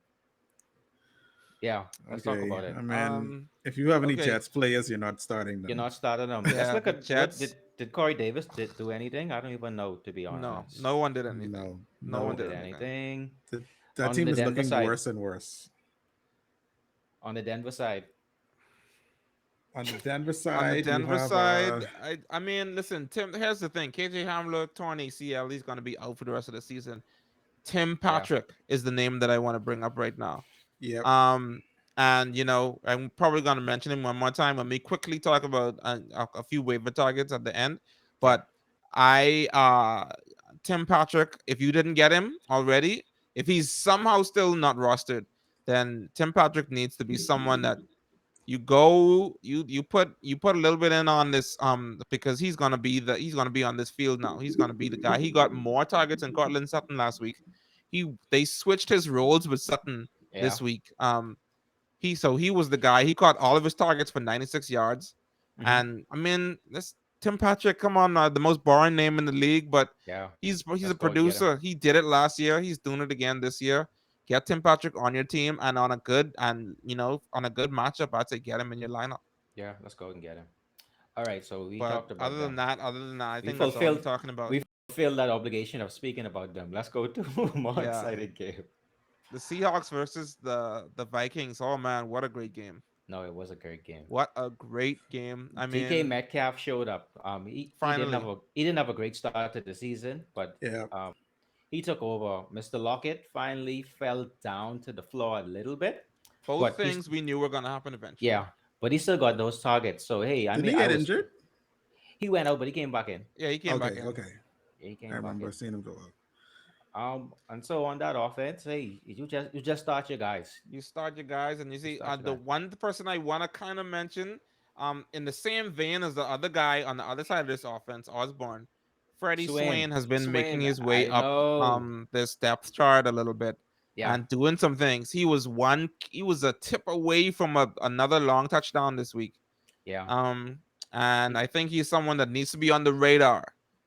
Speaker 2: Yeah, let's talk
Speaker 3: Okay.
Speaker 2: about it.
Speaker 3: I mean,
Speaker 1: Um,
Speaker 3: if you have any
Speaker 1: okay,
Speaker 3: Jets players, you're not starting
Speaker 2: You're
Speaker 3: them.
Speaker 2: not starting them. Let's
Speaker 1: yeah,
Speaker 2: look
Speaker 1: the
Speaker 2: at what
Speaker 1: Jets.
Speaker 2: did Corey Davis do anything? I don't even know, to be
Speaker 1: No,
Speaker 2: honest.
Speaker 1: no one did anything.
Speaker 3: No,
Speaker 1: No
Speaker 2: No
Speaker 1: one
Speaker 2: one
Speaker 3: no.
Speaker 1: did
Speaker 2: did
Speaker 1: anything.
Speaker 2: anything.
Speaker 3: That, that
Speaker 2: On
Speaker 3: team
Speaker 2: the
Speaker 3: is
Speaker 2: Denver
Speaker 3: looking
Speaker 2: side.
Speaker 3: worse and worse.
Speaker 2: On the Denver side.
Speaker 3: On the Denver
Speaker 1: On the
Speaker 3: side, you
Speaker 1: Denver
Speaker 3: have
Speaker 1: side, I mean, listen, Tim. Here's the thing: KJ Hamler torn ACL. He's gonna be out for the rest of the season. Tim
Speaker 2: Yeah.
Speaker 1: Patrick is the name that I want to bring up right now.
Speaker 3: yep.
Speaker 1: Um, and I'm probably gonna mention him one more time. Let me quickly talk about a few waiver targets at the end.
Speaker 2: Yeah.
Speaker 1: But I Tim Patrick, if you didn't get him already, if he's somehow still not rostered, then Tim Patrick needs to be someone that you put a little bit in on this because he's gonna be on this field now. He's gonna be the guy. He got more targets than Cortland Sutton last week. They switched his roles with Sutton
Speaker 2: Yeah.
Speaker 1: this week. He was the guy. He caught all of his targets for 96 yards.
Speaker 2: Hmm.
Speaker 1: And I mean, this Tim Patrick, come on, the most boring name in the league, but
Speaker 2: Yeah.
Speaker 1: he's
Speaker 2: Let's
Speaker 1: a
Speaker 2: go and get him.
Speaker 1: producer. He did it last year. He's doing it again this year. Get Tim Patrick on your team and on a good matchup, I'd say get him in your lineup.
Speaker 2: Yeah, let's go and get him. All right, so we
Speaker 1: But
Speaker 2: talked about them.
Speaker 1: other than that, I
Speaker 2: We
Speaker 1: think that's all we're
Speaker 2: fulfilled
Speaker 1: talking about.
Speaker 2: we fulfilled that obligation of speaking about them. Let's go to a more
Speaker 1: Yeah,
Speaker 2: excited game.
Speaker 1: the Seahawks versus the Vikings. Oh man, what a great game!
Speaker 2: No, it was a great game.
Speaker 1: What a great game! I
Speaker 2: DK
Speaker 1: mean,
Speaker 2: Metcalf showed up.
Speaker 1: finally,
Speaker 2: He didn't have a great start to the season, but
Speaker 3: Yeah.
Speaker 2: he took over. Mr. Lockett finally fell down to the floor a little bit,
Speaker 1: both
Speaker 2: but
Speaker 1: things we knew were gonna happen eventually.
Speaker 2: yeah, but he still got those targets. So hey, I
Speaker 3: Did he
Speaker 2: mean,
Speaker 3: get injured?
Speaker 2: he went out, but he came back in.
Speaker 1: Yeah, he came back
Speaker 3: Okay,
Speaker 1: in.
Speaker 3: okay.
Speaker 2: He
Speaker 3: I
Speaker 2: came back
Speaker 3: remember
Speaker 2: in.
Speaker 3: seeing him go up.
Speaker 2: And so on that offense, hey, you just start your guys.
Speaker 1: You start your guys, and you
Speaker 2: You
Speaker 1: see
Speaker 2: start
Speaker 1: the
Speaker 2: your guys.
Speaker 1: one person I want to kind of mention, in the same vein as the other guy on the other side of this offense, Osborne. Freddie
Speaker 2: Swin,
Speaker 1: Swain has been making
Speaker 2: Swin.
Speaker 1: his way
Speaker 2: I
Speaker 1: up
Speaker 2: know.
Speaker 1: this depth chart a little bit
Speaker 2: Yeah,
Speaker 1: and doing some things. He was a tip away from another long touchdown this week.
Speaker 2: yeah.
Speaker 1: Um, and
Speaker 2: He,
Speaker 1: I think he's someone that needs to be on the radar.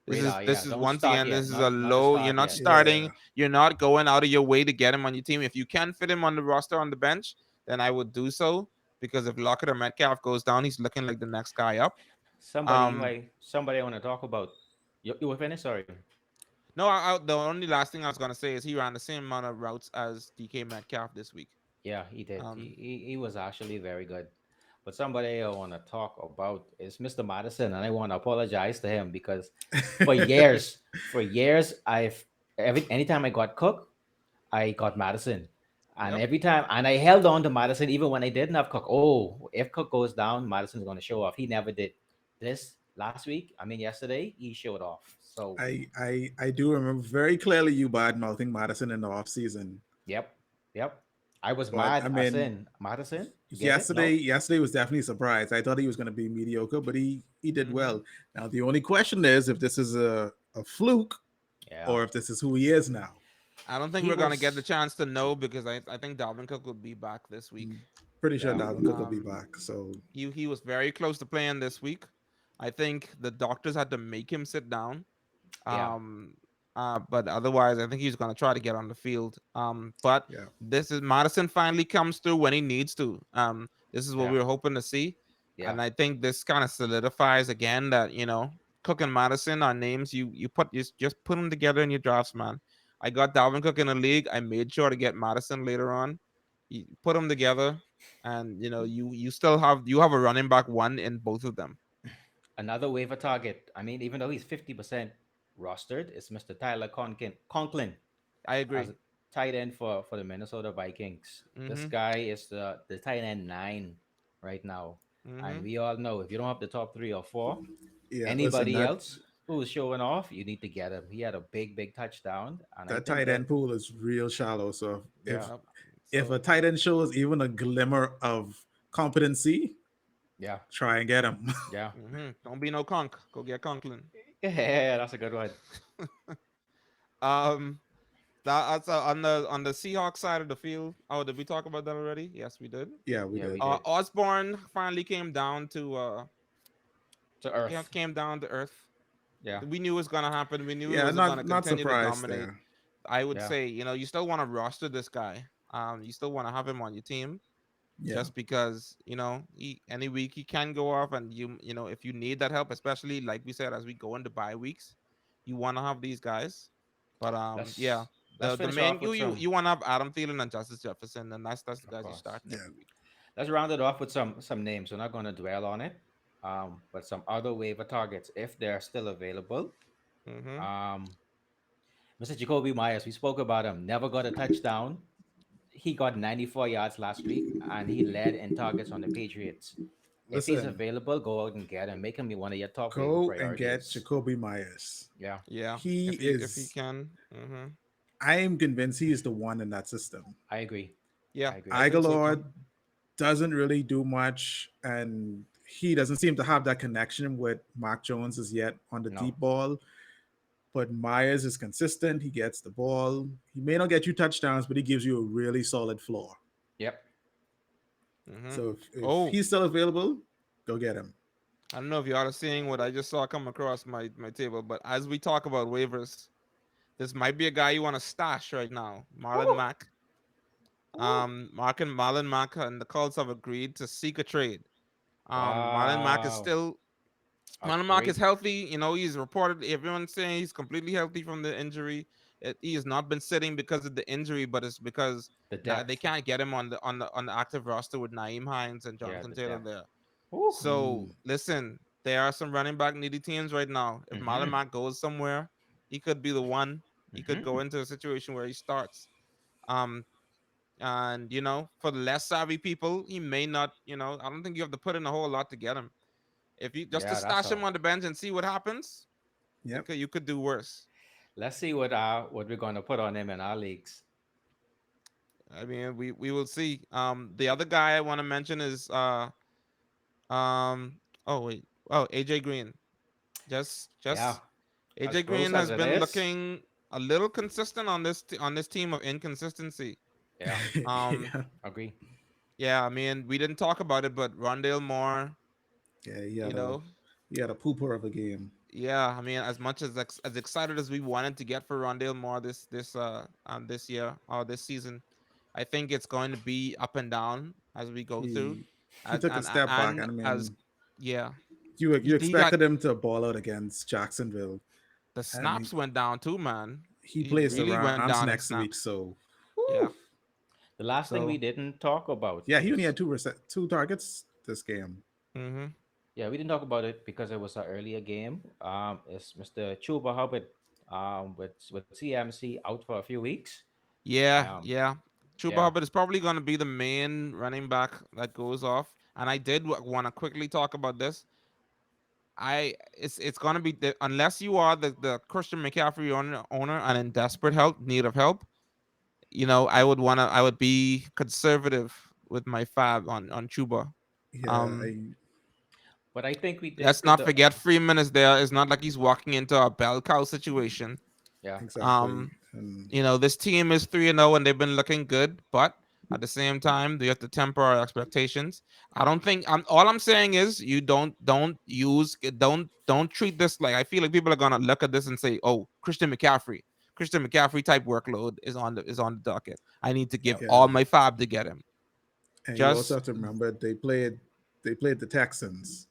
Speaker 2: radar.
Speaker 1: This
Speaker 2: Yeah,
Speaker 1: is
Speaker 2: don't
Speaker 1: once
Speaker 2: start
Speaker 1: again,
Speaker 2: yet.
Speaker 1: this is a
Speaker 2: Not a
Speaker 1: low. You're
Speaker 2: start
Speaker 1: not
Speaker 2: yet.
Speaker 1: starting.
Speaker 3: Yeah.
Speaker 1: You're not going out of your way to get him on your team. If you can fit him on the roster on the bench, then I would do so because if Lockett or Metcalf goes down, he's looking like the next guy up. Um,
Speaker 2: Somebody I want to talk about. You were finished. Sorry.
Speaker 1: no, the only last thing I was gonna say is he ran the same amount of routes as DK Metcalf this week.
Speaker 2: Yeah, he did.
Speaker 1: Um,
Speaker 2: He was actually very good. But somebody I want to talk about is Mr. Madison, and I want to apologize to him because for years, anytime I got Cook, I got Madison, and
Speaker 1: yep.
Speaker 2: every time, and I held on to Madison even when I didn't have Cook. Oh, if Cook goes down, Madison's going to show off. He never did. This last week, I mean yesterday, he showed off. So,
Speaker 3: I do remember very clearly you bad mouthing Madison in the off season.
Speaker 2: yep, yep. I was
Speaker 3: But
Speaker 2: mad.
Speaker 3: I
Speaker 2: I
Speaker 3: mean,
Speaker 2: said, Madison, you get it?
Speaker 3: yesterday
Speaker 2: No.
Speaker 3: was definitely a surprise. I thought he was going to be mediocre, but he did
Speaker 1: Hmm.
Speaker 3: well. Now the only question is if this is a fluke
Speaker 2: Yeah,
Speaker 3: or if this is who he is now.
Speaker 1: I don't think
Speaker 2: he
Speaker 1: we're gonna get the
Speaker 2: was.
Speaker 1: chance to know because I think Dalvin Cook will be back this week.
Speaker 3: Pretty sure
Speaker 2: Yeah.
Speaker 3: Dalvin Cook will be
Speaker 1: Um,
Speaker 3: back. So
Speaker 1: he was very close to playing this week. I think the doctors had to make him sit down.
Speaker 2: Yeah.
Speaker 1: Um, but otherwise, I think he's going to try to get on the field. But
Speaker 3: Yeah.
Speaker 1: this is Madison finally comes through when he needs to. This is what
Speaker 2: Yeah.
Speaker 1: we were hoping to see,
Speaker 2: Yeah.
Speaker 1: and I think this kind of solidifies again that Cook and Madison are names you just put them together in your drafts, man. I got Dalvin Cook in the league. I made sure to get Madison later on. You put them together, and you still have a running back one in both of them.
Speaker 2: Another waiver target. I mean, even though he's 50% rostered, is Mr. Tyler Conklin
Speaker 1: I
Speaker 2: as
Speaker 1: agree.
Speaker 2: a tight end for the Minnesota Vikings. This
Speaker 1: Mm-hmm.
Speaker 2: guy is the tight end 9 right now. And
Speaker 1: Mm-hmm.
Speaker 2: we all know if you don't have the top 3 or 4,
Speaker 3: Yeah. Listen,
Speaker 2: anybody
Speaker 3: that
Speaker 2: else who's showing off, you need to get him. He had a big touchdown. And I
Speaker 3: that
Speaker 2: think
Speaker 3: tight end
Speaker 2: that,
Speaker 3: pool is real shallow. So
Speaker 2: yeah,
Speaker 1: Yep.
Speaker 3: if a
Speaker 1: So
Speaker 3: tight end shows even a glimmer of competency,
Speaker 2: yeah,
Speaker 3: try and get him.
Speaker 2: yeah.
Speaker 1: don't be no conk. Go get Conklin.
Speaker 2: Yeah, that's a good one.
Speaker 1: um, that's on the Seahawks side of the field. Oh, did we talk about that already? Yes, we did.
Speaker 3: Yeah, we
Speaker 2: Yeah, we
Speaker 3: did.
Speaker 2: did.
Speaker 1: Osborne finally came down to
Speaker 2: To Earth.
Speaker 1: came down to earth.
Speaker 2: Yeah,
Speaker 1: We knew it was gonna happen. We knew he
Speaker 3: Yeah,
Speaker 1: was gonna
Speaker 3: not
Speaker 1: continue to
Speaker 3: surprised
Speaker 1: dominate.
Speaker 3: there.
Speaker 1: I would
Speaker 2: yeah.
Speaker 1: say, you still want to roster this guy. You still want to have him on your team
Speaker 3: Yeah.
Speaker 1: just because any week he can go off, and if you need that help, especially like we said as we go into bye weeks, you want to have these guys. But yeah,
Speaker 2: Let's
Speaker 1: the
Speaker 2: finish
Speaker 1: main
Speaker 2: off with some,
Speaker 1: you want to have Adam Thielen and Justice Jefferson, and that's the
Speaker 2: of
Speaker 1: guys you
Speaker 2: course.
Speaker 1: starting
Speaker 3: Yeah.
Speaker 1: every week.
Speaker 2: Let's round it off with some names. We're not going to dwell on it, but some other waiver targets if they're still available.
Speaker 1: Mm-hmm.
Speaker 2: Um, Mr. Jacoby Myers, we spoke about him. Never got a touchdown. He got 94 yards last week, and he led in targets on the Patriots. If he's
Speaker 3: Listen,
Speaker 2: available, go out and get him. Make him be one of your top waiver
Speaker 3: go and get
Speaker 2: priorities.
Speaker 3: Jacoby Myers.
Speaker 2: Yeah,
Speaker 1: Yeah,
Speaker 3: He
Speaker 1: if he
Speaker 3: is,
Speaker 1: can. Mm-hmm.
Speaker 3: I am convinced he is the one in that system.
Speaker 2: I agree.
Speaker 1: Yeah,
Speaker 2: I agree.
Speaker 1: I think so too.
Speaker 3: Igalord doesn't really do much, and he doesn't seem to have that connection with Mark Jones as yet on the
Speaker 2: No.
Speaker 3: deep ball. But Myers is consistent. He gets the ball. He may not get you touchdowns, but he gives you a really solid floor.
Speaker 2: Yep.
Speaker 1: Mm-hmm.
Speaker 3: So if
Speaker 1: Oh,
Speaker 3: he's still available, go get him.
Speaker 1: I don't know if y'all are seeing what I just saw come across my table, but as we talk about waivers, this might be a guy you want to stash right now. Marlon
Speaker 2: Ooh,
Speaker 1: Mack.
Speaker 2: ooh.
Speaker 1: Mark and Marlon Mack and the Colts have agreed to seek a trade. Marlon Mack is
Speaker 2: Wow.
Speaker 1: still Marlon Mack is
Speaker 2: Great.
Speaker 1: healthy. He's reported. Everyone's saying he's completely healthy from the injury. He has not been sitting because of the injury, but it's because
Speaker 2: The
Speaker 1: they
Speaker 2: depth.
Speaker 1: can't get him on the active roster with Naeem Hines and
Speaker 2: Yeah,
Speaker 1: Jonathan
Speaker 2: the
Speaker 1: Taylor
Speaker 2: depth.
Speaker 1: there.
Speaker 2: Ooh.
Speaker 1: So listen, there are some running back needy teams right now. If Marlon
Speaker 2: Mm-hmm.
Speaker 1: Mack goes somewhere, he could be the one. He could go
Speaker 2: Mm-hmm.
Speaker 1: into a situation where he starts. Um, and for the less savvy people, he may not. I don't think you have to put in a whole lot to get him. If you just to
Speaker 2: Yeah, that's
Speaker 1: stash him
Speaker 2: all.
Speaker 1: on the bench and see what happens,
Speaker 3: Yep.
Speaker 1: you could do worse.
Speaker 2: Let's see what we're gonna put on him in our leagues.
Speaker 1: I mean, we will see. The other guy I want to mention is um oh wait, AJ Green.
Speaker 2: Yeah,
Speaker 1: Just
Speaker 2: as
Speaker 1: AJ
Speaker 2: close
Speaker 1: Green
Speaker 2: as
Speaker 1: has
Speaker 2: it
Speaker 1: been
Speaker 2: is.
Speaker 1: looking a little consistent on this team of inconsistency.
Speaker 2: Yeah,
Speaker 1: Um,
Speaker 3: Yeah.
Speaker 2: agree.
Speaker 1: yeah, I mean, we didn't talk about it, but Rondale Moore,
Speaker 3: Yeah,
Speaker 1: you know,
Speaker 3: he had a pooper of a game.
Speaker 1: yeah, I mean, as much as excited as we wanted to get for Rondale Moore this year or this season, I think it's going to be up and down as we go through,
Speaker 3: He took a step back,
Speaker 1: and
Speaker 3: and I
Speaker 1: as
Speaker 3: mean,
Speaker 1: yeah,
Speaker 3: you
Speaker 1: he got
Speaker 3: expected him to ball out against Jacksonville,
Speaker 1: the
Speaker 3: and
Speaker 1: snaps went down too, man.
Speaker 3: he
Speaker 1: He
Speaker 3: plays the
Speaker 1: really went
Speaker 3: Rams
Speaker 1: down in
Speaker 3: next week.
Speaker 1: snaps.
Speaker 3: So
Speaker 1: Yeah,
Speaker 2: Whew. The last thing we
Speaker 1: so
Speaker 2: didn't talk about
Speaker 3: yeah, he only
Speaker 2: is,
Speaker 3: had two targets this game.
Speaker 1: mm-hmm.
Speaker 2: yeah, we didn't talk about it because it was an earlier game. Is Mr. Chuba Hubbard with CMC out for a few weeks.
Speaker 1: Yeah,
Speaker 2: Um,
Speaker 1: yeah. Chuba
Speaker 2: yeah,
Speaker 1: Hubbard is probably going to be the main running back that goes off. And I did want to quickly talk about this. It's going to be unless you are the Christian McCaffrey owner and in desperate need of help. I would be conservative with my fab on Chuba.
Speaker 3: Yeah,
Speaker 1: Um,
Speaker 2: but I think we did
Speaker 1: let's
Speaker 2: put
Speaker 1: not
Speaker 2: the,
Speaker 1: forget Freeman is there. It's not like he's walking into a bell cow situation.
Speaker 2: yeah,
Speaker 3: exactly.
Speaker 1: Um,
Speaker 3: And
Speaker 1: this team is 3-0 and they've been looking good, but At the same time, you have to temper our expectations. I don't think I'm all I'm saying is you don't treat this like I feel like people are gonna look at this and say, oh, Christian McCaffrey type workload is on the docket. I need to give
Speaker 2: Yep.
Speaker 1: all
Speaker 3: Yeah.
Speaker 1: my fab to get him.
Speaker 3: And you also
Speaker 1: Just
Speaker 3: have to remember they played the Texans,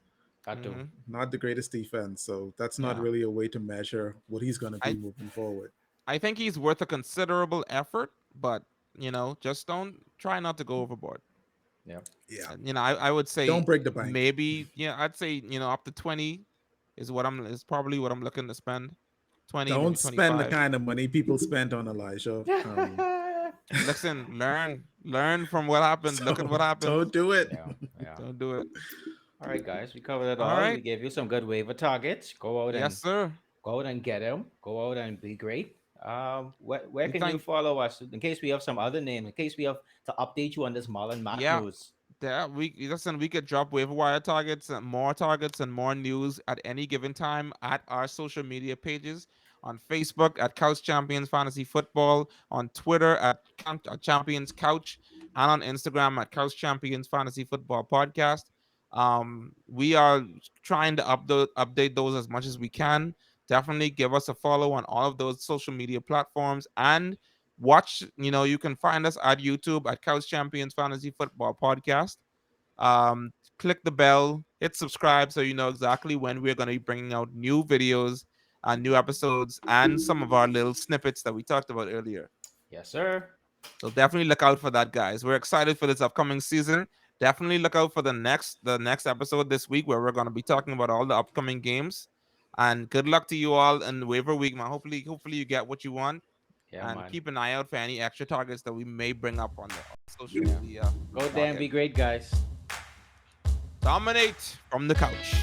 Speaker 2: Got to.
Speaker 1: mhm.
Speaker 3: not the greatest defense. So that's not
Speaker 1: Yeah.
Speaker 3: really a way to measure what he's gonna be
Speaker 1: I
Speaker 3: moving forward.
Speaker 1: I think he's worth a considerable effort, but just don't try not to go overboard.
Speaker 2: Yep.
Speaker 3: Yeah.
Speaker 1: I would
Speaker 3: Don't
Speaker 1: say
Speaker 3: break the bank.
Speaker 1: maybe, I'd say, up to 20 is probably what I'm looking to spend. 20, maybe
Speaker 3: Don't spend the
Speaker 1: 25.
Speaker 3: kind of money people spent on Elijah.
Speaker 1: Listen, learn from what happened. Look at
Speaker 3: So
Speaker 1: what happened.
Speaker 3: don't do it.
Speaker 2: Yeah. Yeah.
Speaker 1: Don't do it.
Speaker 2: All right, guys, we covered it
Speaker 1: All
Speaker 2: all. We
Speaker 1: right.
Speaker 2: gave you some good waiver targets.
Speaker 1: Yes, sir.
Speaker 2: Go out and get them. Go out and be great. Where
Speaker 1: We
Speaker 2: can you
Speaker 1: thank
Speaker 2: follow us in case we have some other names? In case we have to update you on this Marlon Mack
Speaker 1: Yeah,
Speaker 2: news.
Speaker 1: we could drop waiver wire targets and more news at any given time at our social media pages on Facebook at Couch Champions Fantasy Football, on Twitter at Champions Couch, and on Instagram at Couch Champions Fantasy Football Podcast. We are trying to update those as much as we can. Definitely give us a follow on all of those social media platforms and watch. You can find us at YouTube at Couch Champions Fantasy Football Podcast. Click the bell, hit subscribe so you know exactly when we're going to be bringing out new videos and new episodes and some of our little snippets that we talked about earlier.
Speaker 2: Yes, sir.
Speaker 1: So definitely look out for that, guys. We're excited for this upcoming season. Definitely look out for the next episode this week where we're going to be talking about all the upcoming games. And good luck to you all in waiver week, man. Hopefully you get what you want,
Speaker 2: Yeah,
Speaker 1: and
Speaker 2: man.
Speaker 1: keep an eye out for any extra targets that we may bring up on the social
Speaker 2: Yeah.
Speaker 1: media
Speaker 2: Go there and
Speaker 1: docket.
Speaker 2: be great, guys.
Speaker 1: Dominate from the couch.